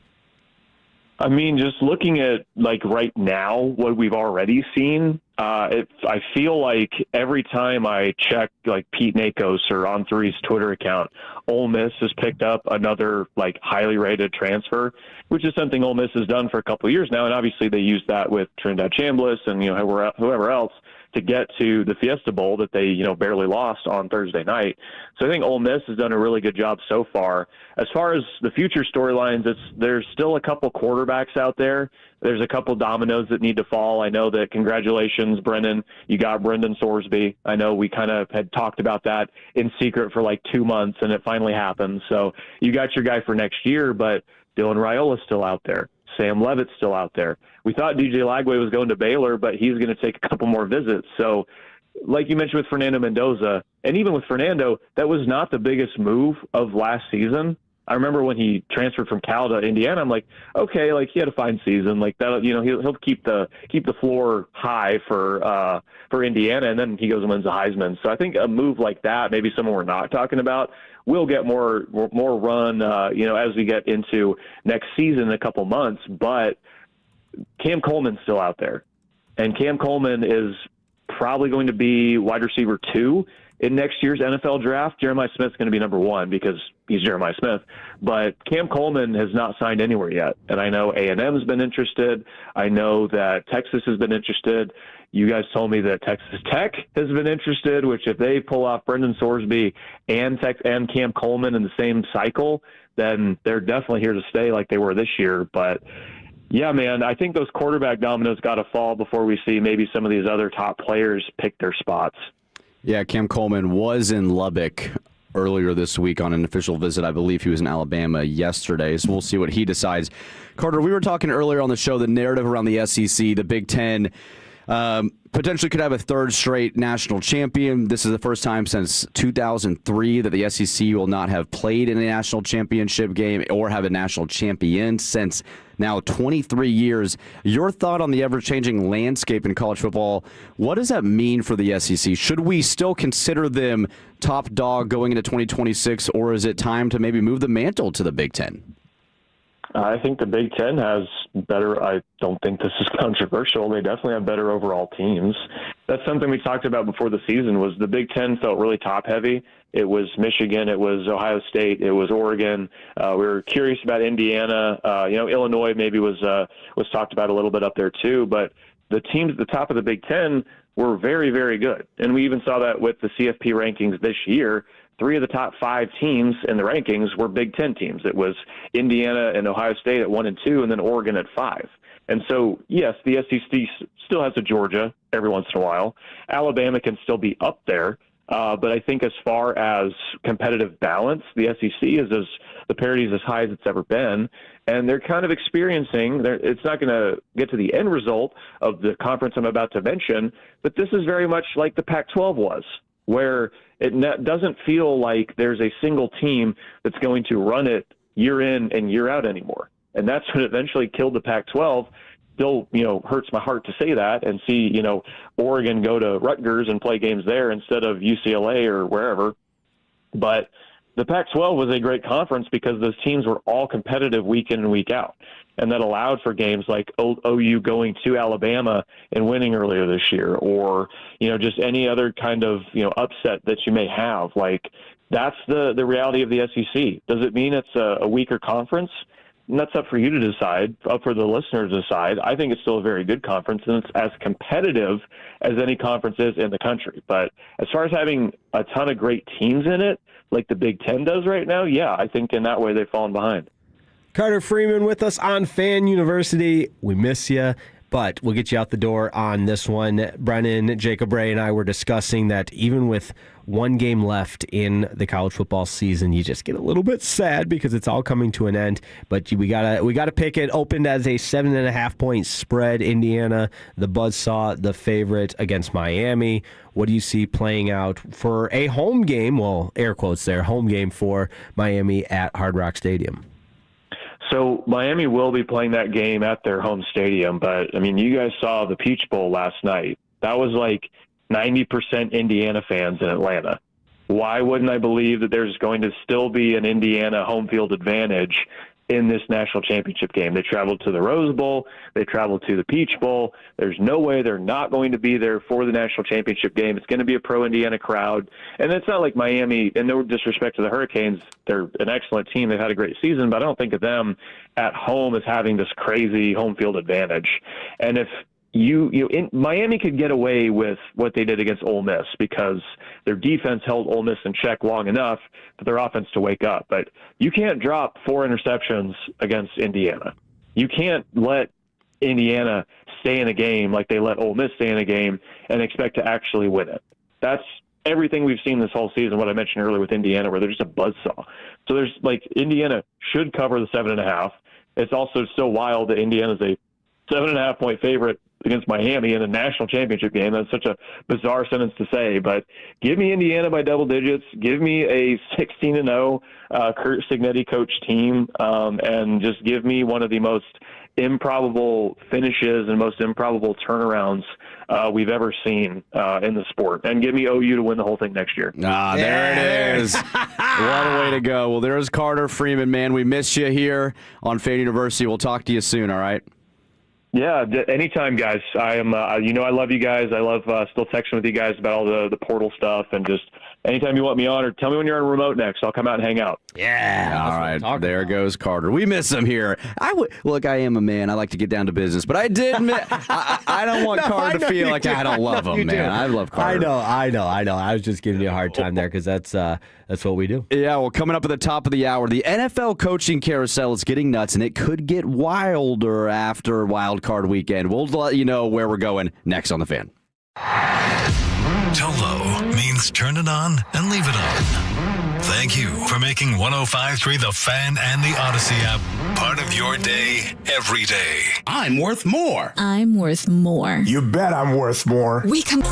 [SPEAKER 12] I mean, just looking at right now, what we've already seen, I feel like every time I check Pete Nakos or On3's Twitter account, Ole Miss has picked up another highly rated transfer, which is something Ole Miss has done for a couple of years now. And obviously they used that with Trinidad Chambliss and whoever else to get to the Fiesta Bowl that they barely lost on Thursday night. So I think Ole Miss has done a really good job so far. As far as the future storylines, there's still a couple quarterbacks out there. There's a couple dominoes that need to fall. I know that, congratulations, Brendan, you got Brendan Sorsby. I know we kind of had talked about that in secret for 2 months, and it finally happened. So you got your guy for next year, but Dylan Raiola's still out there. Sam Levitt's still out there. We thought DJ Lagway was going to Baylor, but he's going to take a couple more visits. So like you mentioned with Fernando Mendoza, and even with Fernando, that was not the biggest move of last season. I remember when he transferred from Cal to Indiana, I'm like, okay, he had a fine season. That, he'll keep the floor high for Indiana, and then he goes and wins the Heisman. So I think a move like that, maybe someone we're not talking about, will get more run, as we get into next season in a couple months. But Cam Coleman's still out there, and Cam Coleman is probably going to be wide receiver 2 in next year's NFL draft. Jeremiah Smith's going to be number 1 because he's Jeremiah Smith. But Cam Coleman has not signed anywhere yet. And I know A&M's been interested. I know that Texas has been interested. You guys told me that Texas Tech has been interested, which if they pull off Brendan Sorsby and Cam Coleman in the same cycle, then they're definitely here to stay like they were this year. But yeah, man, I think those quarterback dominoes got to fall before we see maybe some of these other top players pick their spots.
[SPEAKER 3] Yeah, Cam Coleman was in Lubbock earlier this week on an official visit. I believe he was in Alabama yesterday, so we'll see what he decides. Carter, we were talking earlier on the show, the narrative around the SEC, the Big Ten, potentially could have a third straight national champion. This is the first time since 2003 that the SEC will not have played in a national championship game or have a national champion since now 23 years. Your thought on the ever-changing landscape in college football, what does that mean for the SEC? Should we still consider them top dog going into 2026, or is it time to maybe move the mantle to the Big Ten?
[SPEAKER 12] I think the Big Ten has better, I don't think this is controversial, they definitely have better overall teams. That's something we talked about before the season, was the Big Ten felt really top-heavy. It was Michigan, it was Ohio State, it was Oregon. We were curious about Indiana. Illinois maybe was talked about a little bit up there too, but the teams at the top of the Big Ten were very, very good. And we even saw that with the CFP rankings this year. 3 of the top 5 teams in the rankings were Big Ten teams. It was Indiana and Ohio State at 1 and 2, and then Oregon at 5. And so, yes, the SEC still has a Georgia every once in a while. Alabama can still be up there. But I think as far as competitive balance, the SEC the parity is as high as it's ever been. And they're kind of experiencing, it's not going to get to the end result of the conference I'm about to mention, but this is very much like the Pac-12 was. where it doesn't feel like there's a single team that's going to run it year in and year out anymore. And that's what eventually killed the Pac-12. Still, hurts my heart to say that and see, Oregon go to Rutgers and play games there instead of UCLA or wherever. But the Pac-12 was a great conference because those teams were all competitive week in and week out. And that allowed for games like OU going to Alabama and winning earlier this year, or, just any other kind of, upset that you may have. Like, that's the reality of the SEC. Does it mean it's a weaker conference? And that's up for you to decide, up for the listeners to decide. I think it's still a very good conference, and it's as competitive as any conference is in the country. But as far as having a ton of great teams in it, like the Big Ten does right now, yeah, I think in that way they've fallen behind.
[SPEAKER 4] Carter Freeman with us on Fan University. We miss you, but we'll get you out the door on this one. Brennan, Jacob Ray, and I were discussing that even with one game left in the college football season, you just get a little bit sad because it's all coming to an end. But we gotta pick it. Opened as a 7.5-point spread. Indiana, the buzzsaw, the favorite against Miami. What do you see playing out for a home game? Well, air quotes there, home game for Miami at Hard Rock Stadium.
[SPEAKER 12] So Miami will be playing that game at their home stadium, but, you guys saw the Peach Bowl last night. That was like 90% Indiana fans in Atlanta. Why wouldn't I believe that there's going to still be an Indiana home field advantage in this national championship game? They traveled to the Rose Bowl. They traveled to the Peach Bowl. There's no way they're not going to be there for the national championship game. It's going to be a pro-Indiana crowd. And it's not like Miami, and no disrespect to the Hurricanes, they're an excellent team. They've had a great season, but I don't think of them at home as having this crazy home field advantage. And if Miami could get away with what they did against Ole Miss because their defense held Ole Miss in check long enough for their offense to wake up. But you can't drop 4 interceptions against Indiana. You can't let Indiana stay in a game like they let Ole Miss stay in a game and expect to actually win it. That's everything we've seen this whole season, what I mentioned earlier with Indiana, where they're just a buzzsaw. So there's Indiana should cover the 7.5. It's also so wild that Indiana's a 7.5-point favorite against Miami in a national championship game. That's such a bizarre sentence to say, but give me Indiana by double digits. Give me a 16-0 Kurt Signetti coach team, and just give me one of the most improbable finishes and most improbable turnarounds we've ever seen in the sport. And give me OU to win the whole thing next year.
[SPEAKER 3] There it is. What a way to go. Well, there's Carter Freeman, man. We miss you here on Fan University. We'll talk to you soon, all right?
[SPEAKER 12] Yeah, anytime, guys. I am, I love you guys. I love still texting with you guys about all the portal stuff, and just anytime you want me on, or tell me when you're on remote next. I'll come out and hang out.
[SPEAKER 3] Yeah. All right. There goes Carter. We miss him here. Look, I am a man. I like to get down to business, but I did admit I don't want Carter to feel like I don't love him, man. I love Carter.
[SPEAKER 4] I know. I was just giving you a hard time there because that's what we do.
[SPEAKER 3] Yeah, well, coming up at the top of the hour, the NFL coaching carousel is getting nuts, and it could get wilder after Wild Card Weekend. We'll let you know where we're going next on The Fan.
[SPEAKER 2] Tolo means turn it on and leave it on. Thank you for making 105.3 The Fan and the Odyssey app part of your day every day.
[SPEAKER 9] I'm worth more.
[SPEAKER 14] I'm worth more.
[SPEAKER 9] You bet I'm worth more.
[SPEAKER 14] We come.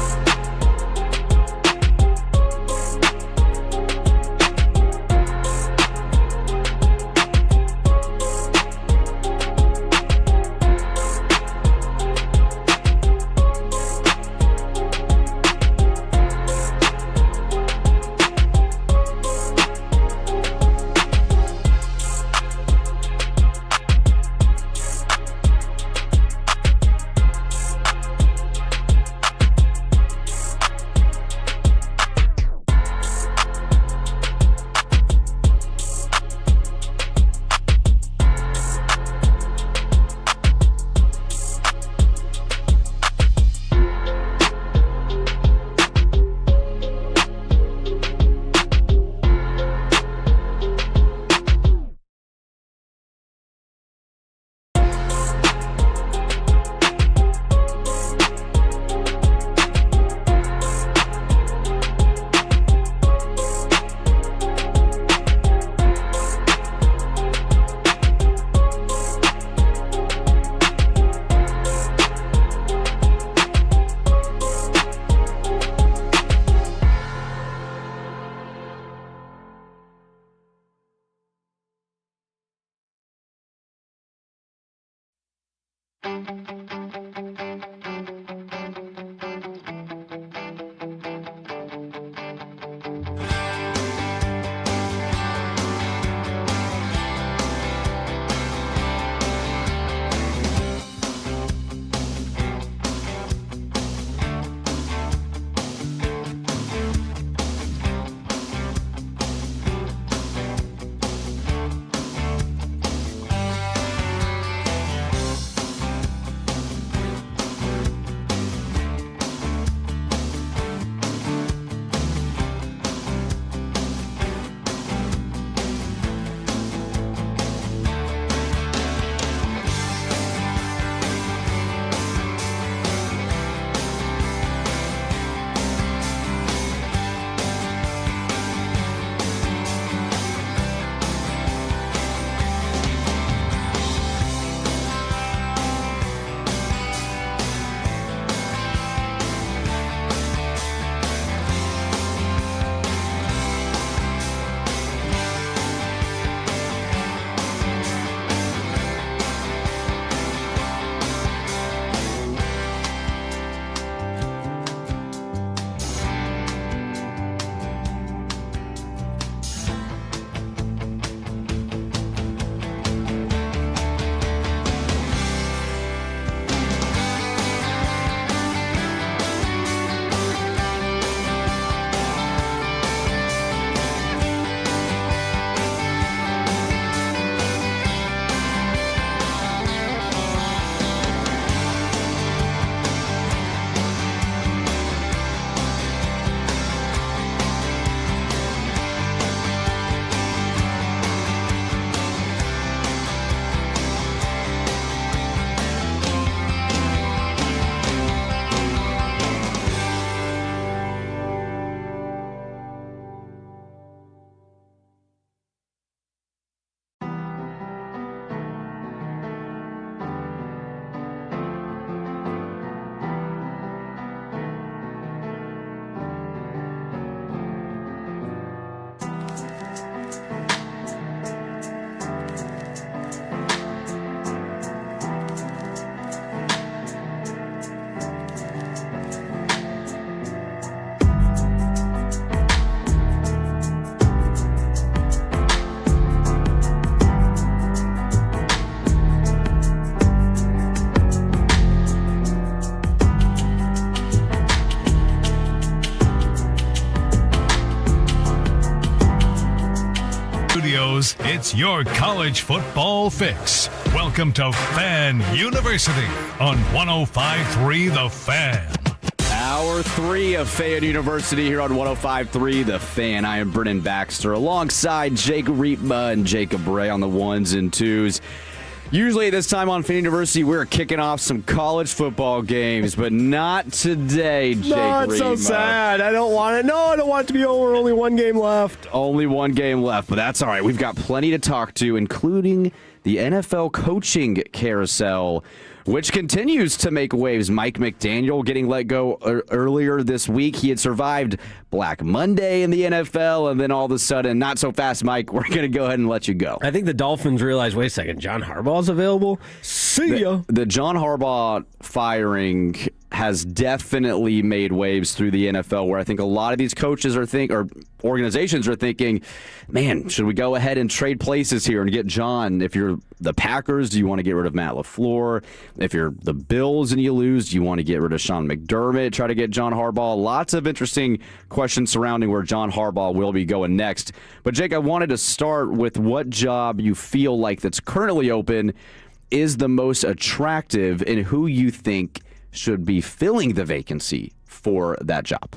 [SPEAKER 2] It's your college football fix. Welcome to Fan University on 105.3 The Fan.
[SPEAKER 3] Hour 3 of Fan University here on 105.3 The Fan. I am Brennan Baxter alongside Jake Riepma and Jacob Bray on the ones and twos. Usually at this time on Fan University, we're kicking off some college football games, but not today, Jake
[SPEAKER 4] No, it's so
[SPEAKER 3] Riepma.
[SPEAKER 4] sad. I don't want it. No, I don't want it to be over. Only one game left.
[SPEAKER 3] Only one game left, but that's all right. We've got plenty to talk to, including the NFL coaching carousel, which continues to make waves. Mike McDaniel getting let go earlier this week. He had survived Black Monday in the NFL, and then all of a sudden, not so fast, Mike, we're going to go ahead and let you go.
[SPEAKER 4] I think the Dolphins realized, wait a second, John Harbaugh's available? See ya.
[SPEAKER 3] The John Harbaugh firing has definitely made waves through the NFL, where I think a lot of these coaches or organizations are thinking, man, should we go ahead and trade places here and get John? If you're the Packers, do you want to get rid of Matt LaFleur? If you're the Bills and you lose, do you want to get rid of Sean McDermott, try to get John Harbaugh? Lots of interesting questions surrounding where John Harbaugh will be going next. But Jake, I wanted to start with what job you feel like that's currently open is the most attractive and who you think should be filling the vacancy for that job.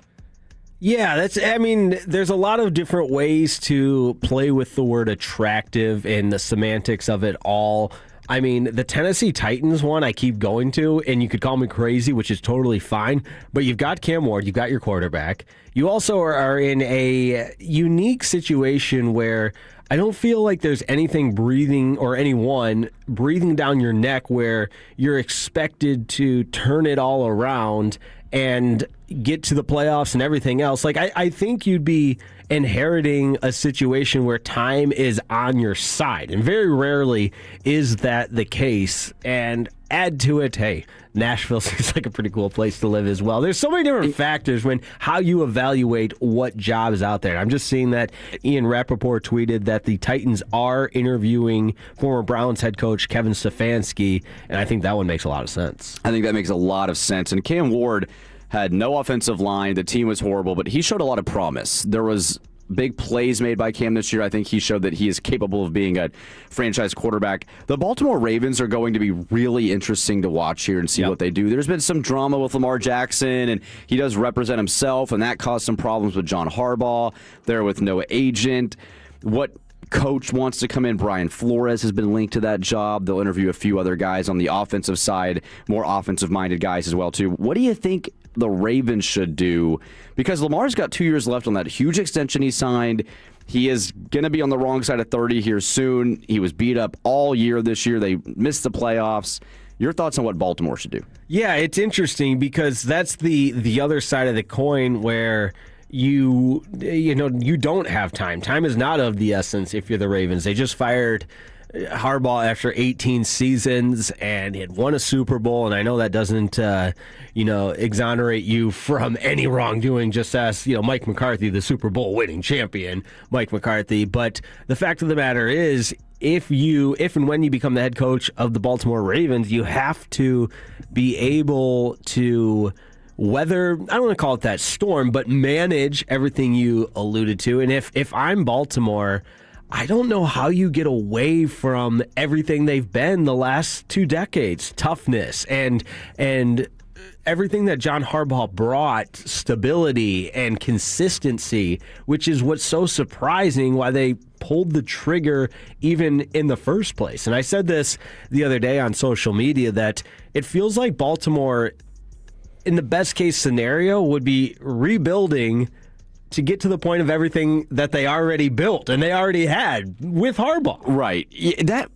[SPEAKER 4] Yeah, there's a lot of different ways to play with the word attractive and the semantics of it all. I mean, the Tennessee Titans one I keep going to, and you could call me crazy, which is totally fine, but you've got Cam Ward, you've got your quarterback. You also are in a unique situation where I don't feel like there's anything anyone breathing down your neck where you're expected to turn it all around and get to the playoffs and everything else. Like, I think you'd be inheriting a situation where time is on your side, and very rarely is that the case. And add to it, hey, Nashville seems like a pretty cool place to live as well. There's so many different factors when how you evaluate what job is out there. I'm just seeing that Ian Rappaport tweeted that the Titans are interviewing former Browns head coach Kevin Stefanski, and I think that one makes a lot of sense.
[SPEAKER 3] I think that makes a lot of sense. And Cam Ward had no offensive line. The team was horrible, but he showed a lot of promise. There was big plays made by Cam this year. I think he showed that he is capable of being a franchise quarterback. The Baltimore Ravens are going to be really interesting to watch here and see what they do. There's been some drama with Lamar Jackson, and he does represent himself, and that caused some problems with John Harbaugh there with no agent. What coach wants to come in? Brian Flores has been linked to that job. They'll interview a few other guys on the offensive side, more offensive-minded guys as well, too. What do you think the Ravens should do? Because Lamar's got 2 years left on that huge extension he signed. He is going to be on the wrong side of 30 here soon. He was beat up all year this year. They missed the playoffs. Your thoughts on what Baltimore should do? Yeah, it's interesting because that's the other side of the coin where you don't have time. Time is not of the essence if you're the Ravens. They just fired Harbaugh after 18 seasons, and he had won a Super Bowl, and I know that doesn't exonerate you from any wrongdoing, just as Mike McCarthy, the Super Bowl winning champion, Mike McCarthy. But the fact of the matter is, if and when you become the head coach of the Baltimore Ravens, you have to be able to weather, I don't want to call it that storm, but manage everything you alluded to. And if I'm Baltimore, I don't know how you get away from everything they've been the last 2 decades. Toughness and everything that John Harbaugh brought, stability and consistency, which is what's so surprising why they pulled the trigger even in the first place. And I said this the other day on social media that it feels like Baltimore, in the best case scenario, would be rebuilding to get to the point of everything that they already built and they already had with Harbaugh. Right.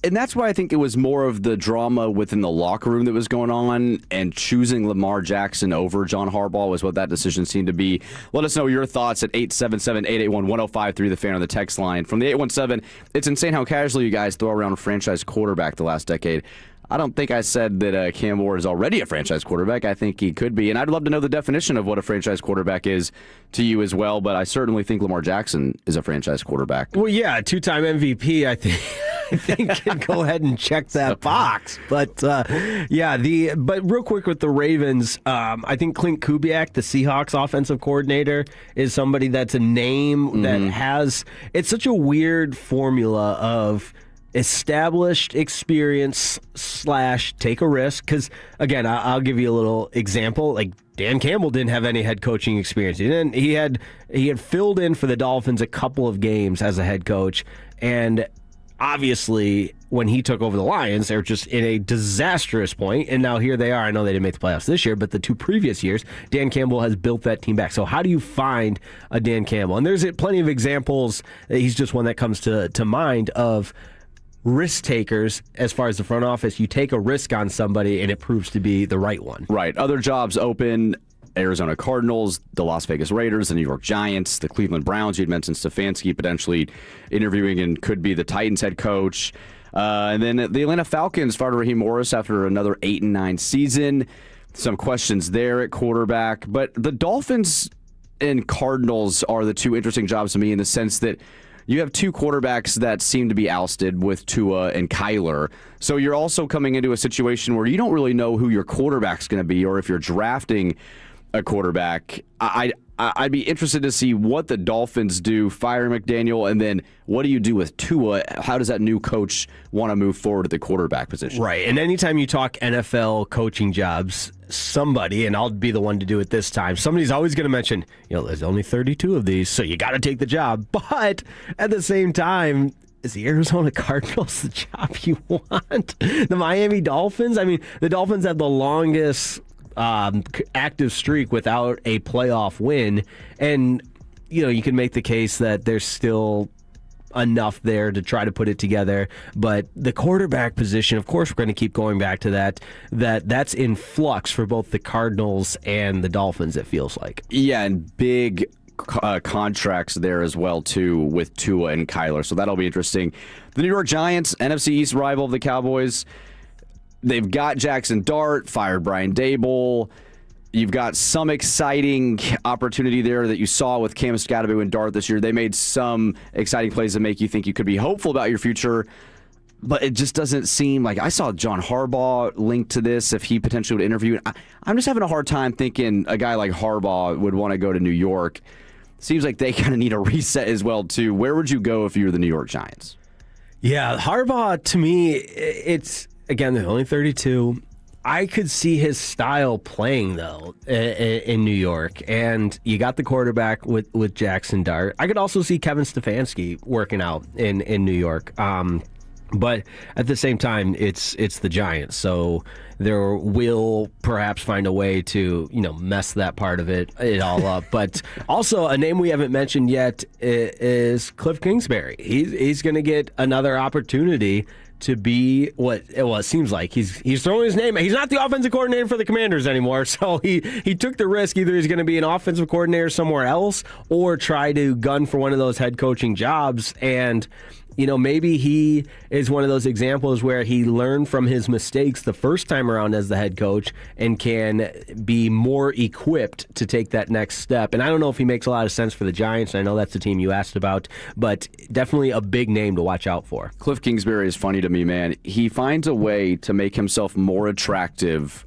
[SPEAKER 3] That's why I think it was more of the drama within the locker room that was going on, and choosing Lamar Jackson over John Harbaugh was what that decision seemed to be. Let us know your thoughts at 877-881-1053, the fan on the text line. From the 817, it's insane how casually you guys throw around a franchise quarterback the last decade. I don't think I said that Cam Ward is already a franchise quarterback. I think he could be. And I'd love to know the definition of what a franchise quarterback is to you as well. But I certainly think Lamar Jackson is a franchise quarterback. Well, yeah, 2-time MVP, I think can go ahead and check that box. But, but real quick with the Ravens, I think Clint Kubiak, the Seahawks offensive coordinator, is somebody that's a name that has – it's such a weird formula of – established experience / take a risk. Because, again, I'll give you a little example. Like, Dan Campbell didn't have any head coaching experience. He had filled in for the Dolphins a couple of games as a head coach. And obviously, when he took over the Lions, they were just in a disastrous point. And now here they are. I know they didn't make the playoffs this year, but the 2 previous years, Dan Campbell has built that team back. So how do you find a Dan Campbell? And there's plenty of examples. He's just one that comes to mind of risk takers as far as the front office. You take a risk on somebody and it proves to be the right one. Right. Other jobs open: Arizona Cardinals, the Las Vegas Raiders, the New York Giants, the Cleveland Browns. You'd mentioned Stefanski potentially interviewing and could be the Titans head coach. And then the Atlanta Falcons fired Raheem Morris after another 8-9 season. Some questions there at quarterback. But the Dolphins and Cardinals are the 2 interesting jobs to me in the sense that you have 2 quarterbacks that seem to be ousted with Tua and Kyler. So you're also coming into a situation where you don't really know who your quarterback's going to be, or if you're drafting a quarterback. I'd be interested to see what the Dolphins do, fire McDaniel, and then what do you do with Tua? How does that new coach want to move forward at the quarterback position? Right, and anytime you talk NFL coaching jobs, somebody, and I'll be the one to do it this time, somebody's always going to mention, there's only 32 of these, so you got to take the job. But at the same time, is the Arizona Cardinals the job you want? The Miami Dolphins? I mean, the Dolphins have the longest active streak without a playoff win, and you can make the case that there's still enough there to try to put it together. But the quarterback position, of course, we're going to keep going back to that's in flux for both the Cardinals and the Dolphins, it feels like. Yeah, and big contracts there as well too with Tua and Kyler, so that'll be interesting. The New York Giants, NFC East rival of the Cowboys. they've got Jackson Dart, fired Brian Dable. You've got some exciting opportunity there that you saw with Cam Scatterby and Dart this year. They made some exciting plays that make you think you could be hopeful about your future, but it just doesn't seem like. I saw John Harbaugh linked to this if he potentially would interview. I'm just having a hard time thinking a guy like Harbaugh would want to go to New York. Seems like they kind of need a reset as well, too. Where would you go if you were the New York Giants?
[SPEAKER 4] Yeah, Harbaugh, to me, it's, again, they're only 32. I could see his style playing, though, in New York. And you got the quarterback with Jackson Dart. I could also see Kevin Stefanski working out in New York. But at the same time, it's the Giants. So there will perhaps find a way to, mess that part of it all up. But also a name we haven't mentioned yet is Cliff Kingsbury. He's going to get another opportunity to be it seems like he's throwing his name. He's not the offensive coordinator for the Commanders anymore, so he took the risk. Either he's going to be an offensive coordinator somewhere else or try to gun for one of those head coaching jobs. And maybe he is one of those examples where he learned from his mistakes the first time around as the head coach and can be more equipped to take that next step. And I don't know if he makes a lot of sense for the Giants. I know that's the team you asked about, but definitely a big name to watch out for.
[SPEAKER 3] Cliff Kingsbury is funny to me, man. He finds a way to make himself more attractive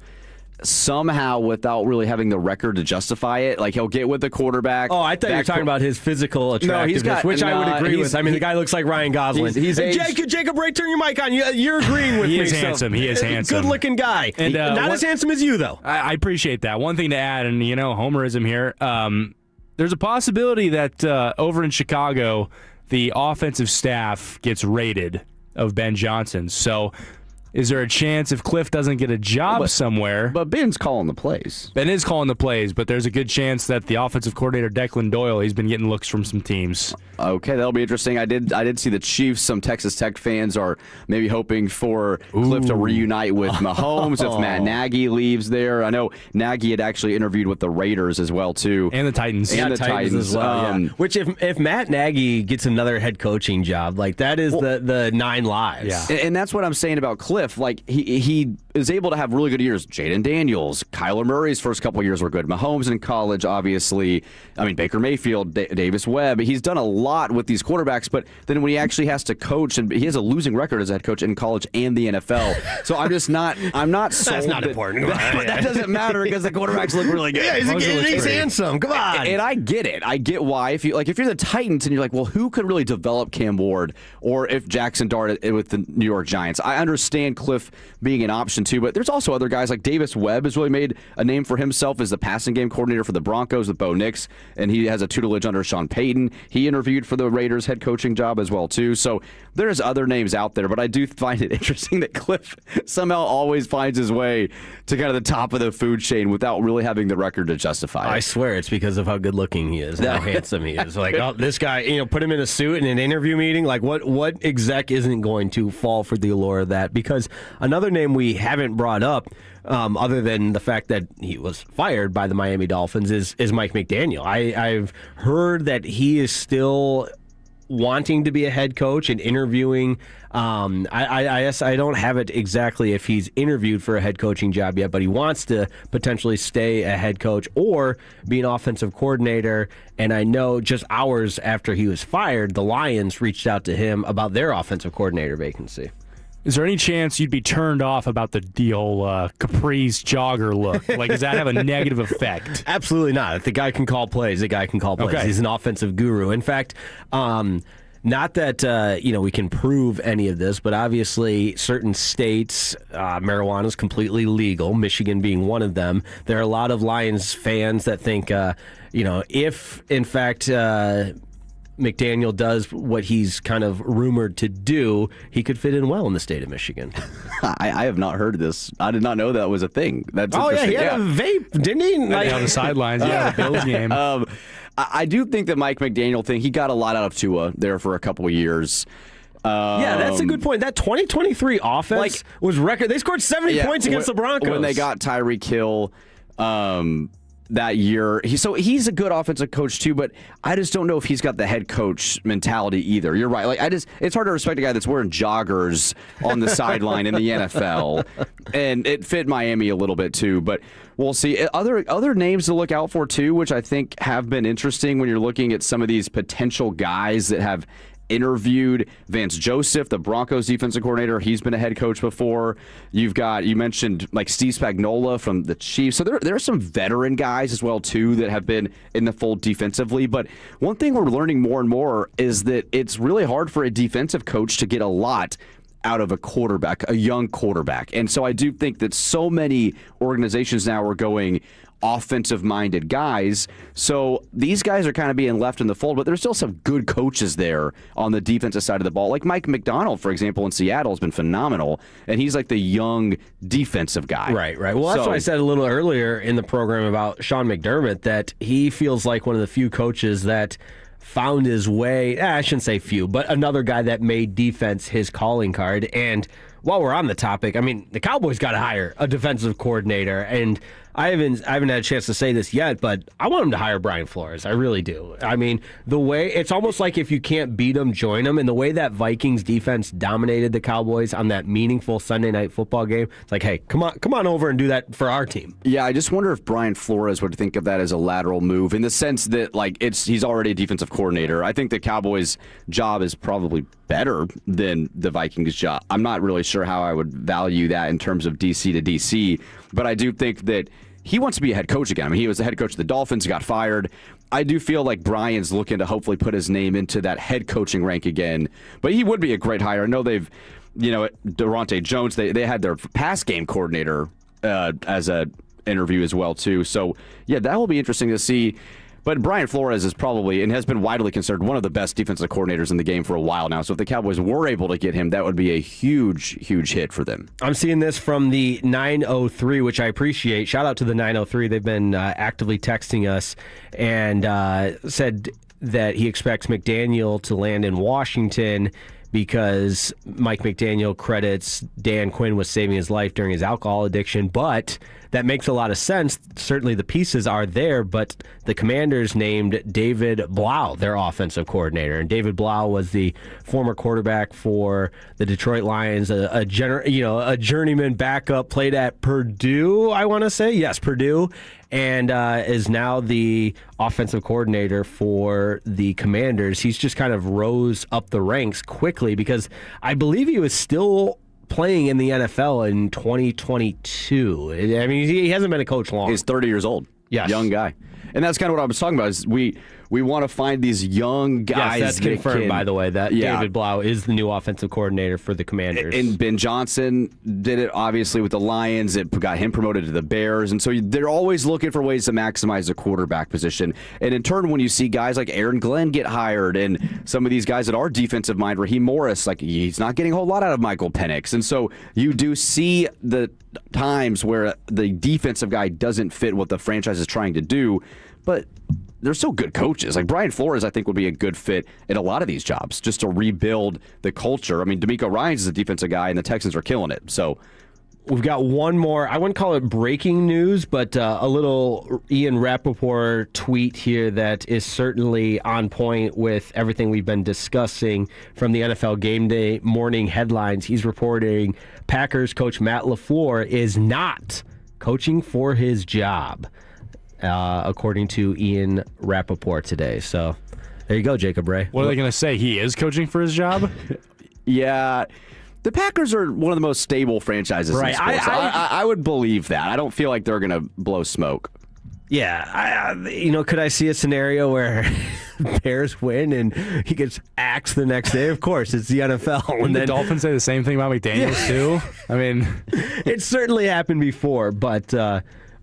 [SPEAKER 3] somehow without really having the record to justify it. Like, he'll get with the quarterback.
[SPEAKER 4] Oh, I thought you were talking about his physical attractiveness, which I would agree with. I mean, the guy looks like Ryan Gosling. Jacob Ray, turn your mic on. You're agreeing with me.
[SPEAKER 14] He is handsome. He is handsome.
[SPEAKER 4] Good-looking guy. And, not as handsome as you, though.
[SPEAKER 14] I appreciate that. One thing to add, and, homerism here, there's a possibility that over in Chicago, the offensive staff gets raided of Ben Johnson. So is there a chance if Cliff doesn't get a job somewhere?
[SPEAKER 3] But Ben's calling the plays.
[SPEAKER 14] Ben is calling the plays, but there's a good chance that the offensive coordinator, Declan Doyle, he's been getting looks from some teams.
[SPEAKER 3] Okay, that'll be interesting. I did see the Chiefs. Some Texas Tech fans are maybe hoping for Cliff to reunite with Mahomes if Matt Nagy leaves there. I know Nagy had actually interviewed with the Raiders as well, too.
[SPEAKER 14] And the Titans.
[SPEAKER 3] And the Titans
[SPEAKER 4] as well, yeah. Which, if Matt Nagy gets another head coaching job, like, that is the 9 lives.
[SPEAKER 3] Yeah. And that's what I'm saying about Cliff. Like, he is able to have really good years. Jaden Daniels, Kyler Murray's first couple years were good. Mahomes in college, obviously. I mean, Baker Mayfield, Davis Webb. He's done a lot with these quarterbacks, but then when he actually has to coach, and he has a losing record as a head coach in college and the NFL. So I'm not sold.
[SPEAKER 4] That's not important.
[SPEAKER 3] But that doesn't matter because the quarterbacks look really good.
[SPEAKER 4] Yeah, he's handsome. Come on.
[SPEAKER 3] And I get it. I get why. If you're the Titans and you're like, well, who could really develop Cam Ward, or if Jackson Dart with the New York Giants? I understand Cliff being an option too, but there's also other guys like Davis Webb has really made a name for himself as the passing game coordinator for the Broncos with Bo Nix, and he has a tutelage under Sean Payton. He interviewed for the Raiders head coaching job as well too. So there's other names out there, but I do find it interesting that Cliff somehow always finds his way to kind of the top of the food chain without really having the record to justify it.
[SPEAKER 4] I swear it's because of how good looking he is, how handsome he is. Like, this guy, put him in a suit in an interview meeting. Like, what exec isn't going to fall for the allure of that? Because another name we haven't brought up, other than the fact that he was fired by the Miami Dolphins, is Mike McDaniel. I've heard that he is still wanting to be a head coach and interviewing. I don't have it exactly if he's interviewed for a head coaching job yet, but he wants to potentially stay a head coach or be an offensive coordinator. And I know just hours after he was fired, the Lions reached out to him about their offensive coordinator vacancy.
[SPEAKER 14] Is there any chance you'd be turned off about the old Capri's jogger look? Like, does that have a negative effect?
[SPEAKER 4] Absolutely not. If the guy can call plays, Okay. He's an offensive guru. In fact, not that we can prove any of this, but obviously certain states, marijuana is completely legal, Michigan being one of them. There are a lot of Lions fans that think, if, in fact, McDaniel does what he's kind of rumored to do, he could fit in well in the state of Michigan.
[SPEAKER 3] I have not heard this. I did not know that was a thing. That's
[SPEAKER 4] he had a vape, didn't he?
[SPEAKER 14] Like, on the sidelines, the Bills game.
[SPEAKER 3] I do think that Mike McDaniel thing, he got a lot out of Tua there for a couple of years.
[SPEAKER 4] That's a good point. That 2023 offense was record. They scored 70 points against the Broncos.
[SPEAKER 3] When they got Tyreek Hill, that year. He's a good offensive coach too, but I just don't know if he's got the head coach mentality either. You're right. Like it's hard to respect a guy that's wearing joggers on the sideline in the NFL, and it fit Miami a little bit too. But we'll see. Other names to look out for too, which I think have been interesting when you're looking at some of these potential guys that have interviewed. Vance Joseph, the Broncos defensive coordinator, he's been a head coach before. You mentioned like Steve Spagnuolo from the Chiefs. So there are some veteran guys as well too that have been in the fold defensively. But one thing we're learning more and more is that it's really hard for a defensive coach to get a lot out of a quarterback, a young quarterback. And so I do think that so many organizations now are going offensive-minded guys. So these guys are kind of being left in the fold, but there's still some good coaches there on the defensive side of the ball. Like Mike McDonald, for example, in Seattle has been phenomenal, and he's like the young defensive guy.
[SPEAKER 4] Right. Well, that's what I said a little earlier in the program about Sean McDermott, that he feels like one of the few coaches that found his way, I shouldn't say few, but another guy that made defense his calling card. And while we're on the topic, I mean, the Cowboys got to hire a defensive coordinator, and I haven't had a chance to say this yet, but I want him to hire Brian Flores. I really do. I mean, the way it's almost like if you can't beat them, join them. And the way that Vikings defense dominated the Cowboys on that meaningful Sunday night football game, it's like, hey, come on over and do that for our team.
[SPEAKER 3] Yeah, I just wonder if Brian Flores would think of that as a lateral move in the sense that like he's already a defensive coordinator. I think the Cowboys' job is probably better than the Vikings' job. I'm not really sure how I would value that in terms of DC to DC, but I do think that he wants to be a head coach again. I mean, he was the head coach of the Dolphins, got fired. I do feel like Brian's looking to hopefully put his name into that head coaching rank again. But he would be a great hire. I know they've, Durante Jones, they had their pass game coordinator as a interview as well, too. So, yeah, that will be interesting to see. But Brian Flores is probably, and has been widely considered, one of the best defensive coordinators in the game for a while now. So if the Cowboys were able to get him, that would be a huge, huge hit for them.
[SPEAKER 4] I'm seeing this from the 903, which I appreciate. Shout out to the 903. They've been actively texting us and said that he expects McDaniel to land in Washington because Mike McDaniel credits Dan Quinn with saving his life during his alcohol addiction, but that makes a lot of sense. Certainly the pieces are there, but the Commanders named David Blau their offensive coordinator, and David Blau was the former quarterback for the Detroit Lions, a journeyman backup, played at Purdue, I want to say. Yes, Purdue, and is now the offensive coordinator for the Commanders. He's just kind of rose up the ranks quickly because I believe he was still playing in the NFL in 2022. I mean, he hasn't been a coach long.
[SPEAKER 3] He's 30 years old.
[SPEAKER 4] Yes.
[SPEAKER 3] Young guy. And that's kind of what I was talking about is we want to find these young guys.
[SPEAKER 4] Yes, that's confirmed, by the way, that David Blau is the new offensive coordinator for the Commanders.
[SPEAKER 3] And Ben Johnson did it, obviously, with the Lions. It got him promoted to the Bears. And so they're always looking for ways to maximize the quarterback position. And in turn, when you see guys like Aaron Glenn get hired and some of these guys that are defensive mind, Raheem Morris, like he's not getting a whole lot out of Michael Penix. And so you do see the times where the defensive guy doesn't fit what the franchise is trying to do. But they're still good coaches. Like Brian Flores, I think, would be a good fit in a lot of these jobs just to rebuild the culture. I mean, DeMeco Ryans is a defensive guy, and the Texans are killing it. So
[SPEAKER 4] we've got one more. I wouldn't call it breaking news, but a little Ian Rappaport tweet here that is certainly on point with everything we've been discussing from the NFL Game Day morning headlines. He's reporting Packers coach Matt LaFleur is not coaching for his job, according to Ian Rappaport today. So there you go, Jacob Ray.
[SPEAKER 14] What are they going to say? He is coaching for his job?
[SPEAKER 3] Yeah. The Packers are one of the most stable franchises in sports. I would believe that. I don't feel like they're going to blow smoke.
[SPEAKER 4] Yeah. Could I see a scenario where Bears win and he gets axed the next day? Of course, it's the NFL.
[SPEAKER 14] Wouldn't the Dolphins say the same thing about McDaniels, too? I mean,
[SPEAKER 4] it's certainly happened before, but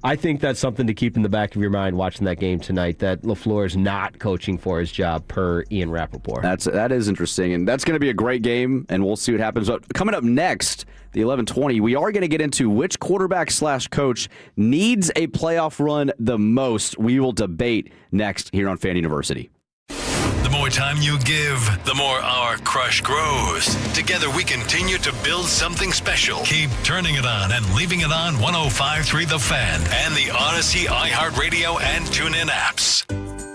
[SPEAKER 4] I think that's something to keep in the back of your mind watching that game tonight, that LaFleur is not coaching for his job, per Ian Rappaport.
[SPEAKER 3] That is interesting, and that's going to be a great game, and we'll see what happens. But coming up next, the 11:20, we are going to get into which quarterback/coach needs a playoff run the most. We will debate next here on Fan University.
[SPEAKER 2] The more time you give, the more our crush grows. Together we continue to build something special. Keep turning it on and leaving it on 105.3 The Fan and the Odyssey, iHeartRadio, and TuneIn apps.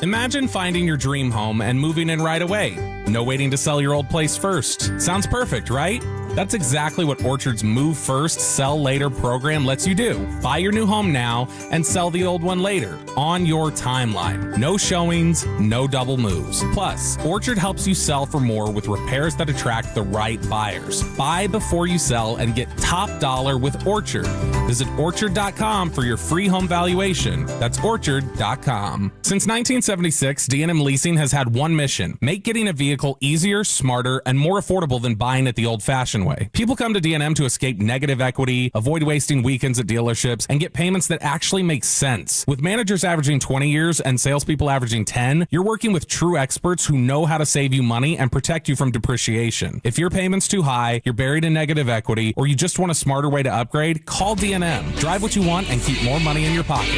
[SPEAKER 6] Imagine finding your dream home and moving in right away. No waiting to sell your old place first. Sounds perfect, right? That's exactly what Orchard's Move First, Sell Later program lets you do. Buy your new home now and sell the old one later on your timeline. No showings, no double moves. Plus, Orchard helps you sell for more with repairs that attract the right buyers. Buy before you sell and get top dollar with Orchard. Visit Orchard.com for your free home valuation. That's Orchard.com. Since 1976, D&M Leasing has had one mission: make getting a vehicle easier, smarter, and more affordable than buying it the old-fashioned way. People come to D&M to escape negative equity, avoid wasting weekends at dealerships, and get payments that actually make sense. With managers averaging 20 years and salespeople averaging 10, you're working with true experts who know how to save you money and protect you from depreciation. If your payment's too high, you're buried in negative equity, or you just want a smarter way to upgrade, call D&M. Drive what you want and keep more money in your pocket.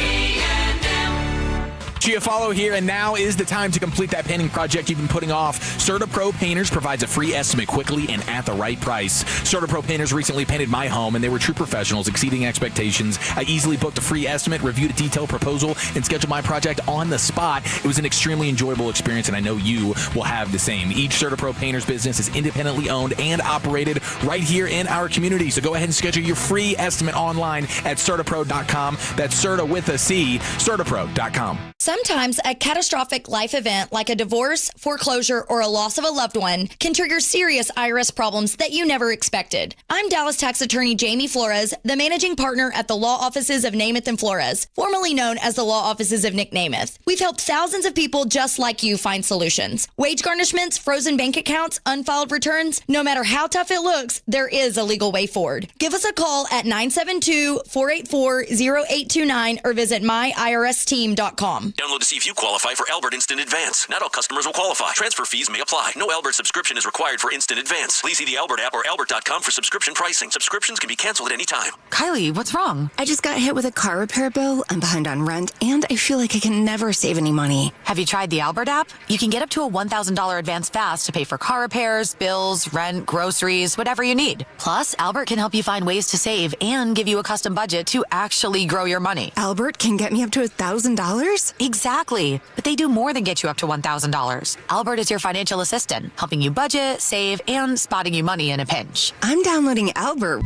[SPEAKER 11] Follow here, and now is the time to complete that painting project you've been putting off. CertaPro Painters provides a free estimate quickly and at the right price. CertaPro Painters recently painted my home, and they were true professionals, exceeding expectations. I easily booked a free estimate, reviewed a detailed proposal, and scheduled my project on the spot. It was an extremely enjoyable experience, and I know you will have the same. Each CertaPro Painters business is independently owned and operated right here in our community. So go ahead and schedule your free estimate online at CertaPro.com. That's Certa with a C, CertaPro.com.
[SPEAKER 5] Sometimes a catastrophic life event like a divorce, foreclosure, or a loss of a loved one can trigger serious IRS problems that you never expected. I'm Dallas tax attorney Jamie Flores, the managing partner at the law offices of Namath and Flores, formerly known as the law offices of Nick Namath. We've helped thousands of people just like you find solutions. Wage garnishments, frozen bank accounts, unfiled returns, no matter how tough it looks, there is a legal way forward. Give us a call at 972-484-0829 or visit myiRSteam.com.
[SPEAKER 13] Download to see if you qualify for Albert Instant Advance. Not all customers will qualify. Transfer fees may apply. No Albert subscription is required for Instant Advance. Please see the Albert app or albert.com for subscription pricing. Subscriptions can be canceled at any time.
[SPEAKER 15] Kylie, what's wrong? I just got hit with a car repair bill. I'm behind on rent, and I feel like I can never save any money.
[SPEAKER 16] Have you tried the Albert app? You can get up to a $1,000 advance fast to pay for car repairs, bills, rent, groceries, whatever you need. Plus, Albert can help you find ways to save and give you a custom budget to actually grow your money.
[SPEAKER 15] Albert can get me up to $1,000?
[SPEAKER 16] Exactly. But they do more than get you up to $1,000. Albert is your financial assistant, helping you budget, save, and spotting you money in a pinch.
[SPEAKER 15] I'm downloading Albert.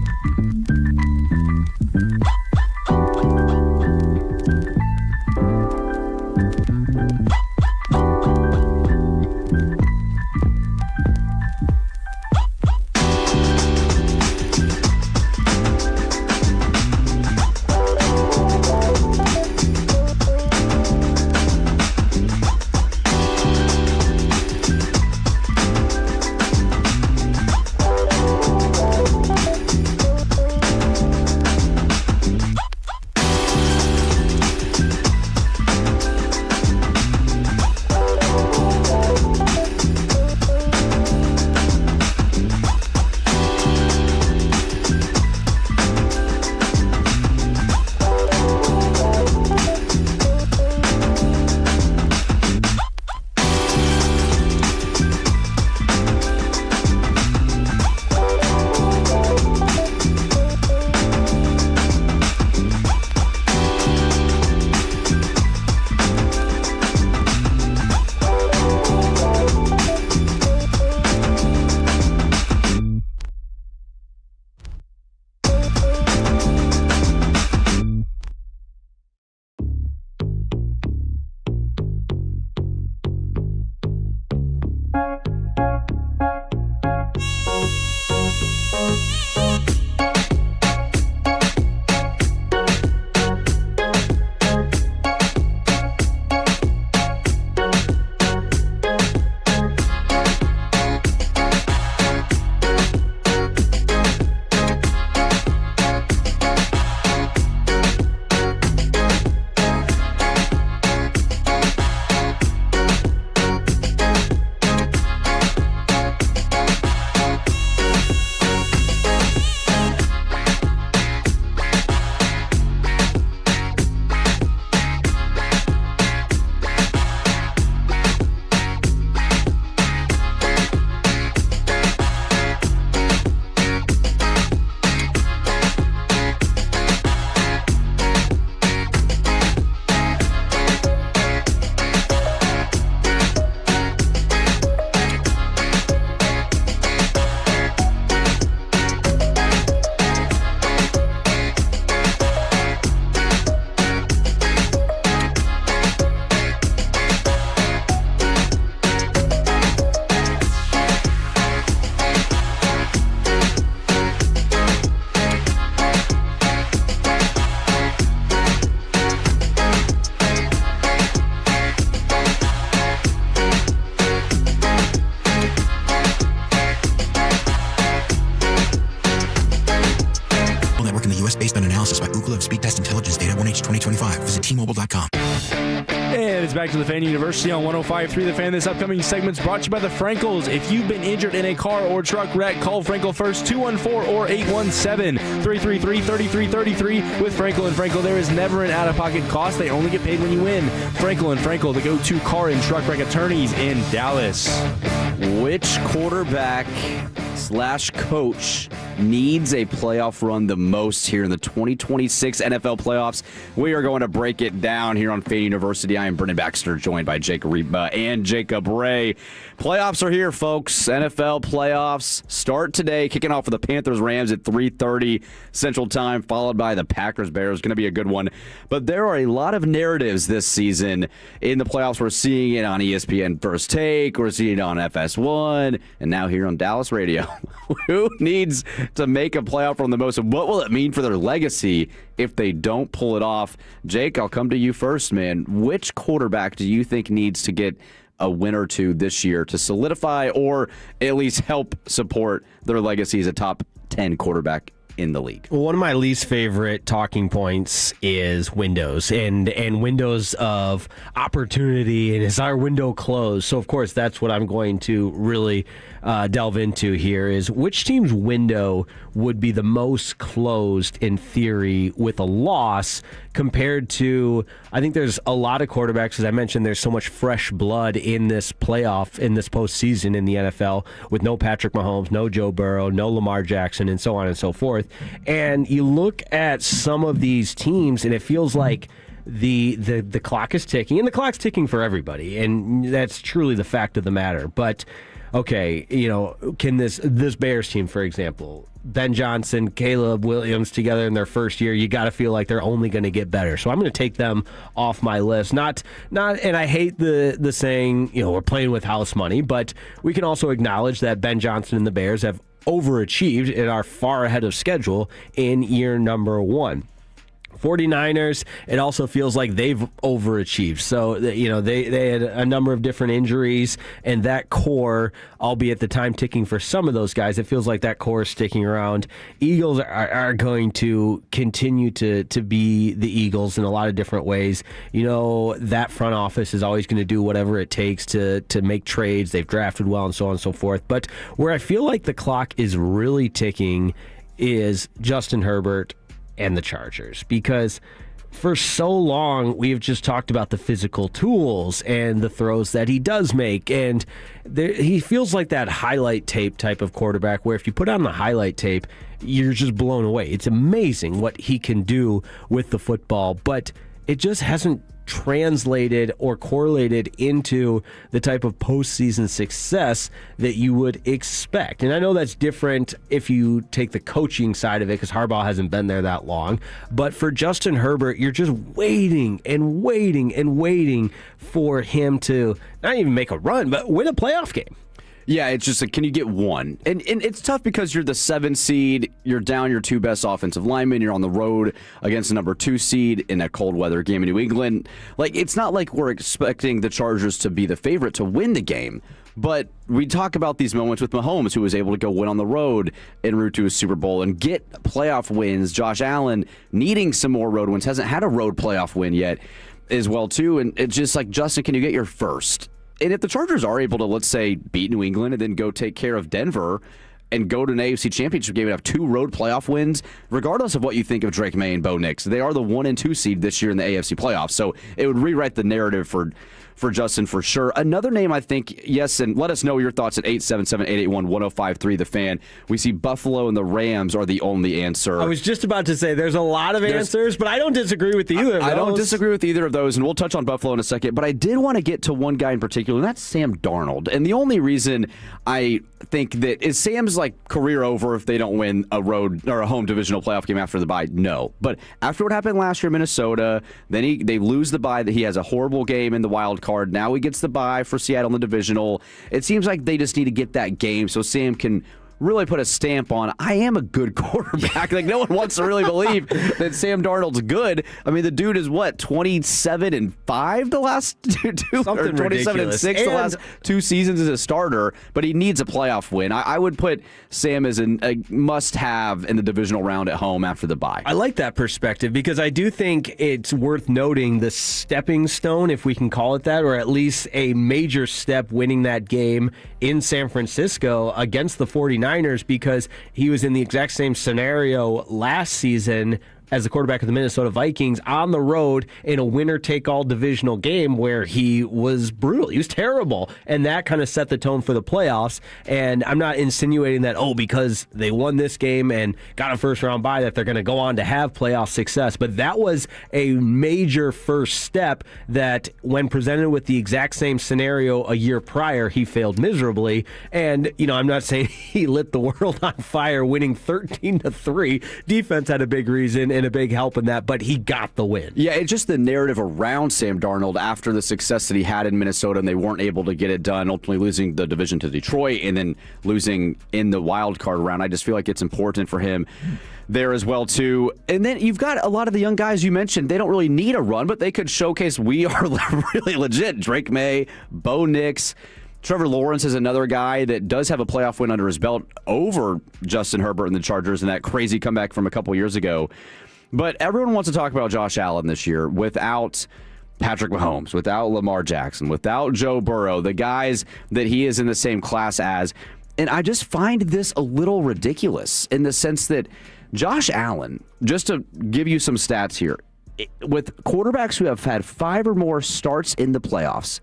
[SPEAKER 7] back to the Fan University on 105.3 The Fan. This upcoming segment's brought to you by the Frankels. If you've been injured in a car or truck wreck, call Frankel first, 214 or 817-333-3333. With Frankel and Frankel, there is never an out-of-pocket cost. They only get paid when you win. Frankel and Frankel, the go-to car and truck wreck attorneys in Dallas.
[SPEAKER 3] Which quarterback / coach needs a playoff run the most here in the 2026 NFL playoffs? We are going to break it down here on Fan University. I am Brendan Baxter, joined by Jacob Reba and Jacob Ray. Playoffs are here, folks. NFL playoffs start today, kicking off with the Panthers-Rams at 3:30 Central Time, followed by the Packers-Bears. Going to be a good one. But there are a lot of narratives this season in the playoffs. We're seeing it on ESPN First Take. We're seeing it on FS1. And now here on Dallas Radio. Who needs to make a playoff run the most? And what will it mean for their legacy if they don't pull it off? Jake, I'll come to you first, man. Which quarterback do you think needs to get a win or two this year to solidify or at least help support their legacy as a top 10 quarterback in the league?
[SPEAKER 4] One of my least favorite talking points is windows and windows of opportunity, and is our window closed? So, of course, that's what I'm going to really delve into here is which team's window would be the most closed in theory with a loss compared to, I think there's a lot of quarterbacks, as I mentioned, there's so much fresh blood in this playoff, in this postseason in the NFL with no Patrick Mahomes, no Joe Burrow, no Lamar Jackson, and so on and so forth. And you look at some of these teams, and it feels like the clock is ticking, and the clock's ticking for everybody, and that's truly the fact of the matter. But okay, can this Bears team, for example, Ben Johnson, Caleb Williams together in their first year, you got to feel like they're only going to get better. So I'm going to take them off my list. Not, and I hate the saying, we're playing with house money, but we can also acknowledge that Ben Johnson and the Bears have overachieved and are far ahead of schedule in year number one. 49ers, it also feels like they've overachieved. So, they had a number of different injuries, and that core, albeit the time ticking for some of those guys, it feels like that core is sticking around. Eagles are going to continue to be the Eagles in a lot of different ways. That front office is always going to do whatever it takes to make trades. They've drafted well and so on and so forth. But where I feel like the clock is really ticking is Justin Herbert and the Chargers, because for so long we've just talked about the physical tools and the throws that he does make, and he feels like that highlight tape type of quarterback where if you put on the highlight tape, you're just blown away. It's amazing what he can do with the football, but it just hasn't translated or correlated into the type of postseason success that you would expect. And I know that's different if you take the coaching side of it, because Harbaugh hasn't been there that long. But for Justin Herbert, you're just waiting and waiting and waiting for him to not even make a run, but win a playoff game.
[SPEAKER 3] Yeah, it's just can you get one? And it's tough because you're the 7 seed, you're down your 2 best offensive linemen, you're on the road against the number 2 seed in a cold weather game in New England. It's not like we're expecting the Chargers to be the favorite to win the game. But we talk about these moments with Mahomes, who was able to go win on the road en route to a Super Bowl and get playoff wins. Josh Allen needing some more road wins, hasn't had a road playoff win yet as well, too. And it's just like, Justin, can you get your first? And if the Chargers are able to, let's say, beat New England and then go take care of Denver and go to an AFC Championship game and have 2 road playoff wins, regardless of what you think of Drake May and Bo Nix, they are the 1 and 2 seed this year in the AFC playoffs. So it would rewrite the narrative for Justin for sure. Another name, I think, yes, and let us know your thoughts at 877-881-1053, The Fan. We see Buffalo and the Rams are the only answer.
[SPEAKER 4] I was just about to say there's a lot of answers, but I don't disagree with either of those.
[SPEAKER 3] I don't disagree with either of those, and we'll touch on Buffalo in a second, but I did want to get to one guy in particular, and that's Sam Darnold. And the only reason I think that is Sam's career over if they don't win a road or a home divisional playoff game after the bye. No. But after what happened last year in Minnesota, then they lose the bye, that he has a horrible game in the wild card. Now he gets the bye for Seattle in the divisional. It seems like they just need to get that game so Sam can really put a stamp on, I am a good quarterback. Like, no one wants to really believe that Sam Darnold's good. I mean, the dude is 27-5 the last two or 27-6 the last 2 seasons as a starter, but he needs a playoff win. I would put Sam as a must-have in the divisional round at home after the bye.
[SPEAKER 4] I like that perspective because I do think it's worth noting the stepping stone, if we can call it that, or at least a major step winning that game in San Francisco against the 49ers, because he was in the exact same scenario last season as the quarterback of the Minnesota Vikings on the road in a winner-take-all divisional game where he was brutal. He was terrible, and that kind of set the tone for the playoffs. And I'm not insinuating that, because they won this game and got a first-round bye, that they're going to go on to have playoff success. But that was a major first step that, when presented with the exact same scenario a year prior, he failed miserably. And, I'm not saying he lit the world on fire, winning 13-3. Defense had a big reason and a big help in that, but he got the win.
[SPEAKER 3] Yeah, it's just the narrative around Sam Darnold after the success that he had in Minnesota, and they weren't able to get it done, ultimately losing the division to Detroit and then losing in the wild card round. I just feel like it's important for him there as well, too. And then you've got a lot of the young guys you mentioned. They don't really need a run, but they could showcase we are really legit. Drake May, Bo Nix. Trevor Lawrence is another guy that does have a playoff win under his belt over Justin Herbert and the Chargers and that crazy comeback from a couple years ago. But everyone wants to talk about Josh Allen this year without Patrick Mahomes, without Lamar Jackson, without Joe Burrow, the guys that he is in the same class as. And I just find this a little ridiculous in the sense that Josh Allen, just to give you some stats here, with quarterbacks who have had 5 or more starts in the playoffs,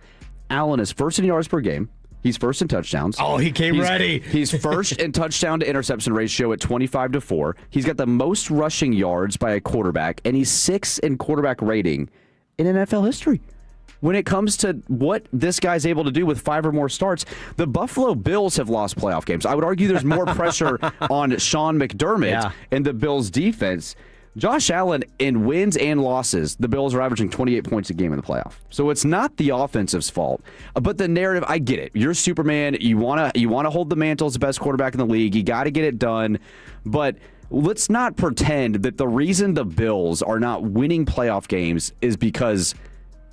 [SPEAKER 3] Allen is first in yards per game. He's first in touchdowns.
[SPEAKER 4] Oh, he came ready.
[SPEAKER 3] He's first in touchdown to interception ratio at 25-4. He's got the most rushing yards by a quarterback, and he's 6th in quarterback rating in NFL history. When it comes to what this guy's able to do with 5 or more starts, the Buffalo Bills have lost playoff games. I would argue there's more pressure on Sean McDermott and the Bills' defense. Josh Allen, in wins and losses, the Bills are averaging 28 points a game in the playoff. So it's not the offensive's fault. But the narrative, I get it. You're Superman. You want to hold the mantle as the best quarterback in the league. You got to get it done. But let's not pretend that the reason the Bills are not winning playoff games is because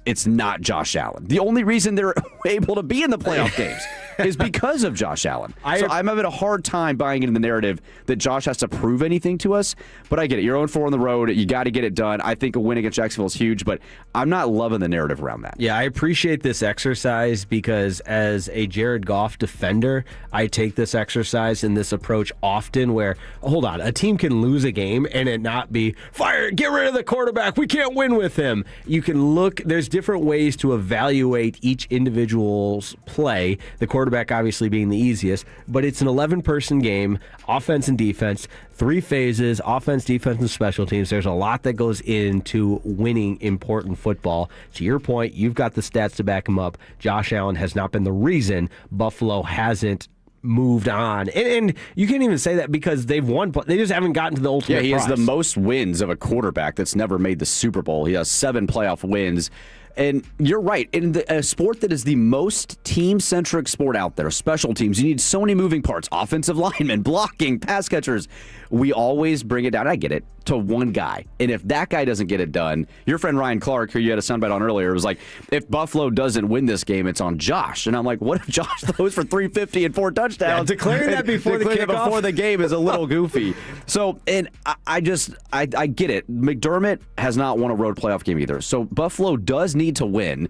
[SPEAKER 3] it's not Josh Allen. The only reason they're able to be in the playoff games is because of Josh Allen. So I'm having a hard time buying into the narrative that Josh has to prove anything to us, but I get it. You're 0-4 on the road. You got to get it done. I think a win against Jacksonville is huge, but I'm not loving the narrative around that.
[SPEAKER 4] Yeah, I appreciate this exercise because as a Jared Goff defender, I take this exercise and this approach often where, hold on, a team can lose a game and it not be, fire, get rid of the quarterback, we can't win with him. You can look, there's different ways to evaluate each individual's play. The quarterback obviously being the easiest, but it's an 11-person game, offense and defense, 3 phases, offense, defense, and special teams. There's a lot that goes into winning important football. To your point, you've got the stats to back him up. Josh Allen has not been the reason Buffalo hasn't moved on. And you can't even say that because they've won. They just haven't gotten to the ultimate
[SPEAKER 3] Yeah, he
[SPEAKER 4] prize.
[SPEAKER 3] has the most wins of a quarterback that's never made the Super Bowl. He has 7 playoff wins. And you're right. In a sport that is the most team-centric sport out there, special teams, you need so many moving parts, offensive linemen, blocking, pass catchers. We always bring it down, I get it, to one guy. And if that guy doesn't get it done, your friend Ryan Clark, who you had a soundbite on earlier, was like, if Buffalo doesn't win this game, it's on Josh. And I'm like, what if Josh throws for 350 and 4 touchdowns?
[SPEAKER 4] Yeah, declaring that before the kickoff.
[SPEAKER 3] Before the game is a little goofy. So, and I get it. McDermott has not won a road playoff game either. So Buffalo does need to win.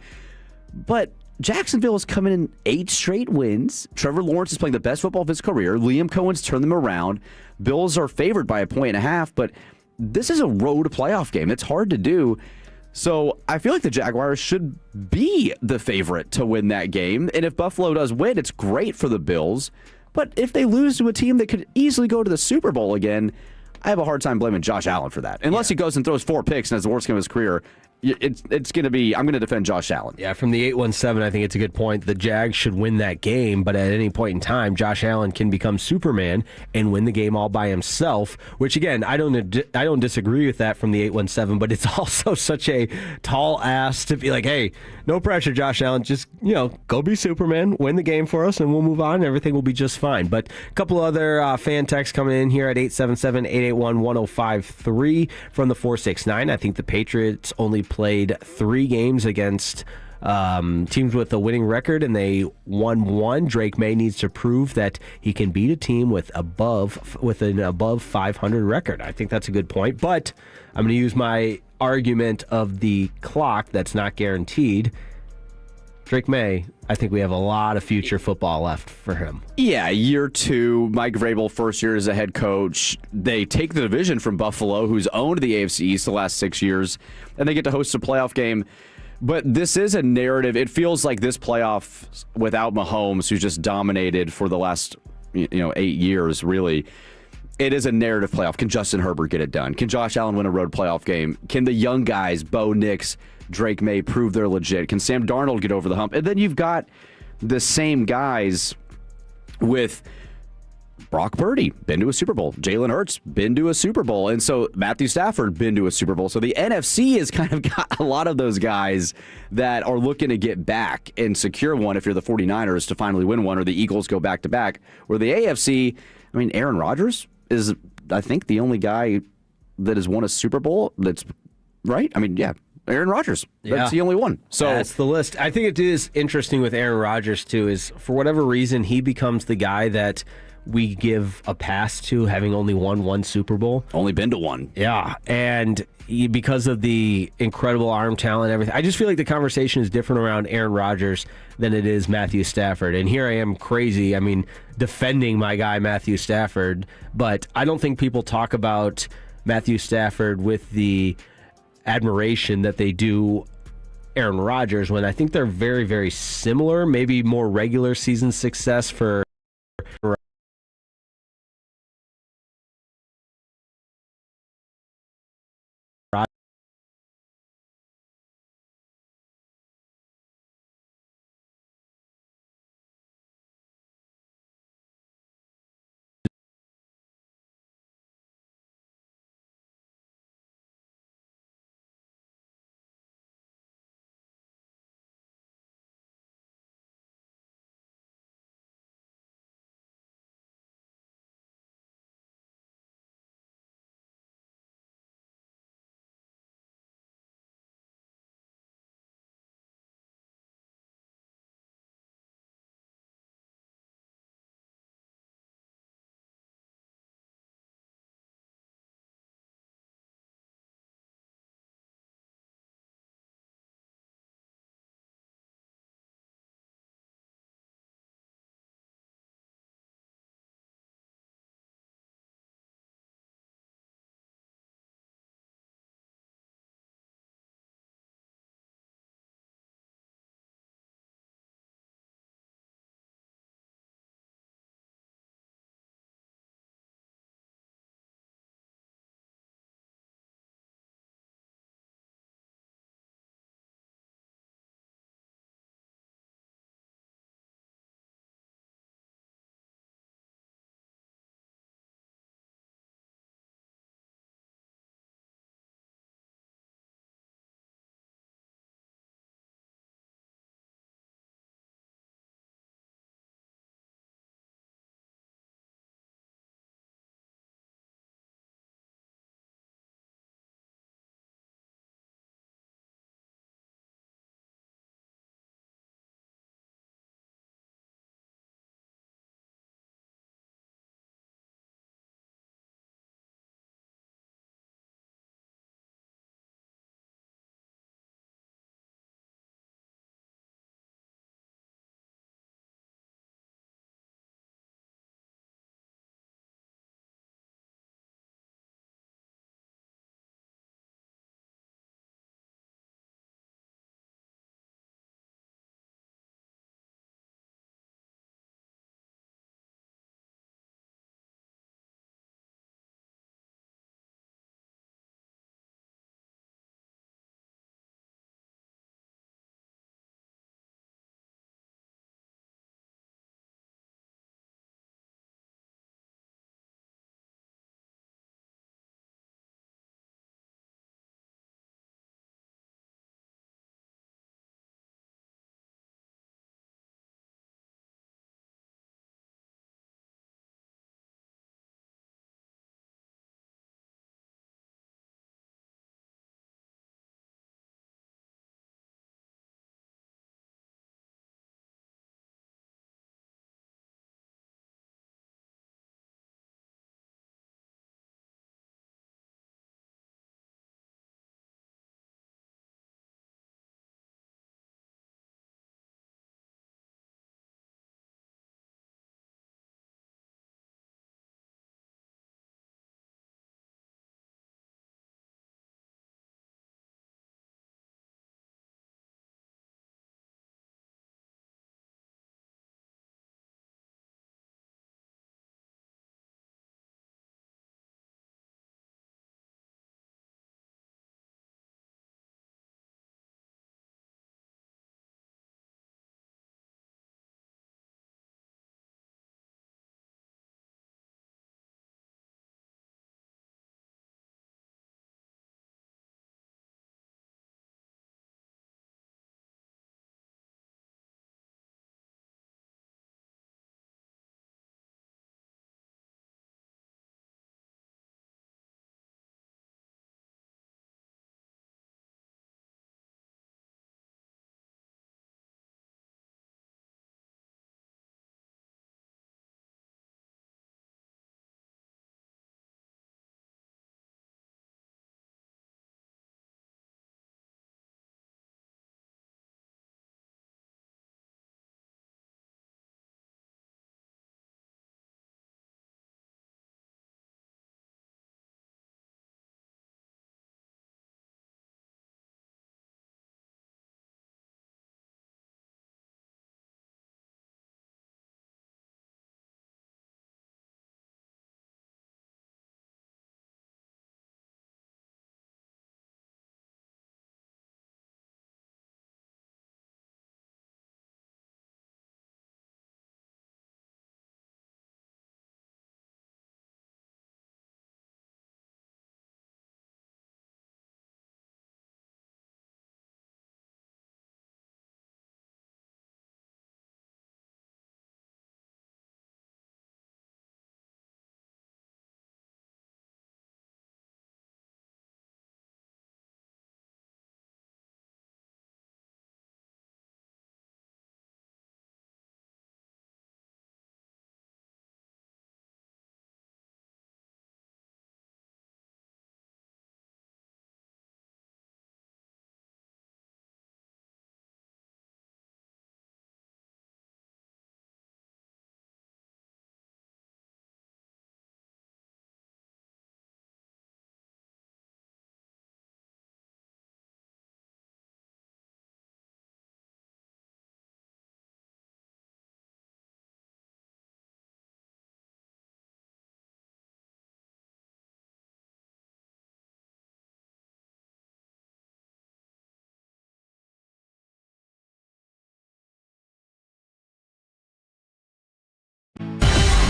[SPEAKER 3] But Jacksonville is coming in 8 straight wins. Trevor Lawrence is playing the best football of his career. Liam Cohen's turned them around. Bills are favored by 1.5 points, but this is a road playoff game. It's hard to do. So I feel like the Jaguars should be the favorite to win that game. And if Buffalo does win, it's great for the Bills. But if they lose to a team that could easily go to the Super Bowl again, I have a hard time blaming Josh Allen for that. Unless he goes and throws 4 picks and has the worst game of his career. it's going to be. I'm going to defend Josh Allen.
[SPEAKER 4] Yeah, from the 817, I think it's a good point. The Jags should win that game, but at any point in time, Josh Allen can become Superman and win the game all by himself. Which again, I don't disagree with that from the 817, but it's also such a tall ask to be like, hey, no pressure, Josh Allen. Just go be Superman, win the game for us, and we'll move on. And everything will be just fine. But a couple other fan texts coming in here at 877-881-1053 from the 469. I think the Patriots only played 3 games against teams with a winning record, and they won 1. Drake May needs to prove that he can beat a team with an above 500 record. I think that's a good point, but I'm going to use my argument of the clock that's not guaranteed. Drake May, I think we have a lot of future football left for him.
[SPEAKER 3] Yeah, year 2, Mike Vrabel, first year as a head coach. They take the division from Buffalo, who's owned the AFC East the last 6 years, and they get to host a playoff game. But this is a narrative. It feels like this playoff without Mahomes, who's just dominated for the last 8 years, really. It is a narrative playoff. Can Justin Herbert get it done? Can Josh Allen win a road playoff game? Can the young guys, Bo Nix, Drake May, prove they're legit? Can Sam Darnold get over the hump? And then you've got the same guys with Brock Purdy, been to a Super Bowl. Jalen Hurts, been to a Super Bowl. And so Matthew Stafford, been to a Super Bowl. So the NFC has kind of got a lot of those guys that are looking to get back and secure one if you're the 49ers to finally win one, or the Eagles go back-to-back. Where the AFC, Aaron Rodgers is, I think, the only guy that has won a Super Bowl that's right. Aaron Rodgers. That's the only one. So
[SPEAKER 4] that's the list. I think it is interesting with Aaron Rodgers, too, is for whatever reason, he becomes the guy that we give a pass to, having only won 1 Super Bowl.
[SPEAKER 3] Only been to 1.
[SPEAKER 4] Yeah, and because of the incredible arm talent and everything, I just feel like the conversation is different around Aaron Rodgers than it is Matthew Stafford. And here I am crazy, defending my guy Matthew Stafford, but I don't think people talk about Matthew Stafford with the admiration that they do Aaron Rodgers, when I think they're very, very similar, maybe more regular season success for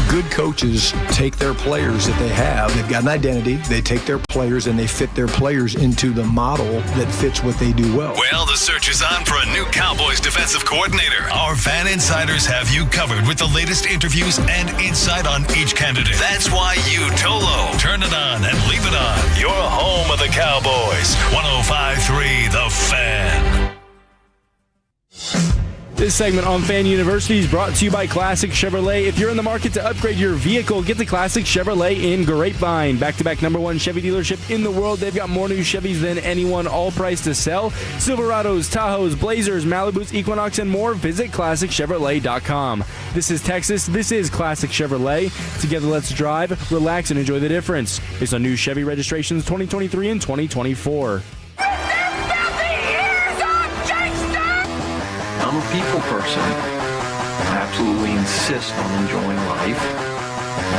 [SPEAKER 30] Good coaches take their players that they have. They've got an identity. They take their players and they fit their players into the model that fits what they do well.
[SPEAKER 2] Well, the search is on for a new Cowboys defensive coordinator. Our fan insiders have you covered with the latest interviews and insight on each candidate. That's why you, Tolo, turn it on and leave it on. Your home of the Cowboys. 105.3 The Fan.
[SPEAKER 7] This segment on Fan University is brought to you by Classic Chevrolet. If you're in the market to upgrade your vehicle, get the Classic Chevrolet in Grapevine. Back-to-back #1 Chevy dealership in the world. They've got more new Chevys than anyone, all priced to sell. Silverados, Tahoes, Blazers, Malibus, Equinox, and more. Visit ClassicChevrolet.com. This is Texas. This is Classic Chevrolet. Together, let's drive, relax, and enjoy the difference. Based on new Chevy registrations 2023 and 2024.
[SPEAKER 10] I'm a people person. I absolutely insist on enjoying life,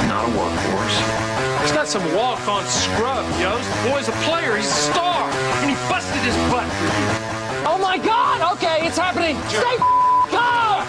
[SPEAKER 10] not a workhorse.
[SPEAKER 17] He's not some walk-on scrub, yo. This boy's a player. He's a star. And he busted his butt for you.
[SPEAKER 18] Oh, my God. Okay, it's happening. Stay calm.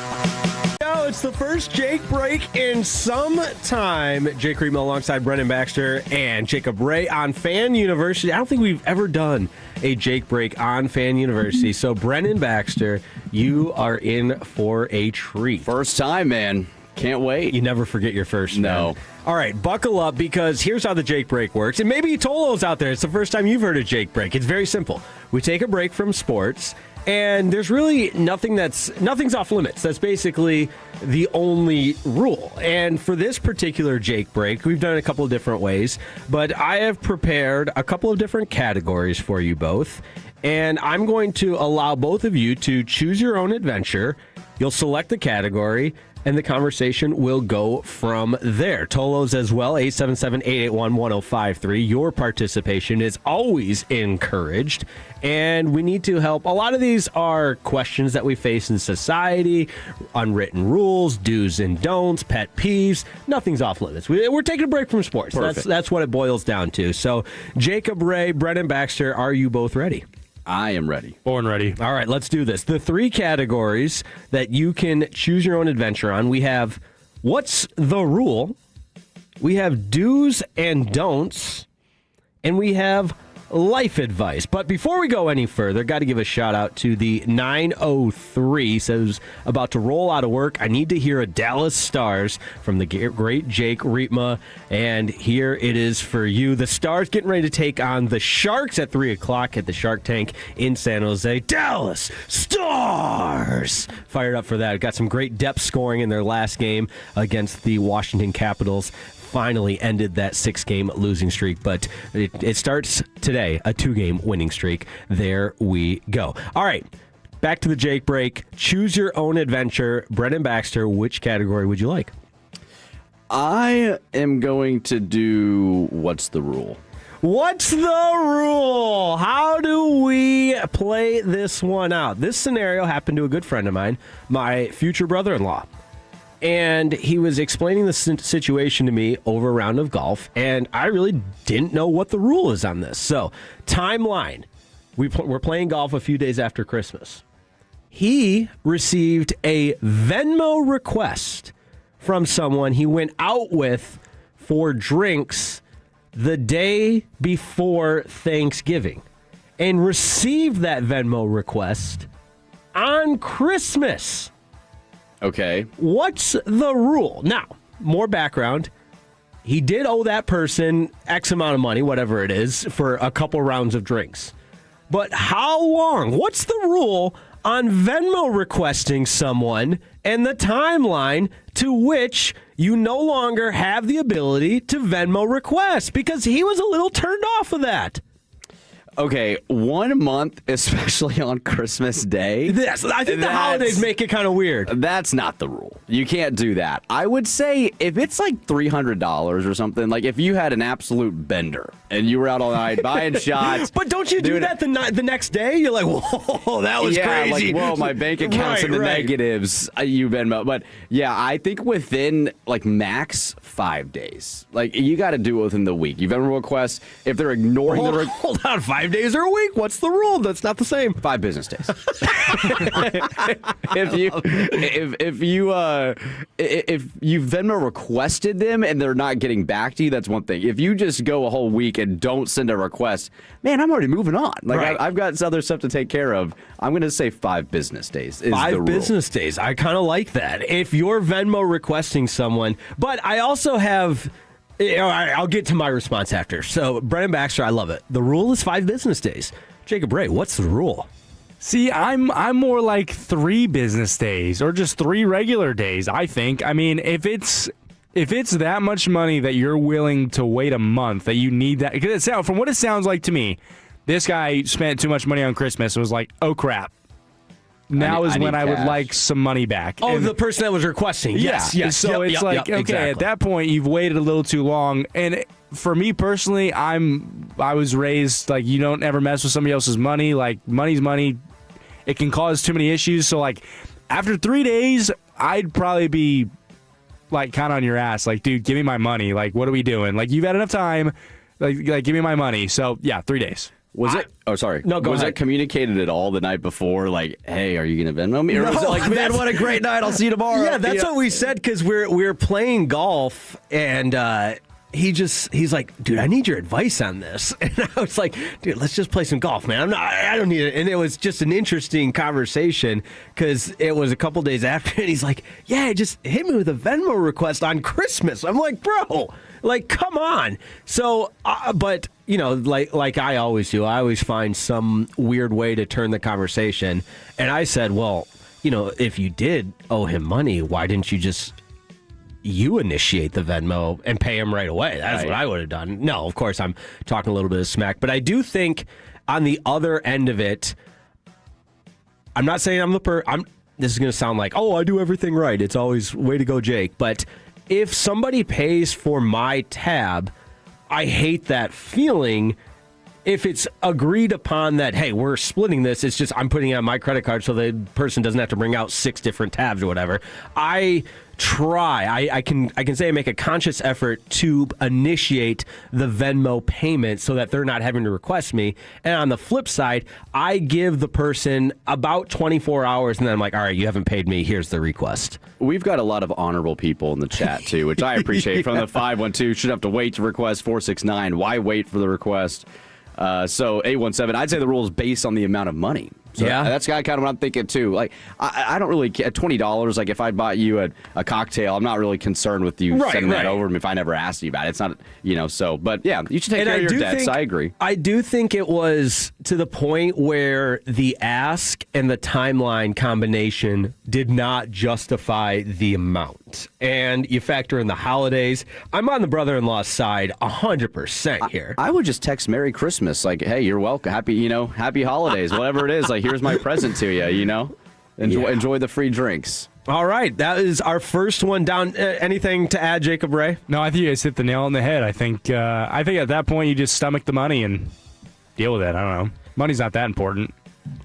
[SPEAKER 4] Now it's the first Jake break in some time. Jake Reedman alongside Brennan Baxter and Jacob Ray on Fan University. I don't think we've ever done a Jake break on Fan University. So, Brennan Baxter, you are in for a treat.
[SPEAKER 3] First time, man. Can't wait.
[SPEAKER 4] You never forget your first.
[SPEAKER 3] No.
[SPEAKER 4] Man. All right, buckle up because here's how the Jake break works. And maybe Tolo's out there. It's the first time you've heard of Jake break. It's very simple. We take a break from sports, and there's really nothing's off limits. That's basically the only rule. And for this particular Jake break, we've done it a couple of different ways, but I have prepared a couple of different categories for you both. And I'm going to allow both of you to choose your own adventure. You'll select the category, and the conversation will go from there. Tolo's as well, 877-881-1053. Your participation is always encouraged, and we need to help. A lot of these are questions that we face in society, unwritten rules, do's and don'ts, pet peeves. Nothing's off limits. We're taking a break from sports. That's what it boils down to. So, Jacob Ray, Brennan Baxter, are you both ready?
[SPEAKER 3] I am ready.
[SPEAKER 14] Born ready.
[SPEAKER 4] All right, let's do this. The three categories that you can choose your own adventure on. We have What's the Rule? We have Do's and Don'ts. And we have Life Advice. But before we go any further, got to give a shout out to the 903. Says, about to roll out of work. I need to hear a Dallas Stars from the great Jake Reitma. And here it is for you. The Stars getting ready to take on the Sharks at 3 o'clock at the Shark Tank in San Jose. Dallas Stars! Fired up for that. Got some great depth scoring in their last game against the Washington Capitals. Finally ended that 6-game losing streak, but it starts today, a 2-game winning streak. There we go. All right, back to the Jake break. Choose your own adventure. Brennan Baxter, which category would you like?
[SPEAKER 3] I am going to do What's the Rule?
[SPEAKER 4] What's the rule? How do we play this one out? This scenario happened to a good friend of mine, my future brother-in-law. And he was explaining the situation to me over a round of golf, and I really didn't know what the rule is on this. So, timeline. We're playing golf a few days after Christmas. He received a Venmo request from someone he went out with for drinks the day before Thanksgiving and received that Venmo request on Christmas.
[SPEAKER 3] Okay.
[SPEAKER 4] What's the rule? Now, more background. He did owe that person X amount of money, whatever it is, for a couple rounds of drinks. But how long? What's the rule on Venmo requesting someone and the timeline to which you no longer have the ability to Venmo request? Because he was a little turned off of that.
[SPEAKER 3] Okay, 1 month, especially on Christmas Day.
[SPEAKER 4] Yes, I think the holidays make it kind of weird.
[SPEAKER 3] That's not the rule. You can't do that. I would say if it's like $300 or something, like if you had an absolute bender and you were out all night buying shots.
[SPEAKER 4] But don't you do that the next day? You're like, whoa, that was crazy.
[SPEAKER 3] Like, whoa, my bank account's in the negatives. You Venmo. But yeah, I think within like max 5 days. Like you got to do it within the week. You Venmo requests, if they're ignoring
[SPEAKER 4] Hold on, 5 5 days or a week. What's the rule? That's not the same.
[SPEAKER 3] 5 business days. if you Venmo requested them and they're not getting back to you, that's one thing. If you just go a whole week and don't send a request, man, I'm already moving on. Like
[SPEAKER 4] Right.
[SPEAKER 3] I've got other stuff to take care of. I'm going to say 5 business days. Is
[SPEAKER 4] 5
[SPEAKER 3] the rule.
[SPEAKER 4] business days. I kind of like that. If you're Venmo requesting someone, but I also have. I'll get to my response after. So, Brennan Baxter, I love it. The rule is 5 business days. Jacob Ray, what's the rule?
[SPEAKER 14] See, I'm more like 3 business days or just 3 regular days, I think. I mean, if it's that much money that you're willing to wait a month, that you need that, because from what it sounds like to me, this guy spent too much money on Christmas and was like, oh crap. Now is when I would like some money back.
[SPEAKER 4] Oh,
[SPEAKER 14] and
[SPEAKER 4] the person that was requesting. Yes, yes.
[SPEAKER 14] So it's okay,
[SPEAKER 4] exactly.
[SPEAKER 14] At that point, you've waited a little too long. And for me personally, I was raised like you don't ever mess with somebody else's money. Like, money's money. It can cause too many issues. So, like, after 3 days, I'd probably be, like, kind of on your ass. Like, dude, give me my money. Like, what are we doing? Like, you've had enough time. Like give me my money. So, yeah, 3 days.
[SPEAKER 3] Was it? Oh, sorry.
[SPEAKER 4] No, go
[SPEAKER 3] was
[SPEAKER 4] ahead.
[SPEAKER 3] it communicated at all the night before? Like, hey, are you going to Venmo me? Or was it like, man, what a great night. I'll see you tomorrow.
[SPEAKER 4] Yeah, that's what we said because we're playing golf and he's like, dude, I need your advice on this. And I was like, dude, let's just play some golf, man. I don't need it. And it was just an interesting conversation because it was a couple days after and he's like, yeah, just hit me with a Venmo request on Christmas. I'm like, bro, like, come on. So, but you know, like I always do, I always find some weird way to turn the conversation. And I said, well, you know, if you did owe him money, why didn't you just initiate the Venmo and pay him right away? That's what I would have done. No, of course, I'm talking a little bit of smack. But I do think on the other end of it, I'm not saying this is going to sound like, oh, I do everything right. It's always way to go, Jake. But if somebody pays for my tab, I hate that feeling. If it's agreed upon that, hey, we're splitting this, it's just I'm putting it on my credit card so the person doesn't have to bring out 6 different tabs or whatever. I can say I make a conscious effort to initiate the Venmo payment so that they're not having to request me. And on the flip side, I give the person about 24 hours and then I'm like, all right, you haven't paid me. Here's the request.
[SPEAKER 3] We've got a lot of honorable people in the chat, too, which I appreciate. From the 512, should have to wait to request. 469, why wait for the request? So 817, I'd say the rule is based on the amount of money. So
[SPEAKER 4] yeah,
[SPEAKER 3] that's kind of what I'm thinking too. Like I don't really at $20. Like if I bought you a cocktail, I'm not really concerned with you sending that over to me if I never asked you about it. It's not, so. But yeah, you should take care of your debts. I agree.
[SPEAKER 4] I do think it was to the point where the ask and the timeline combination did not justify the amount. And you factor in the holidays. I'm on the brother-in-law's side 100% here.
[SPEAKER 3] I would just text Merry Christmas, like, hey, you're welcome, happy holidays, whatever it is. Like, here's my present to you. Enjoy the free drinks.
[SPEAKER 4] All right, that is our first one down. Anything to add, Jacob Ray?
[SPEAKER 14] No, I think you guys hit the nail on the head. I think at that point you just stomach the money and deal with it. I don't know. Money's not that important.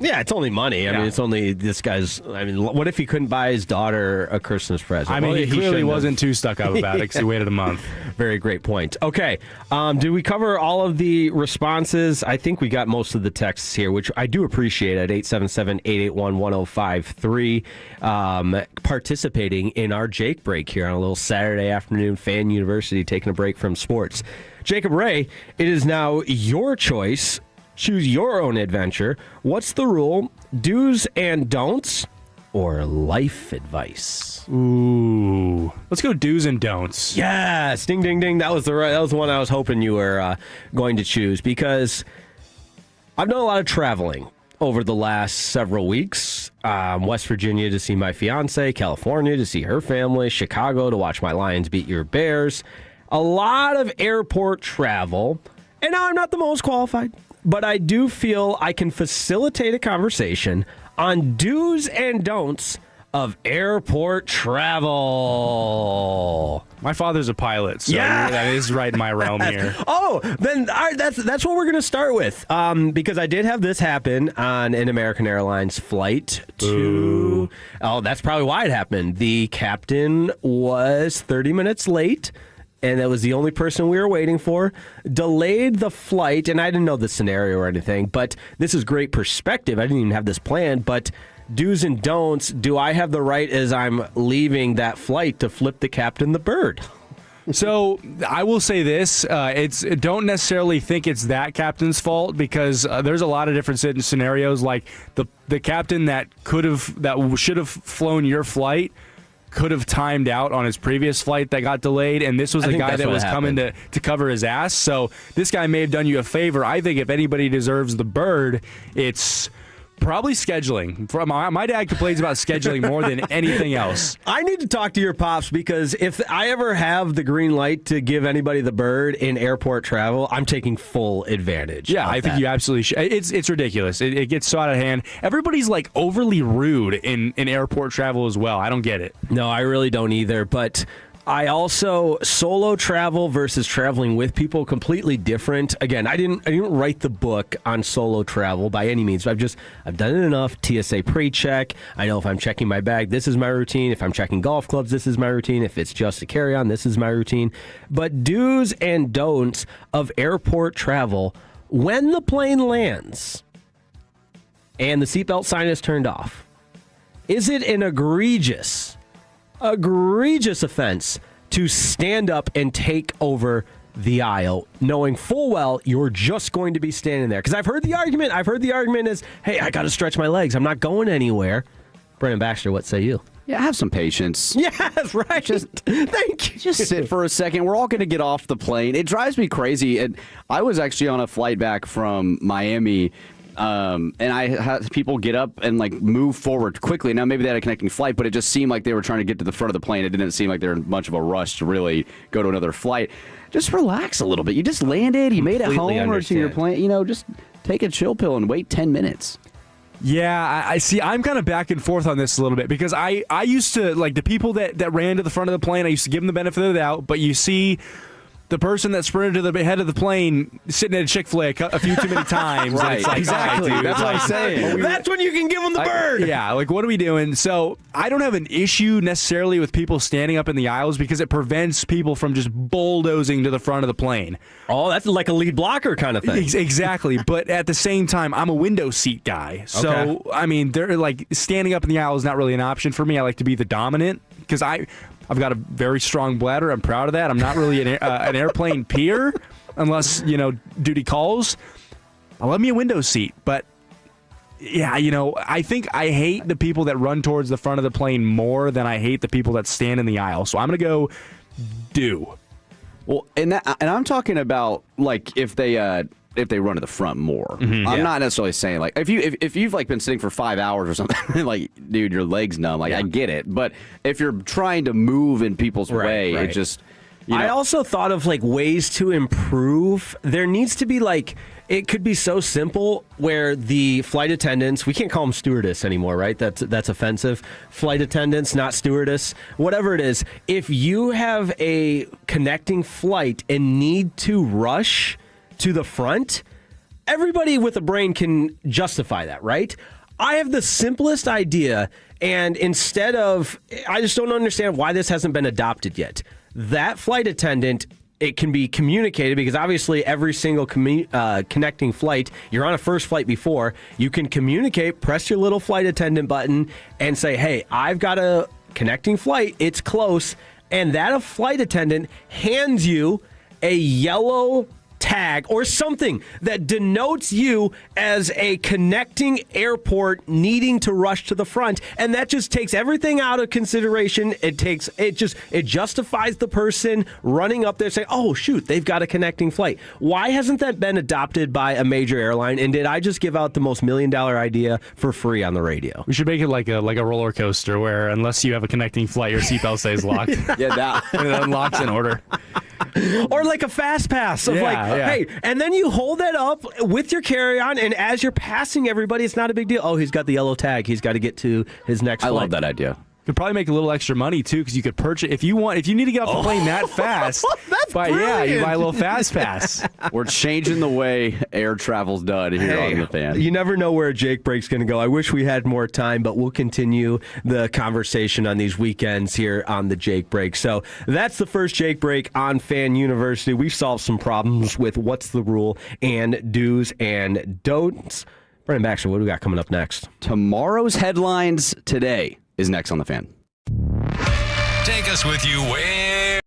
[SPEAKER 4] Yeah, it's only money. I mean, it's only this guy's. I mean, what if he couldn't buy his daughter a Christmas present?
[SPEAKER 14] I mean, he clearly wasn't too stuck up about it because he waited a month.
[SPEAKER 4] Very great point. Okay, did we cover all of the responses? I think we got most of the texts here, which I do appreciate at 877-881-1053. Participating in our Jake break here on a little Saturday afternoon, Fan University, taking a break from sports. Jacob Ray, it is now your choice. Choose your own adventure. What's the rule? Do's and don'ts or life advice?
[SPEAKER 14] Ooh. Let's go do's and don'ts.
[SPEAKER 4] Yes. Ding, ding, ding. That was the one I was hoping you were going to choose because I've done a lot of traveling over the last several weeks. West Virginia to see my fiance, California to see her family, Chicago to watch my Lions beat your Bears. A lot of airport travel. And now I'm not the most qualified, but I do feel I can facilitate a conversation on do's and don'ts of airport travel.
[SPEAKER 14] My father's a pilot, so that is right in my realm here.
[SPEAKER 4] Oh, then that's what we're going to start with, because I did have this happen on an American Airlines flight to... Oh, that's probably why it happened. The captain was 30 minutes late, and that was the only person we were waiting for, delayed the flight, and I didn't know the scenario or anything, but this is great perspective. I didn't even have this planned, but do's and don'ts. Do I have the right as I'm leaving that flight to flip the captain the bird?
[SPEAKER 14] So I will say this: don't necessarily think it's that captain's fault, because there's a lot of different scenarios. Like the captain that should have flown your flight could have timed out on his previous flight that got delayed, and this was a guy that was coming to cover his ass. So this guy may have done you a favor. I think if anybody deserves the bird, it's probably scheduling. My dad complains about scheduling more than anything else.
[SPEAKER 4] I need to talk to your pops, because if I ever have the green light to give anybody the bird in airport travel, I'm taking full advantage.
[SPEAKER 14] Yeah, I think you absolutely should. It's ridiculous. It gets so out of hand. Everybody's like overly rude in airport travel as well. I don't get it.
[SPEAKER 4] No, I really don't either. But I also, solo travel versus traveling with people, completely different. Again, I didn't write the book on solo travel by any means. I've done it enough. TSA pre-check. I know if I'm checking my bag, this is my routine. If I'm checking golf clubs, this is my routine. If it's just a carry-on, this is my routine. But do's and don'ts of airport travel: when the plane lands and the seatbelt sign is turned off, is it an egregious offense to stand up and take over the aisle, knowing full well you're just going to be standing there? Because I've heard the argument is, hey, I got to stretch my legs, I'm not going anywhere. Brennan Baxter, what say you?
[SPEAKER 3] Yeah, have some patience.
[SPEAKER 4] Yes, right. Thank you.
[SPEAKER 3] Just sit for a second. We're all going to get off the plane. It drives me crazy. And I was actually on a flight back from Miami, and I had people get up and like move forward quickly. Now maybe they had a connecting flight, but it just seemed like they were trying to get to the front of the plane. It didn't seem like they were in much of a rush to really go to another flight. Just relax a little bit. You just landed. You made it home or to your plane. Just take a chill pill and wait 10 minutes.
[SPEAKER 14] Yeah, I see. I'm kind of back and forth on this a little bit, because I used to, like, the people that ran to the front of the plane, I used to give them the benefit of the doubt, but you see the person that sprinted to the head of the plane sitting at a Chick-fil-A a few too many times.
[SPEAKER 3] Right,
[SPEAKER 14] it's like,
[SPEAKER 3] exactly.
[SPEAKER 14] Dude,
[SPEAKER 3] that's what I'm saying.
[SPEAKER 4] That's when you can give them the bird.
[SPEAKER 14] Yeah, like, what are we doing? So I don't have an issue necessarily with people standing up in the aisles, because it prevents people from just bulldozing to the front of the plane.
[SPEAKER 4] Oh, that's like a lead blocker kind of thing.
[SPEAKER 14] Exactly. But at the same time, I'm a window seat guy. So, okay. I mean, they're like, standing up in the aisle is not really an option for me. I like to be the dominant, because I've got a very strong bladder. I'm proud of that. I'm not really an airplane peer unless, duty calls. I love me a window seat. But, yeah, I think I hate the people that run towards the front of the plane more than I hate the people that stand in the aisle. So I'm going to go do.
[SPEAKER 3] Well, and I'm talking about, like, if they run to the front more. Mm-hmm, I'm not necessarily saying, like, if you've like been sitting for 5 hours or something, like, dude, your leg's numb. Like, I get it. But if you're trying to move in people's way, it just.
[SPEAKER 4] I also thought of like ways to improve. There needs to be like. It could be so simple where the flight attendants, we can't call them stewardess anymore, right? That's offensive. Flight attendants, not stewardess, whatever it is. If you have a connecting flight and need to rush to the front, everybody with a brain can justify that, right? I have the simplest idea, and instead of, I just don't understand why this hasn't been adopted yet. That flight attendant, it can be communicated, because obviously every single connecting flight, you're on a first flight before, you can communicate, press your little flight attendant button and say, hey, I've got a connecting flight, it's close, and that flight attendant hands you a yellow tag or something that denotes you as a connecting airport needing to rush to the front, and that just takes everything out of consideration. It justifies the person running up there saying, oh shoot, they've got a connecting flight. Why hasn't that been adopted by a major airline, and did I just give out the most $1 million idea for free on the radio?
[SPEAKER 14] We should make it like a roller coaster where unless you have a connecting flight, your seatbelt stays locked.
[SPEAKER 3] Yeah, that
[SPEAKER 14] and it unlocks in order.
[SPEAKER 4] Or like a fast pass of hey, and then you hold that up with your carry-on, and as you're passing everybody, it's not a big deal. Oh, he's got the yellow tag. He's got to get to his next flight.
[SPEAKER 3] I love that idea.
[SPEAKER 14] Could probably make a little extra money too, because you could purchase if you need to get off the plane that fast.
[SPEAKER 4] That's
[SPEAKER 14] you buy a little fast pass.
[SPEAKER 3] We're changing the way air travel's done here on the Fan.
[SPEAKER 4] You never know where a Jake break's going to go. I wish we had more time, but we'll continue the conversation on these weekends here on the Jake Break. So that's the first Jake Break on Fan University. We've solved some problems with what's the rule and do's and don'ts. Brendan Baxter, what do we got coming up next?
[SPEAKER 3] Tomorrow's headlines today is next on the Fan.
[SPEAKER 2] Take us with you where...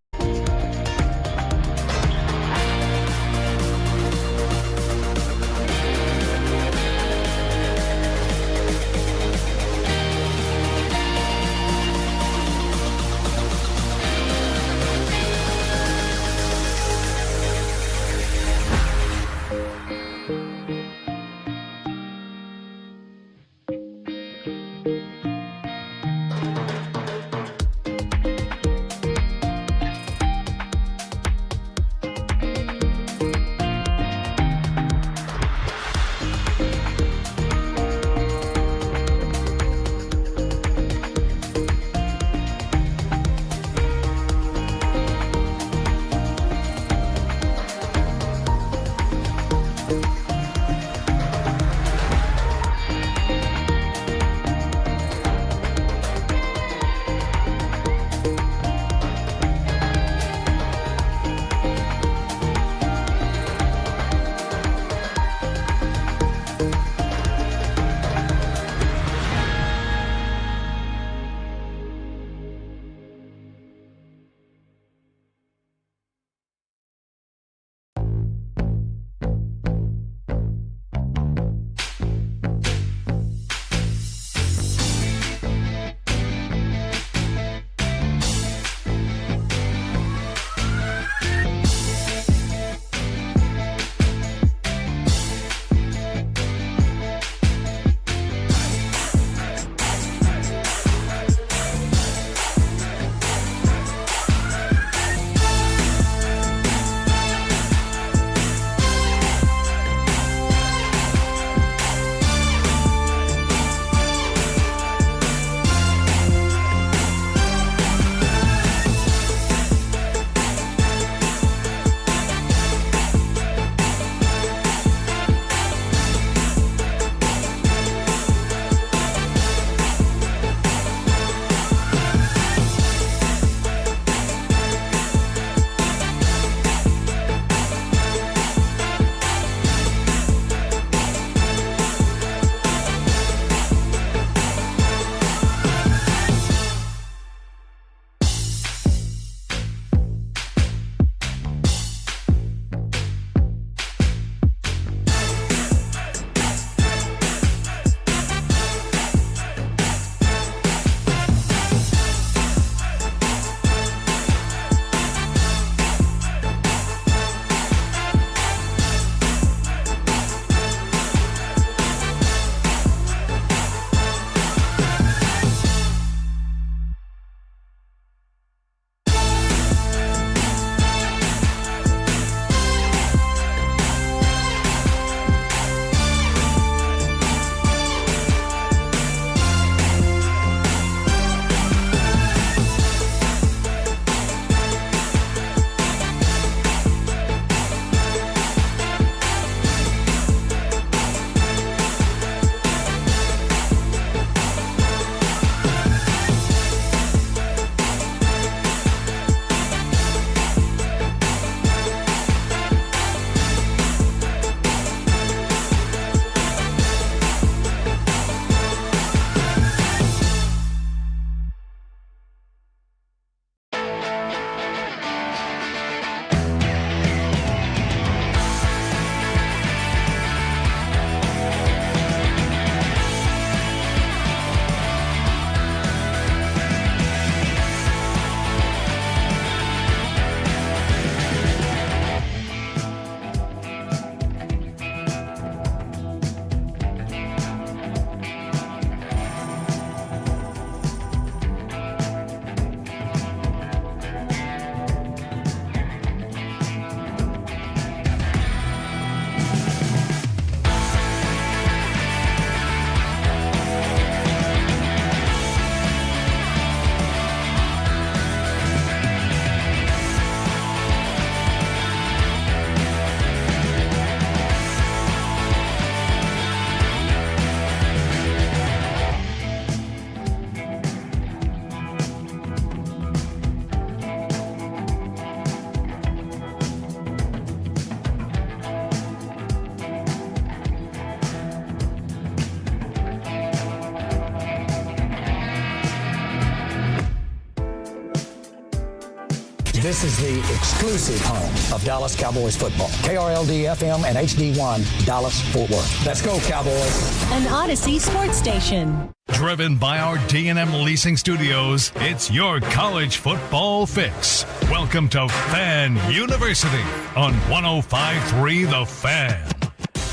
[SPEAKER 30] This is the exclusive home of Dallas Cowboys football. KRLD-FM and HD1 Dallas-Fort Worth. Let's go, Cowboys.
[SPEAKER 19] An Odyssey sports station.
[SPEAKER 2] Driven by our D&M Leasing Studios, it's your college football fix. Welcome to Fan University on 105.3 The Fan.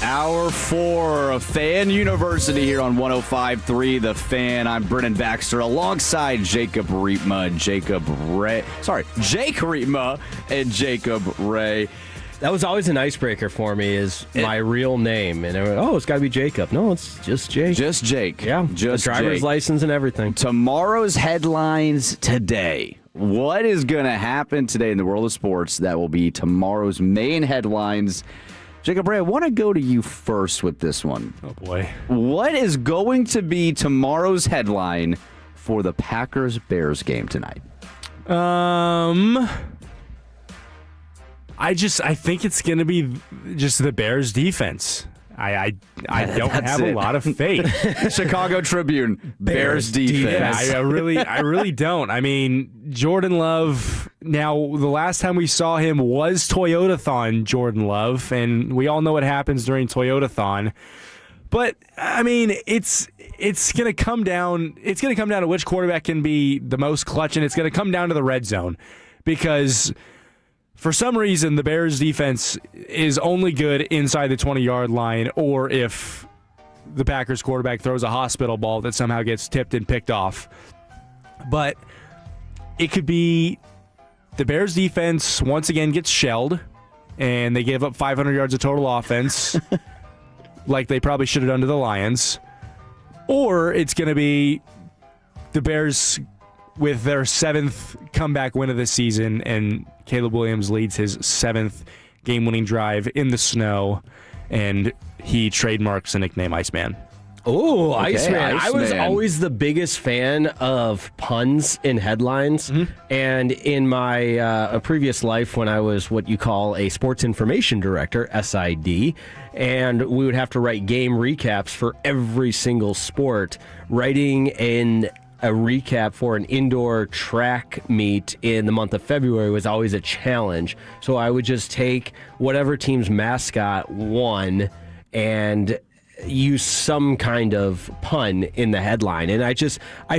[SPEAKER 3] Hour 4 of Fan University here on 105.3 The Fan. I'm Brennan Baxter alongside Jake Riepma and Jacob Ray.
[SPEAKER 4] That was always an icebreaker for me, is my real name. And everyone, it's got to be Jacob. No, it's just Jake.
[SPEAKER 3] Just Jake.
[SPEAKER 4] Yeah,
[SPEAKER 3] just
[SPEAKER 4] the driver's
[SPEAKER 3] Jake.
[SPEAKER 4] license and everything.
[SPEAKER 3] Tomorrow's headlines today. What is going to happen today in the world of sports that will be tomorrow's main headlines? Jacob Ray, I want to go to you first with this one.
[SPEAKER 14] Oh, boy.
[SPEAKER 3] What is going to be tomorrow's headline for the Packers-Bears game tonight?
[SPEAKER 14] I think it's going to be just the Bears defense. I don't have a lot of faith.
[SPEAKER 3] Chicago Tribune, Bears defense.
[SPEAKER 14] Yeah, I really don't. I mean, Jordan Love, now the last time we saw him was Toyotathon Jordan Love, and we all know what happens during Toyotathon. But I mean, it's going to come down to which quarterback can be the most clutch, and it's going to come down to the red zone, because for some reason, the Bears' defense is only good inside the 20-yard line, or if the Packers quarterback throws a hospital ball that somehow gets tipped and picked off. But it could be the Bears' defense once again gets shelled, and they give up 500 yards of total offense, like they probably should have done to the Lions. Or it's going to be the Bears with their 7th comeback win of the season, and Caleb Williams leads his 7th game-winning drive in the snow, and he trademarks the nickname Iceman.
[SPEAKER 4] Oh, okay, Iceman. I was always the biggest fan of puns in headlines. Mm-hmm. And in my previous life, when I was what you call a sports information director, SID, and we would have to write game recaps for every single sport, writing a recap for an indoor track meet in the month of February was always a challenge. So I would just take whatever team's mascot won and use some kind of pun in the headline. And I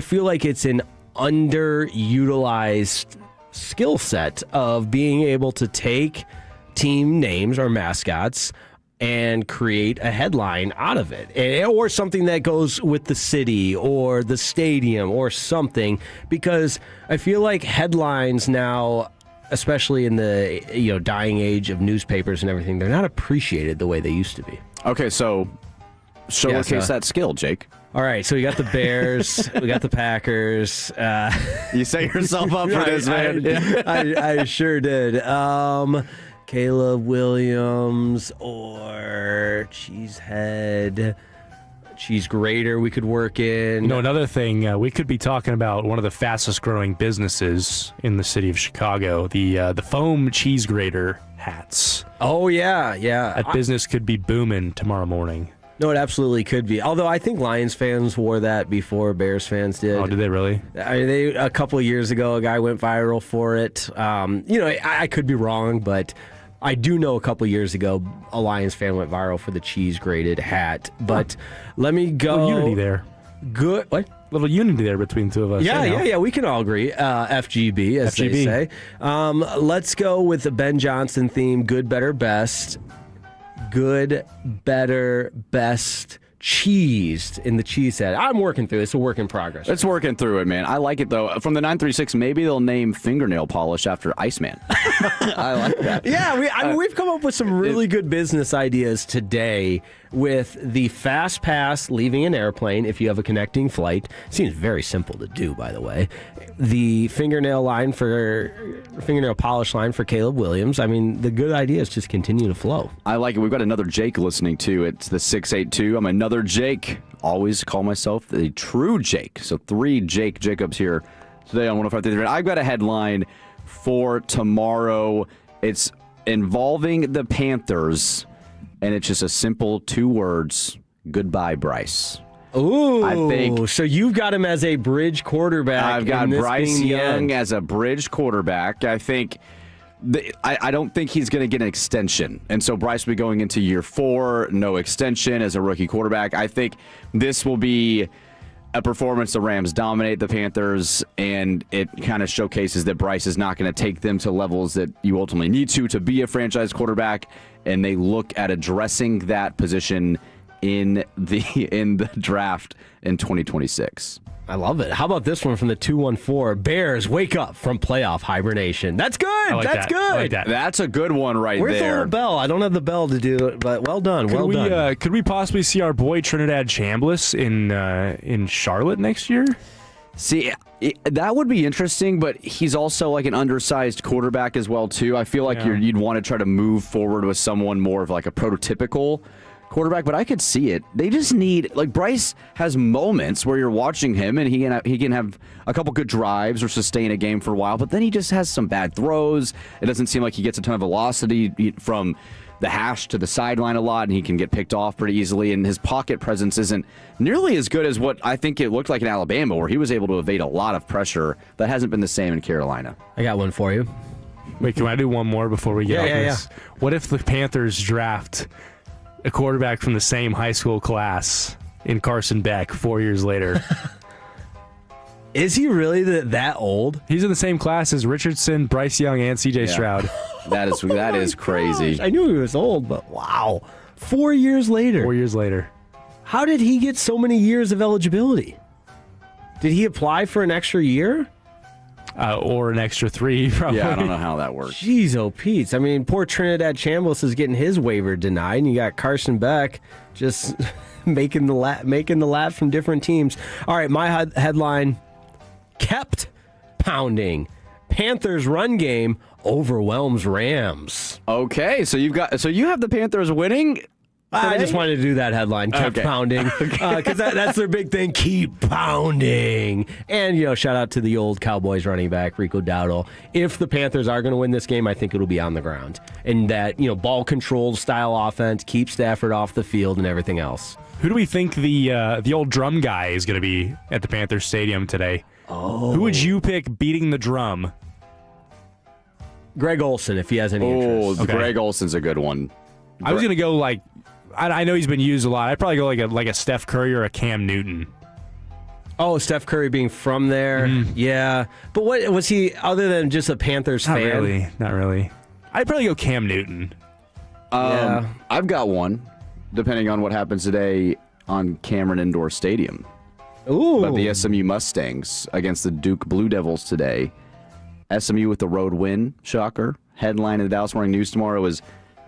[SPEAKER 4] feel like it's an underutilized skill set of being able to take team names or mascots and create a headline out of it, or something that goes with the city or the stadium or something, because I feel like headlines now, especially in the dying age of newspapers and everything, they're not appreciated the way they used to be.
[SPEAKER 3] Okay, so showcase that skill, Jake.
[SPEAKER 4] All right, so we got the Bears, we got the Packers.
[SPEAKER 3] You set yourself up for this, man.
[SPEAKER 4] I sure did. Caleb Williams or Cheesehead, Cheese Grater we could work in.
[SPEAKER 14] Another thing, we could be talking about one of the fastest growing businesses in the city of Chicago, the foam cheese grater hats.
[SPEAKER 4] Oh, yeah.
[SPEAKER 14] That business could be booming tomorrow morning.
[SPEAKER 4] No, it absolutely could be. Although I think Lions fans wore that before Bears fans did.
[SPEAKER 14] Oh, did they really?
[SPEAKER 4] A couple of years ago, a guy went viral for it. I could be wrong, but I do know a couple of years ago a Lions fan went viral for the cheese grated hat. But let me go.
[SPEAKER 14] Little unity there.
[SPEAKER 4] Good. What?
[SPEAKER 14] Little unity there between the two of us.
[SPEAKER 4] Yeah. We can all agree. FGB, as they say. Let's go with the Ben Johnson theme. Good, better, best. Good, better, best. Cheesed in the cheese head. I'm working through it. It's a work in progress.
[SPEAKER 3] It's working through it, man. I like it, though. From the 936, maybe they'll name fingernail polish after Iceman. I like that.
[SPEAKER 4] Yeah, we've come up with some really good business ideas today with the Fast Pass leaving an airplane if you have a connecting flight. Seems very simple to do, by the way. The fingernail polish line for Caleb Williams. I mean, the good ideas just continue to flow.
[SPEAKER 3] I like it. We've got another Jake listening, too. It's the 682. I'm another Jake. Always call myself the true Jake. So 3 Jacobs here today on 105.3. I've got a headline for tomorrow. It's involving the Panthers, and it's just a simple 2 words: goodbye, Bryce.
[SPEAKER 4] Ooh,
[SPEAKER 3] I think
[SPEAKER 4] so you've got him as a bridge quarterback.
[SPEAKER 3] I've got Bryce Young
[SPEAKER 4] as
[SPEAKER 3] as a bridge quarterback. I think I don't think he's going to get an extension. And so Bryce will be going into year 4, no extension as a rookie quarterback. I think this will be a performance the Rams dominate the Panthers, and it kind of showcases that Bryce is not going to take them to levels that you ultimately need to be a franchise quarterback, and they look at addressing that position in the draft in 2026.
[SPEAKER 4] I love it. How about this one from the 214? Bears wake up from playoff hibernation. That's good. That's good.
[SPEAKER 14] I like that.
[SPEAKER 3] That's a good one right
[SPEAKER 4] Where's
[SPEAKER 3] there.
[SPEAKER 4] the bell? I don't have the bell to do it, but well done. Done.
[SPEAKER 14] Could we possibly see our boy Trinidad Chambliss in Charlotte next year?
[SPEAKER 3] See, that would be interesting, but he's also like an undersized quarterback as well, too. I feel like you'd want to try to move forward with someone more of like a prototypical quarterback, but I could see it. They just need, like, Bryce has moments where you're watching him and he can have a couple good drives or sustain a game for a while, but then he just has some bad throws. It doesn't seem like he gets a ton of velocity from the hash to the sideline a lot, and he can get picked off pretty easily, and his pocket presence isn't nearly as good as what I think it looked like in Alabama, where he was able to evade a lot of pressure. That hasn't been the same in Carolina.
[SPEAKER 4] I got one for you.
[SPEAKER 14] Wait, can I do one more before we get off this? Yeah. What if the Panthers draft a quarterback from the same high school class in Carson Beck 4 years later?
[SPEAKER 4] Is he really that old?
[SPEAKER 14] He's in the same class as Richardson, Bryce Young, and C.J. Stroud.
[SPEAKER 3] That is crazy.
[SPEAKER 4] I knew he was old, but wow. 4 years later.
[SPEAKER 14] 4 years later.
[SPEAKER 4] How did he get so many years of eligibility? Did he apply for an extra year?
[SPEAKER 14] Or an extra 3, probably.
[SPEAKER 3] Yeah, I don't know how that works.
[SPEAKER 4] Jeez, oh, Pete. I mean, poor Trinidad Chambliss is getting his waiver denied, and you got Carson Beck just making the lap from different teams. All right, my headline, kept pounding. Panthers run game overwhelms Rams.
[SPEAKER 3] Okay, so you have the Panthers winning.
[SPEAKER 4] I just wanted to do that headline, kept pounding, because that's their big thing, keep pounding. And, shout out to the old Cowboys running back, Rico Dowdle. If the Panthers are going to win this game, I think it'll be on the ground. And that, ball controlled style offense, keep Stafford off the field and everything else.
[SPEAKER 14] Who do we think the old drum guy is going to be at the Panthers Stadium today?
[SPEAKER 4] Oh.
[SPEAKER 14] Who would you pick beating the drum?
[SPEAKER 4] Greg Olsen, if he has any interest.
[SPEAKER 3] Oh, Greg Olsen's a good one.
[SPEAKER 14] I was going to go I know he's been used a lot. I'd probably go like a Steph Curry or a Cam Newton.
[SPEAKER 4] Oh, Steph Curry being from there. Yeah. But what was he, other than just a Panthers fan?
[SPEAKER 14] Not really. I'd probably go Cam Newton.
[SPEAKER 4] Yeah.
[SPEAKER 3] I've got one, depending on what happens today on Cameron Indoor Stadium.
[SPEAKER 4] Ooh.
[SPEAKER 3] But the SMU Mustangs against the Duke Blue Devils today. SMU with the road win, shocker. Headline in the Dallas Morning News tomorrow is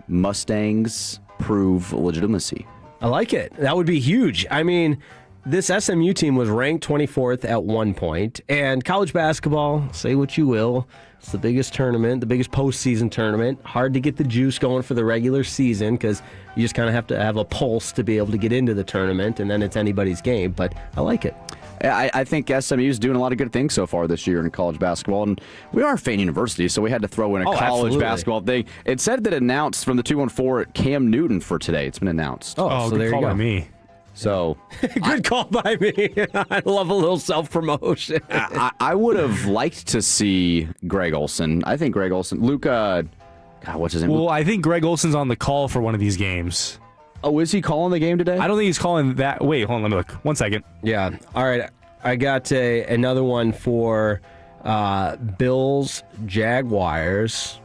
[SPEAKER 3] Mustangs prove legitimacy.
[SPEAKER 4] I like it. That would be huge. I mean, this SMU team was ranked 24th at one point, and college basketball, say what you will, it's the biggest tournament, the biggest postseason tournament. Hard to get the juice going for the regular season because you just kind of have to have a pulse to be able to get into the tournament, and then it's anybody's game, but I like it.
[SPEAKER 3] I think SMU's doing a lot of good things so far this year in college basketball, and we are Fane University, so we had to throw in a college basketball thing. It said that announced from the 214 Cam Newton for today. It's been announced.
[SPEAKER 14] So there you go. By me.
[SPEAKER 3] So
[SPEAKER 4] good call by me. I love a little self-promotion.
[SPEAKER 3] I would have liked to see Greg Olsen. I think Greg Olsen, Luka, God, what's his name?
[SPEAKER 14] Well, I think Greg Olsen's on the call for one of these games.
[SPEAKER 3] Oh, is he calling the game today?
[SPEAKER 14] I don't think he's calling that. Wait, hold on, let me look. 1 second.
[SPEAKER 4] Yeah. All right. I got another one for Bills, Jaguars,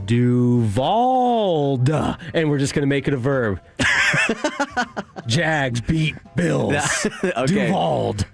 [SPEAKER 4] Duvalde. And we're just going to make it a verb. Jags beat Bills.
[SPEAKER 3] Okay.
[SPEAKER 4] Duvalde.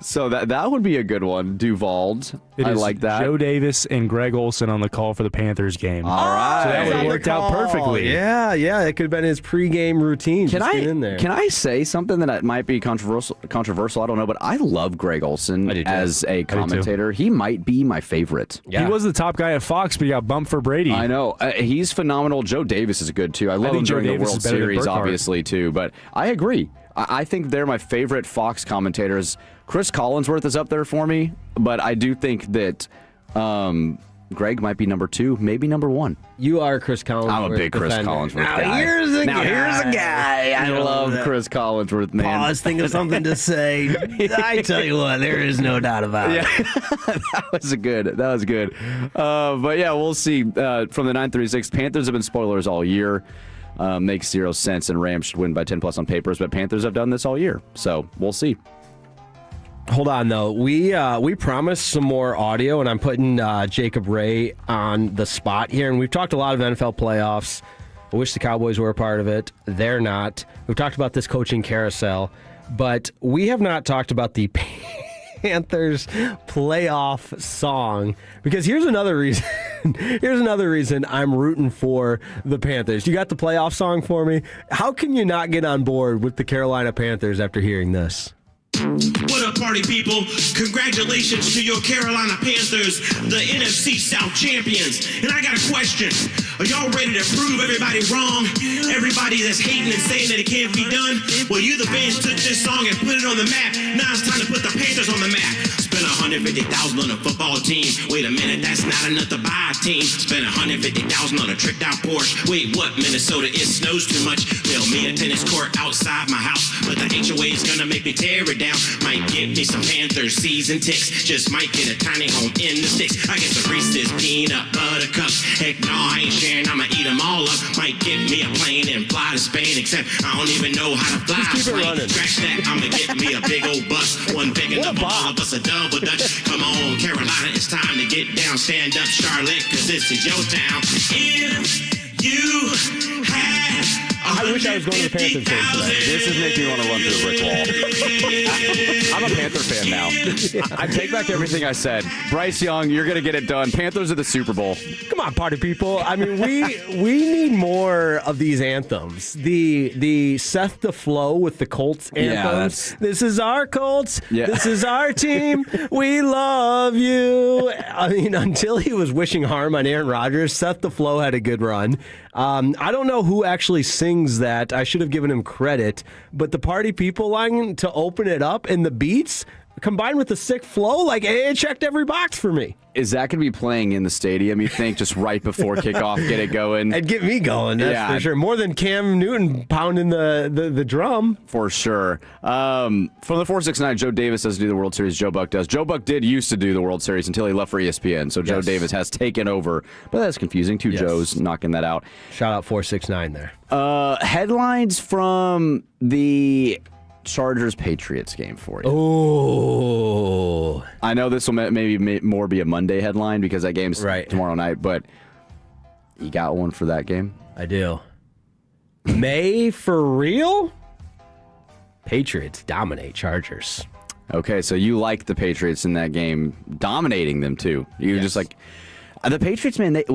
[SPEAKER 3] So that would be a good one, Duvalde. I like that.
[SPEAKER 14] Joe Davis and Greg Olsen on the call for the Panthers game.
[SPEAKER 3] All right.
[SPEAKER 14] So that would have worked out perfectly.
[SPEAKER 4] Yeah. It could have been his pregame routine.
[SPEAKER 3] Can I say something that might be controversial? I don't know, but I love Greg Olsen as a commentator. He might be my favorite.
[SPEAKER 14] Yeah. He was the top guy at Fox, but he got bumped for Brady.
[SPEAKER 3] I know. He's phenomenal. Joe Davis is good, too. I love him during the World Series, obviously, too. But I agree. I think they're my favorite Fox commentators. Chris Collinsworth is up there for me, but I do think that Greg might be number 2, maybe number 1.
[SPEAKER 4] You are Chris Collinsworth.
[SPEAKER 3] I'm a big Chris
[SPEAKER 4] defender.
[SPEAKER 3] Collinsworth
[SPEAKER 4] Now,
[SPEAKER 3] guy.
[SPEAKER 4] Here's a guy.
[SPEAKER 3] I love Chris Collinsworth, man.
[SPEAKER 32] Pause, think of something to say. I tell you what, there is no doubt about it.
[SPEAKER 3] That was good. But yeah, we'll see. From the 936, Panthers have been spoilers all year. Makes 0 sense, and Rams should win by 10+ on papers, but Panthers have done this all year. So we'll see.
[SPEAKER 4] Hold on, though. We promised some more audio, and I'm putting Jacob Ray on the spot here. And we've talked a lot of NFL playoffs. I wish the Cowboys were a part of it. They're not. We've talked about this coaching carousel, but we have not talked about the Panthers playoff song, because here's another reason. Here's another reason I'm rooting for the Panthers. You got the playoff song for me? How can you not get on board with the Carolina Panthers after hearing this?
[SPEAKER 1] What up, party people? Congratulations to your Carolina Panthers, the NFC South champions. And I got a question. Are y'all ready to prove everybody wrong? Everybody that's hating and saying that it can't be done? Well, you the fans took this song and put it on the map. Now it's time to put the Panthers on the map. Spend $150,000 on a football team. Wait a minute, that's not enough to buy a team. Spend $150,000 on a tricked out Porsche. Wait, what? Minnesota, it snows too much. Build me a tennis court outside my house, but the HOA's gonna make me tear it down. Might get me some Panthers season ticks. Just might get a tiny home in the sticks. I get some Reese's peanut butter cups. Heck no, I ain't sharing, I'ma eat them all up. Might get me a plane and fly to Spain, except I don't even know how to fly a plane. Scratch that, I'ma get me a big old bus. One big enough for all of us, a double dutch. Come on, Carolina, it's time to get down. Stand up, Charlotte, cause this is your town. If you had
[SPEAKER 4] I wish I was going to the Panthers game today.
[SPEAKER 3] This is making me want to run through a brick wall. I'm a Panther fan now. I take back everything I said. Bryce Young, you're going to get it done. Panthers are the Super Bowl.
[SPEAKER 4] Come on, party people. I mean, we need more of these anthems. The Seth the Flow with the Colts anthems.
[SPEAKER 3] Yeah,
[SPEAKER 4] this is our Colts.
[SPEAKER 3] Yeah.
[SPEAKER 4] This is our team. We love you. I mean, until he was wishing harm on Aaron Rodgers, Seth the Flow had a good run. I don't know who actually sings that. I should have given him credit. But the party people line to open it up and the beats combined with the sick flow, like it checked every box for me.
[SPEAKER 3] Is that going to be playing in the stadium, you think, just right before kickoff, get it going?
[SPEAKER 4] And get me going, that's for sure. More than Cam Newton pounding the drum.
[SPEAKER 3] For sure. From the 469, Joe Davis doesn't do the World Series, Joe Buck does. Joe Buck did used to do the World Series until he left for ESPN, so Joe Davis has taken over. But that's confusing. Two Joes knocking that out.
[SPEAKER 4] Shout out 469 there.
[SPEAKER 3] Headlines from the Chargers-Patriots game for you.
[SPEAKER 4] Oh.
[SPEAKER 3] I know this will maybe more be a Monday headline because that game's tomorrow night, but you got one for that game?
[SPEAKER 4] I do. May for real? Patriots dominate Chargers.
[SPEAKER 3] Okay, so you like the Patriots in that game, dominating them too. You just like the Patriots, man. They got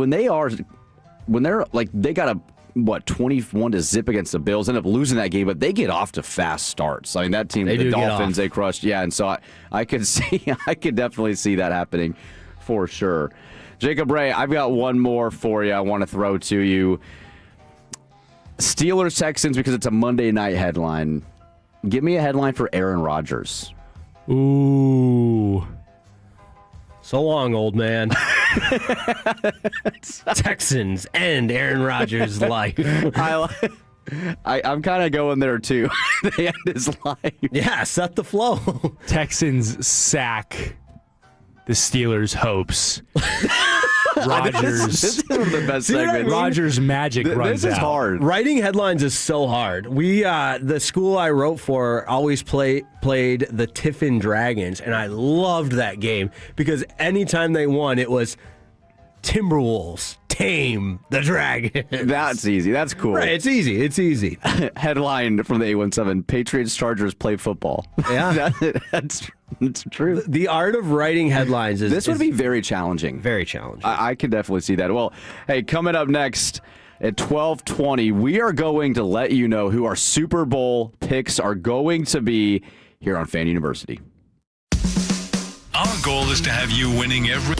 [SPEAKER 3] a 21-0 against the Bills, end up losing that game, but they get off to fast starts. I mean, that team, the Dolphins, they crushed. Yeah, and so I could definitely see that happening for sure. Jacob Ray, I've got one more for you I want to throw to you. Steelers Texans, because it's a Monday night headline. Give me a headline for Aaron Rodgers.
[SPEAKER 4] Ooh. So long, old man. Texans end Aaron Rodgers' life.
[SPEAKER 3] I'm kind of going there, too. They end his life.
[SPEAKER 4] Yeah, set the flow.
[SPEAKER 14] Texans sack the Steelers' hopes. Rodgers.
[SPEAKER 3] This is one of the best segments.
[SPEAKER 14] Rodgers' magic runs out.
[SPEAKER 3] This is hard.
[SPEAKER 4] Writing headlines is so hard. We, the school I wrote for, always played the Tiffin Dragons, and I loved that game because anytime they won, it was Timberwolves tame the Dragons.
[SPEAKER 3] That's easy. That's cool.
[SPEAKER 4] Right, it's easy. It's easy.
[SPEAKER 3] Headline from the 817: Patriots Chargers play football.
[SPEAKER 4] Yeah,
[SPEAKER 3] that's true.
[SPEAKER 4] The art of writing headlines is
[SPEAKER 3] would be very challenging.
[SPEAKER 4] Very challenging.
[SPEAKER 3] I could definitely see that. Well, hey, coming up next at 12:20, we are going to let you know who our Super Bowl picks are going to be here on Fan University.
[SPEAKER 2] Our goal is to have you winning every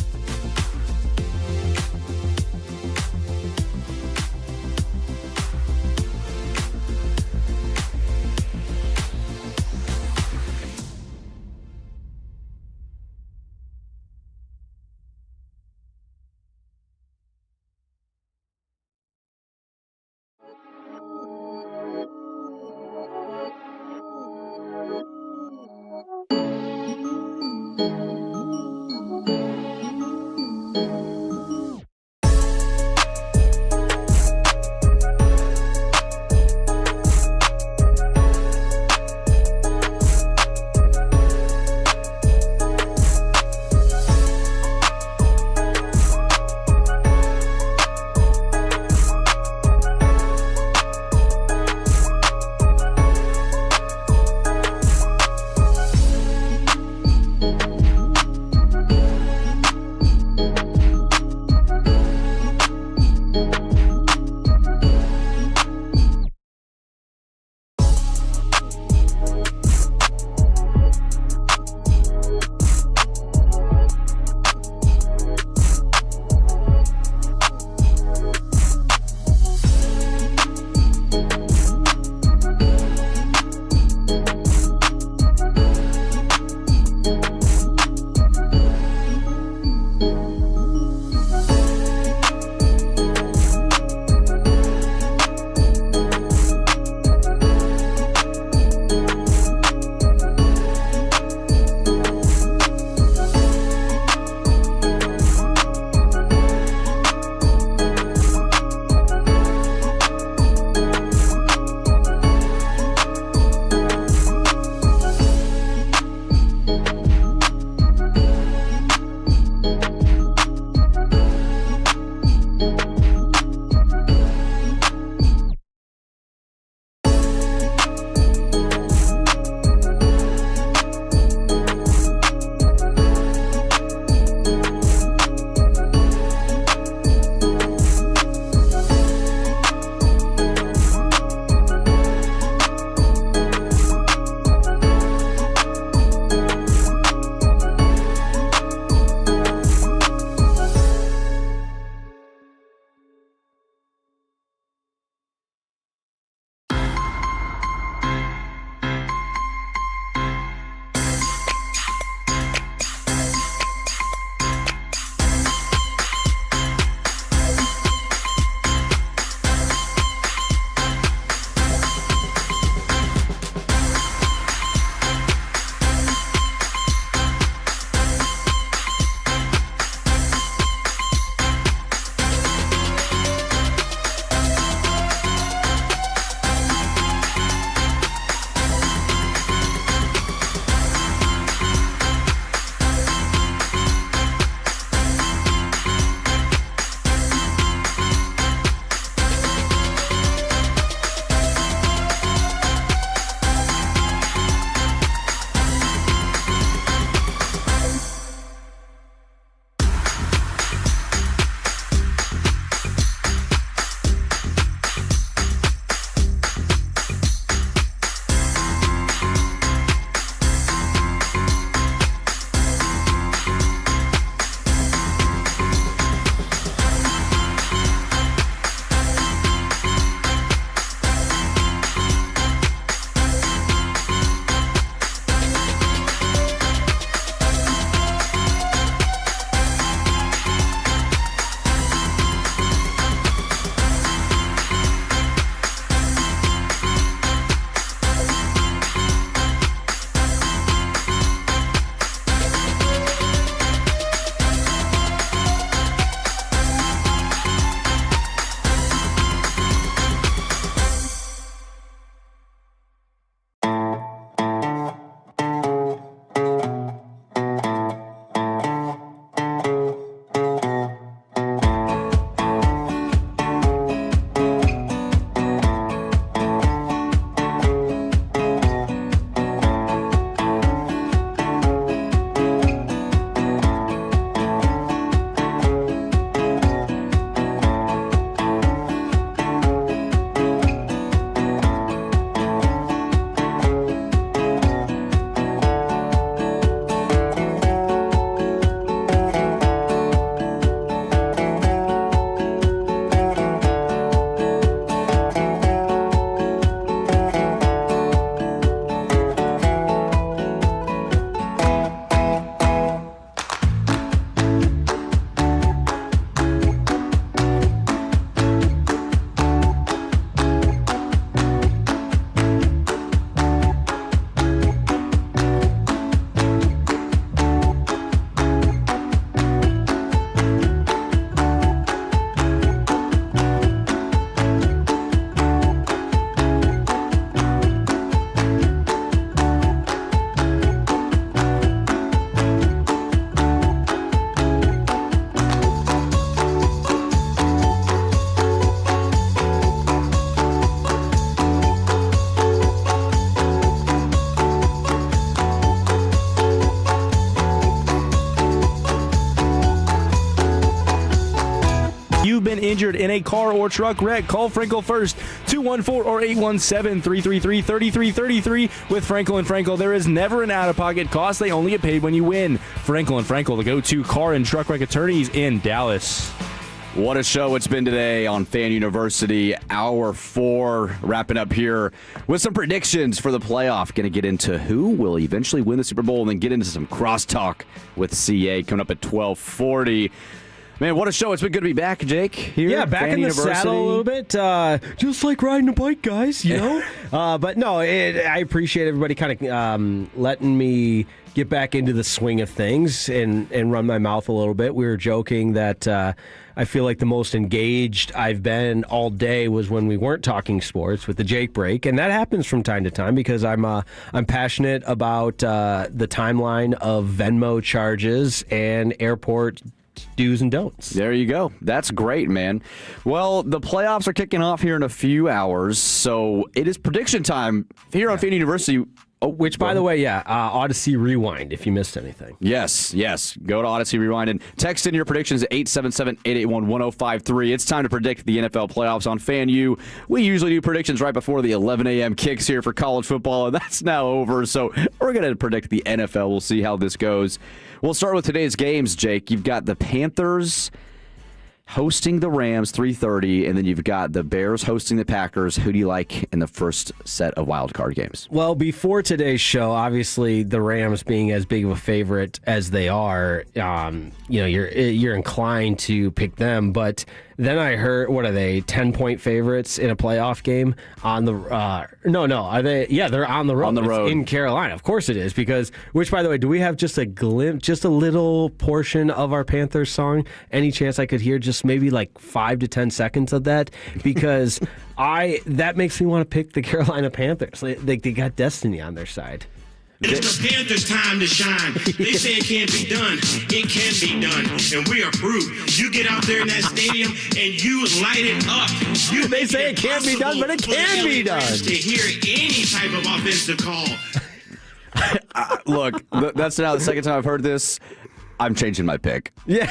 [SPEAKER 14] in a car or truck wreck. Call Frankel first, 214 or 817-333-3333. With Frankel and Frankel, there is never an out-of-pocket cost. They only get paid when you win. Frankel and Frankel, the go-to car and truck wreck attorneys in Dallas.
[SPEAKER 3] What a show it's been today on Fan University. Hour 4 wrapping up here with some predictions for the playoff. Going to get into who will eventually win the Super Bowl and then get into some crosstalk with CA coming up at 12:40. Man, what a show. It's been good to be back, Jake. Here
[SPEAKER 4] yeah, back
[SPEAKER 3] Fan
[SPEAKER 4] in the
[SPEAKER 3] University.
[SPEAKER 4] saddle a little bit. Just like riding a bike, guys, you know? But no, I appreciate everybody kind of letting me get back into the swing of things and run my mouth a little bit. We were joking that I feel like the most engaged I've been all day was when we weren't talking sports with the Jake break, and that happens from time to time because I'm passionate about the timeline of Venmo charges and airport do's and don'ts.
[SPEAKER 3] There you go. That's great, man. Well, the playoffs are kicking off here in a few hours, so it is prediction time here on Fan University.
[SPEAKER 4] Which, by the way, Odyssey Rewind if you missed anything.
[SPEAKER 3] Yes. Go to Odyssey Rewind and text in your predictions at 877-881-1053. It's time to predict the NFL playoffs on FanU. We usually do predictions right before the 11 a.m. kicks here for college football, and that's now over. So we're going to predict the NFL. We'll see how this goes. We'll start with today's games, Jake. You've got the Panthers hosting the Rams, 3:30, and then you've got the Bears hosting the Packers. Who do you like in the first set of wild card games?
[SPEAKER 4] Well, before today's show, obviously the Rams being as big of a favorite as they are, you're inclined to pick them. But then I heard, what are they, 10-point favorites in a playoff game on the? No, are they? Yeah, they're on the road.
[SPEAKER 3] On the road
[SPEAKER 4] in Carolina. Of course it is because. Which, by the way, do we have just a glimpse, just a little portion of our Panthers song? Any chance I could hear just maybe like 5 to 10 seconds of that? Because that makes me want to pick the Carolina Panthers. They got destiny on their side.
[SPEAKER 1] It's the Panthers' time to shine. They say it can't be done. It can be done. And we are proof. You get out there in that stadium and you light it up.
[SPEAKER 4] They say it can't be done, but it can be done.
[SPEAKER 1] To hear any type of offensive call.
[SPEAKER 3] Look, that's now the second time I've heard this. I'm changing my pick.
[SPEAKER 4] Yeah.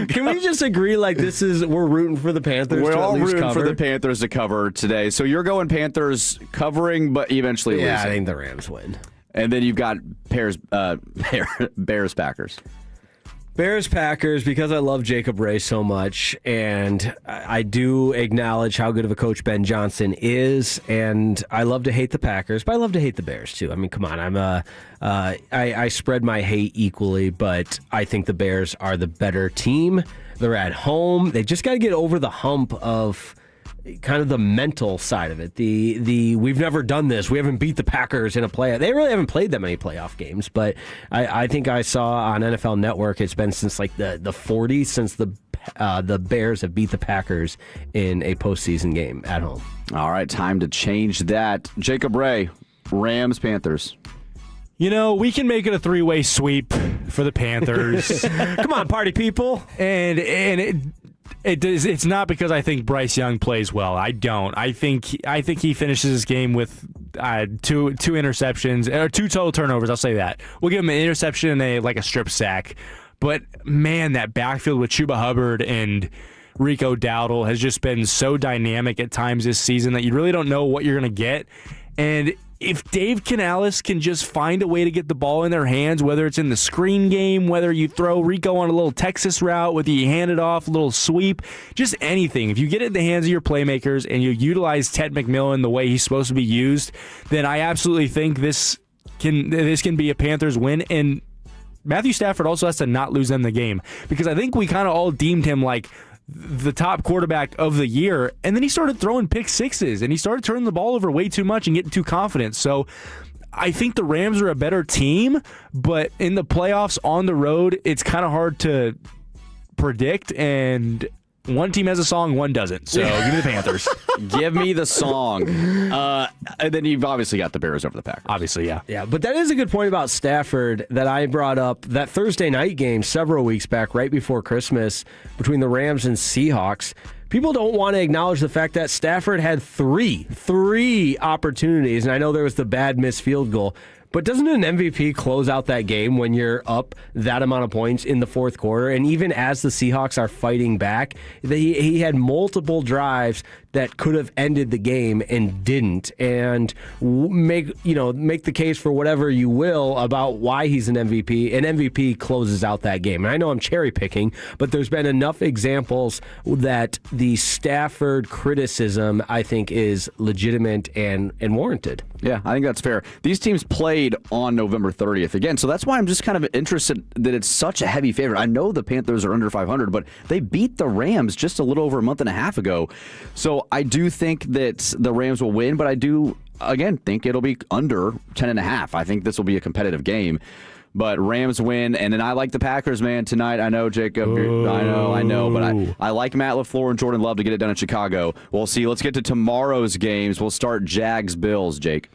[SPEAKER 4] Can we just agree we're rooting for the Panthers
[SPEAKER 3] We're
[SPEAKER 4] to
[SPEAKER 3] all
[SPEAKER 4] at least
[SPEAKER 3] rooting
[SPEAKER 4] cover?
[SPEAKER 3] for the Panthers to cover today. So you're going Panthers covering, but eventually losing.
[SPEAKER 4] I think the Rams win.
[SPEAKER 3] And then you've got Bears, Packers.
[SPEAKER 4] Bears-Packers, because I love Jacob Ray so much, and I do acknowledge how good of a coach Ben Johnson is, and I love to hate the Packers, but I love to hate the Bears too. I mean, come on, I spread my hate equally, but I think the Bears are the better team. They're at home. They just got to get over the hump of kind of the mental side of it. The we've never done this. We haven't beat the Packers in a playoff. They really haven't played that many playoff games, but I think I saw on NFL Network it's been since like the 40s since the Bears have beat the Packers in a postseason game at home.
[SPEAKER 3] All right, time to change that. Jacob Ray, Rams, Panthers.
[SPEAKER 14] You know, we can make it a 3-way sweep for the Panthers.
[SPEAKER 4] Come on, party people.
[SPEAKER 14] And it's not because I think Bryce Young plays well. I don't. I think he finishes his game with two interceptions or 2 total turnovers. I'll say that. We'll give him an interception and a strip sack. But man, that backfield with Chuba Hubbard and Rico Dowdle has just been so dynamic at times this season that you really don't know what you're going to get. And if Dave Canales can just find a way to get the ball in their hands, whether it's in the screen game, whether you throw Rico on a little Texas route, whether you hand it off, a little sweep, just anything. If you get it in the hands of your playmakers and you utilize Ted McMillan the way he's supposed to be used, then I absolutely think this can be a Panthers win. And Matthew Stafford also has to not lose them the game because I think we kind of all deemed him like the top quarterback of the year, and then he started throwing pick sixes, and he started turning the ball over way too much and getting too confident. So I think the Rams are a better team, but in the playoffs on the road, it's kind of hard to predict, and one team has a song, one doesn't. So give me the Panthers.
[SPEAKER 3] Give me the song. And then you've obviously got the Bears over the Packers.
[SPEAKER 14] Obviously, yeah.
[SPEAKER 4] Yeah, but that is a good point about Stafford that I brought up. That Thursday night game several weeks back, right before Christmas, between the Rams and Seahawks. People don't want to acknowledge the fact that Stafford had three opportunities, and I know there was the bad missed field goal, But doesn't an MVP close out that game when you're up that amount of points in the fourth quarter? And even as the Seahawks are fighting back, he had multiple drives that could have ended the game and didn't. And make the case for whatever you will about why he's an MVP. An MVP closes out that game. And I know I'm cherry picking, but there's been enough examples that the Stafford criticism, I think, is legitimate and warranted.
[SPEAKER 3] Yeah, I think that's fair. These teams played on November 30th again, so that's why I'm just kind of interested that it's such a heavy favorite. I know the Panthers are under 500, but they beat the Rams just a little over a month and a half ago. So I do think that the Rams will win, but I do, again, think it'll be under 10.5. I think this will be a competitive game. But Rams win, and then I like the Packers, man, tonight. I know, Jacob. I know, but I like Matt LaFleur and Jordan Love to get it done in Chicago. We'll see. Let's get to tomorrow's games. We'll start Jags-Bills, Jake.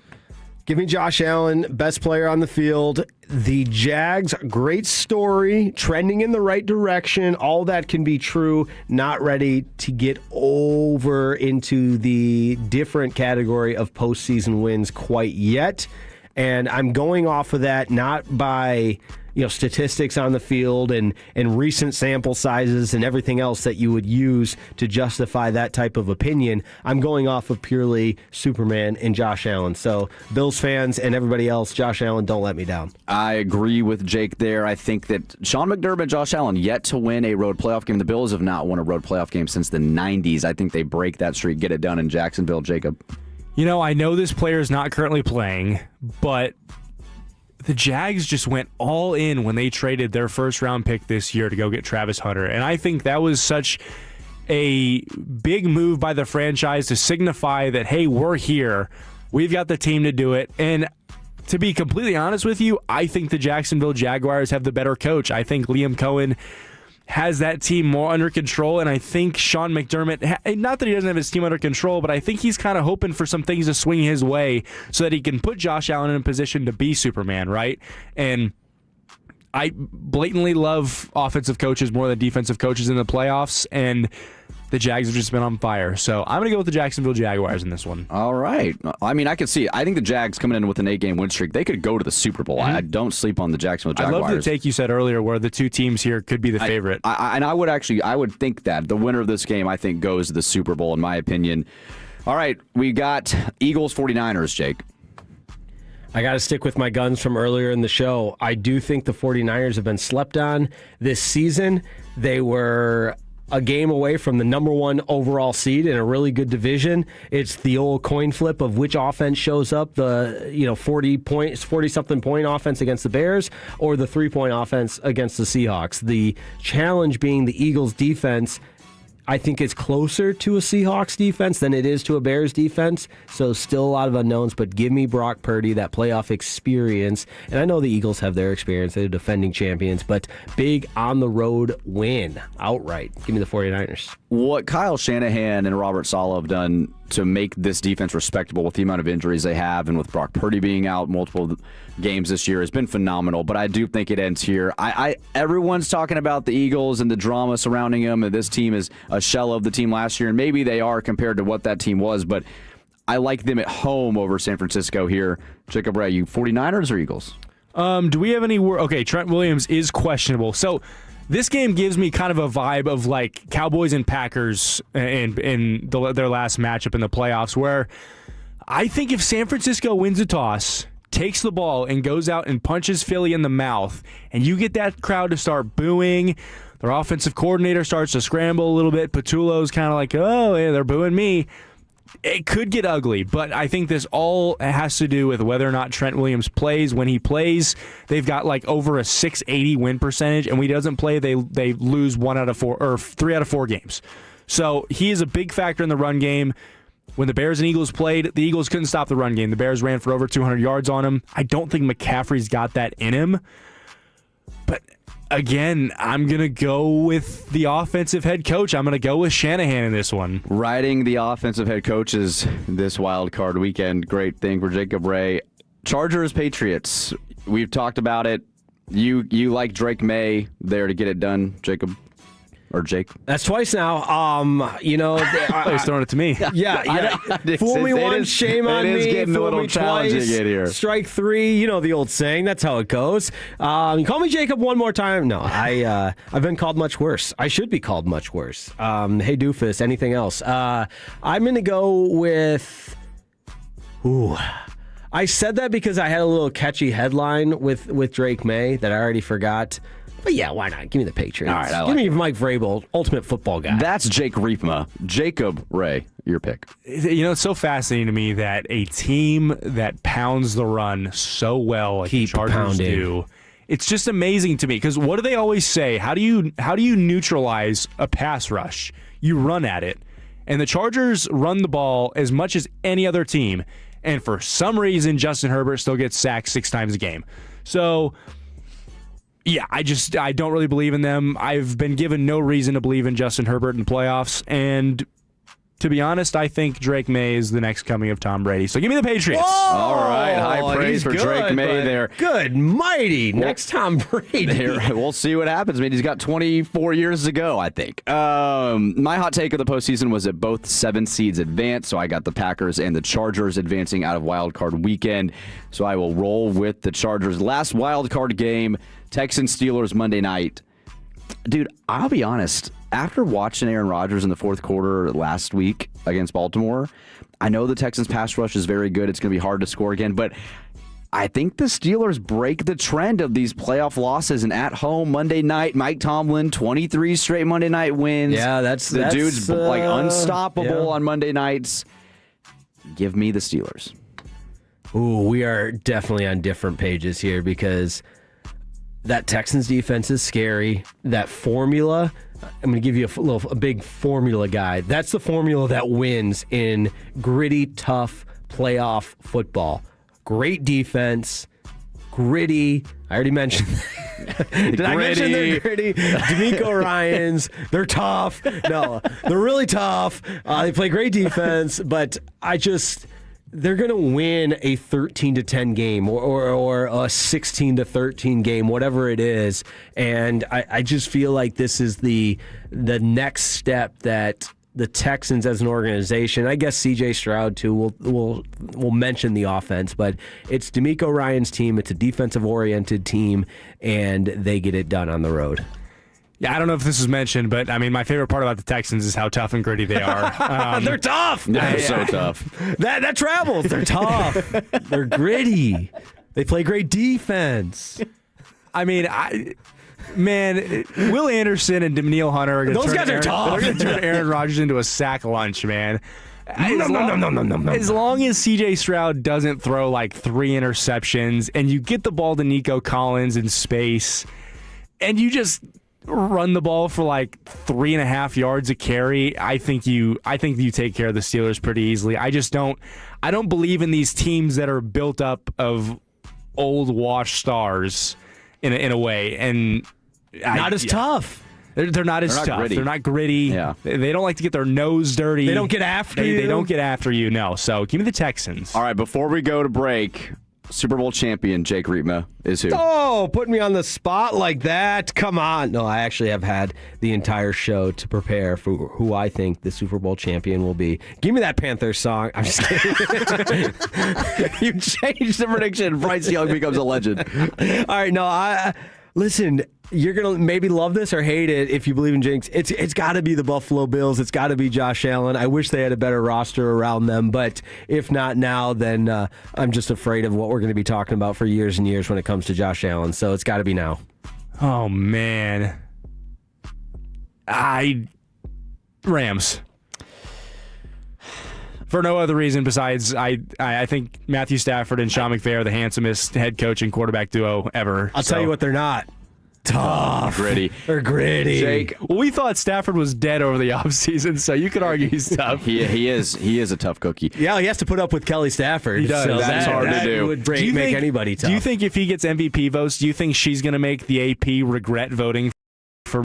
[SPEAKER 4] Give me Josh Allen, best player on the field. The Jags, great story, trending in the right direction. All that can be true. Not ready to get over into the different category of postseason wins quite yet. And I'm going off of that not by statistics on the field and recent sample sizes and everything else that you would use to justify that type of opinion. I'm going off of purely Superman and Josh Allen. So Bills fans and everybody else, Josh Allen, don't let me down.
[SPEAKER 3] I agree with Jake there. I think that Sean McDermott and Josh Allen yet to win a road playoff game. The Bills have not won a road playoff game since the 90s. I think they break that streak, get it done in Jacksonville. Jacob?
[SPEAKER 14] I know this player is not currently playing, but the Jags just went all in when they traded their first-round pick this year to go get Travis Hunter. And I think that was such a big move by the franchise to signify that, hey, we're here. We've got the team to do it. And to be completely honest with you, I think the Jacksonville Jaguars have the better coach. I think Liam Cohen has that team more under control, and I think Sean McDermott, not that he doesn't have his team under control, but I think he's kind of hoping for some things to swing his way so that he can put Josh Allen in a position to be Superman, right? And I blatantly love offensive coaches more than defensive coaches in the playoffs, and the Jags have just been on fire. So I'm going to go with the Jacksonville Jaguars in this one.
[SPEAKER 3] All right. I mean, I can see it. I think the Jags coming in with an 8-game win streak, they could go to the Super Bowl. I don't sleep on the Jacksonville Jaguars.
[SPEAKER 14] I love the take you said earlier where the two teams here could be the favorite.
[SPEAKER 3] I would think that the winner of this game, I think, goes to the Super Bowl, in my opinion. All right. We got Eagles 49ers, Jake.
[SPEAKER 4] I got to stick with my guns from earlier in the show. I do think the 49ers have been slept on this season. They were a game away from the number one overall seed in a really good division. It's the old coin flip of which offense shows up, the 40-something point offense against the Bears or the 3-point offense against the Seahawks. The challenge being the Eagles' defense, I think it's closer to a Seahawks defense than it is to a Bears defense. So still a lot of unknowns, but give me Brock Purdy, that playoff experience. And I know the Eagles have their experience. They're defending champions, but big on-the-road win outright. Give me the 49ers.
[SPEAKER 3] What Kyle Shanahan and Robert Saleh have done to make this defense respectable with the amount of injuries they have and with Brock Purdy being out multiple games this year has been phenomenal, but I do think it ends here. Everyone's talking about the Eagles and the drama surrounding them, and this team is a shell of the team last year, and maybe they are compared to what that team was, but I like them at home over San Francisco here. Jacob Ray, you 49ers or Eagles?
[SPEAKER 14] Do we have any okay, Trent Williams is questionable. So this game gives me kind of a vibe of like Cowboys and Packers in their last matchup in the playoffs, where I think if San Francisco wins a toss, takes the ball, and goes out and punches Philly in the mouth, and you get that crowd to start booing, their offensive coordinator starts to scramble a little bit, Patullo's kind of like, oh, yeah, they're booing me. It could get ugly, but I think this all has to do with whether or not Trent Williams plays. When he plays, they've got like over a 680 win percentage, and when he doesn't play, they lose 1 out of 4 or 3 out of 4 games. So he is a big factor in the run game. When the Bears and Eagles played, the Eagles couldn't stop the run game. The Bears ran for over 200 yards on him. I don't think McCaffrey's got that in him. But again, I'm going to go with the offensive head coach. I'm going to go with Shanahan in this one.
[SPEAKER 3] Riding the offensive head coaches this wild card weekend. Great thing for Jacob Ray. Chargers, Patriots. We've talked about it. You like Drake May there to get it done, Jacob? Or Jake?
[SPEAKER 4] That's twice now.
[SPEAKER 14] He's throwing it to me.
[SPEAKER 4] Yeah. Fool me once, shame on me.
[SPEAKER 3] It is getting a
[SPEAKER 4] Fool
[SPEAKER 3] little
[SPEAKER 4] me
[SPEAKER 3] challenging
[SPEAKER 4] twice,
[SPEAKER 3] in here.
[SPEAKER 4] strike three. You know the old saying. That's how it goes. Call me Jacob one more time. No, I've been called much worse. I should be called much worse. Hey, doofus. Anything else? I'm going to go with... Ooh... I said that because I had a little catchy headline with Drake May that I already forgot. But yeah, why not? Give me the Patriots.
[SPEAKER 3] All right,
[SPEAKER 4] Give me Mike Vrabel, ultimate football guy.
[SPEAKER 3] That's Jake Reepma. Jacob Ray, your pick.
[SPEAKER 14] It's so fascinating to me that a team that pounds the run so well like the Chargers do. It's just amazing to me because what do they always say? How do you neutralize a pass rush? You run at it. And the Chargers run the ball as much as any other team. And for some reason, Justin Herbert still gets sacked 6 times a game. So, yeah, I don't really believe in them. I've been given no reason to believe in Justin Herbert in the playoffs. And to be honest, I think Drake May is the next coming of Tom Brady. So give me the Patriots.
[SPEAKER 4] Whoa!
[SPEAKER 3] All right, high praise for Drake May there.
[SPEAKER 4] Good, mighty. Next Tom Brady.
[SPEAKER 3] We'll see what happens. I mean, he's got 24 years to go, I think. My hot take of the postseason was that both 7 seeds advance, so I got the Packers and the Chargers advancing out of wild card weekend. So I will roll with the Chargers. Last wild card game, Texans-Steelers Monday night. Dude, I'll be honest. After watching Aaron Rodgers in the fourth quarter last week against Baltimore, I know the Texans' pass rush is very good. It's going to be hard to score again, but I think the Steelers break the trend of these playoff losses. And at home Monday night, Mike Tomlin, 23 straight Monday night wins.
[SPEAKER 4] Yeah,
[SPEAKER 3] the dude's like unstoppable on Monday nights. Give me the Steelers.
[SPEAKER 4] Ooh, we are definitely on different pages here because that Texans defense is scary. That formula, I'm going to give you a big formula guide. That's the formula that wins in gritty, tough playoff football. Great defense, gritty. I already mentioned that. Did I mention they're gritty? D'Amico Ryans, they're tough. No, they're really tough. They play great defense, but they're going to win a 13-10 game or a 16-13 game, whatever it is. And I just feel like this is the next step that the Texans as an organization, I guess CJ Stroud too, will mention the offense, but it's D'Amico Ryans' team. It's a defensive-oriented team, and they get it done on the road.
[SPEAKER 14] Yeah, I don't know if this was mentioned, but I mean, my favorite part about the Texans is how tough and gritty they are.
[SPEAKER 4] They're tough.
[SPEAKER 3] They're so tough.
[SPEAKER 4] That travels. They're tough. They're gritty. They play great defense.
[SPEAKER 14] I mean, Will Anderson and Danielle Hunter are going to turn Aaron Rodgers into a sack lunch, man.
[SPEAKER 4] No.
[SPEAKER 14] As long as CJ Stroud doesn't throw like 3 interceptions and you get the ball to Nico Collins in space and you just run the ball for like 3.5 yards a carry, I think you take care of the Steelers pretty easily. I don't believe in these teams that are built up of old washed stars in a way, and
[SPEAKER 4] not as tough.
[SPEAKER 14] They're not as tough.
[SPEAKER 3] Gritty.
[SPEAKER 14] They're not gritty.
[SPEAKER 3] Yeah.
[SPEAKER 14] They don't like to get their nose dirty.
[SPEAKER 4] They don't get after you.
[SPEAKER 14] They don't get after you. No. So give me the Texans.
[SPEAKER 3] All right, before we go to break, Super Bowl champion Jake Reepma is who?
[SPEAKER 4] Oh, putting me on the spot like that. Come on. No, I actually have had the entire show to prepare for who I think the Super Bowl champion will be. Give me that Panthers song. I'm just kidding.
[SPEAKER 3] You changed the prediction. Bryce Young becomes a legend.
[SPEAKER 4] All right, no, listen, you're going to maybe love this or hate it if you believe in Jinx. It's got to be the Buffalo Bills. It's got to be Josh Allen. I wish they had a better roster around them, but if not now, then I'm just afraid of what we're going to be talking about for years and years when it comes to Josh Allen, so it's got to be now.
[SPEAKER 14] Oh, man. Rams. For no other reason besides I think Matthew Stafford and Sean McVay are the handsomest head coach and quarterback duo ever.
[SPEAKER 4] I'll tell you what they're not. Tough.
[SPEAKER 3] Gritty.
[SPEAKER 4] They're gritty.
[SPEAKER 3] Jake.
[SPEAKER 14] Well, we thought Stafford was dead over the offseason, so you could argue he's tough.
[SPEAKER 3] He is a tough cookie.
[SPEAKER 4] Yeah, he has to put up with Kelly Stafford.
[SPEAKER 14] He does.
[SPEAKER 4] So
[SPEAKER 3] That's hard to do.
[SPEAKER 4] Would make anybody tough.
[SPEAKER 14] Do you think if he gets MVP votes, do you think she's going to make the AP regret voting for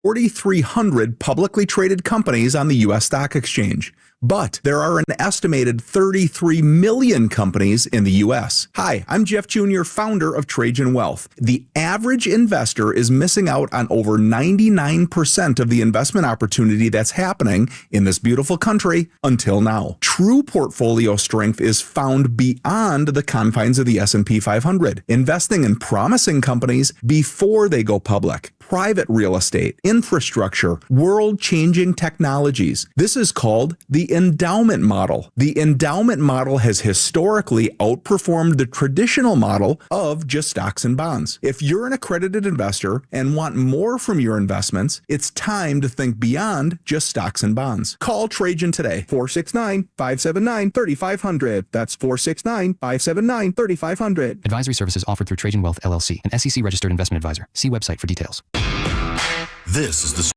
[SPEAKER 9] 4,300 publicly traded companies on the U.S. stock exchange. But there are an estimated 33 million companies in the U.S. Hi, I'm Jeff Jr., founder of Trajan Wealth. The average investor is missing out on over 99% of the investment opportunity that's happening in this beautiful country until now. True portfolio strength is found beyond the confines of the S&P 500, investing in promising companies before they go public. Private real estate, infrastructure, world-changing technologies. This is called the endowment model. The endowment model has historically outperformed the traditional model of just stocks and bonds. If you're an accredited investor and want more from your investments, it's time to think beyond just stocks and bonds. Call Trajan today, 469-579-3500. That's 469-579-3500.
[SPEAKER 8] Advisory services offered through Trajan Wealth, LLC, an SEC-registered investment advisor. See website for details.
[SPEAKER 20] This is the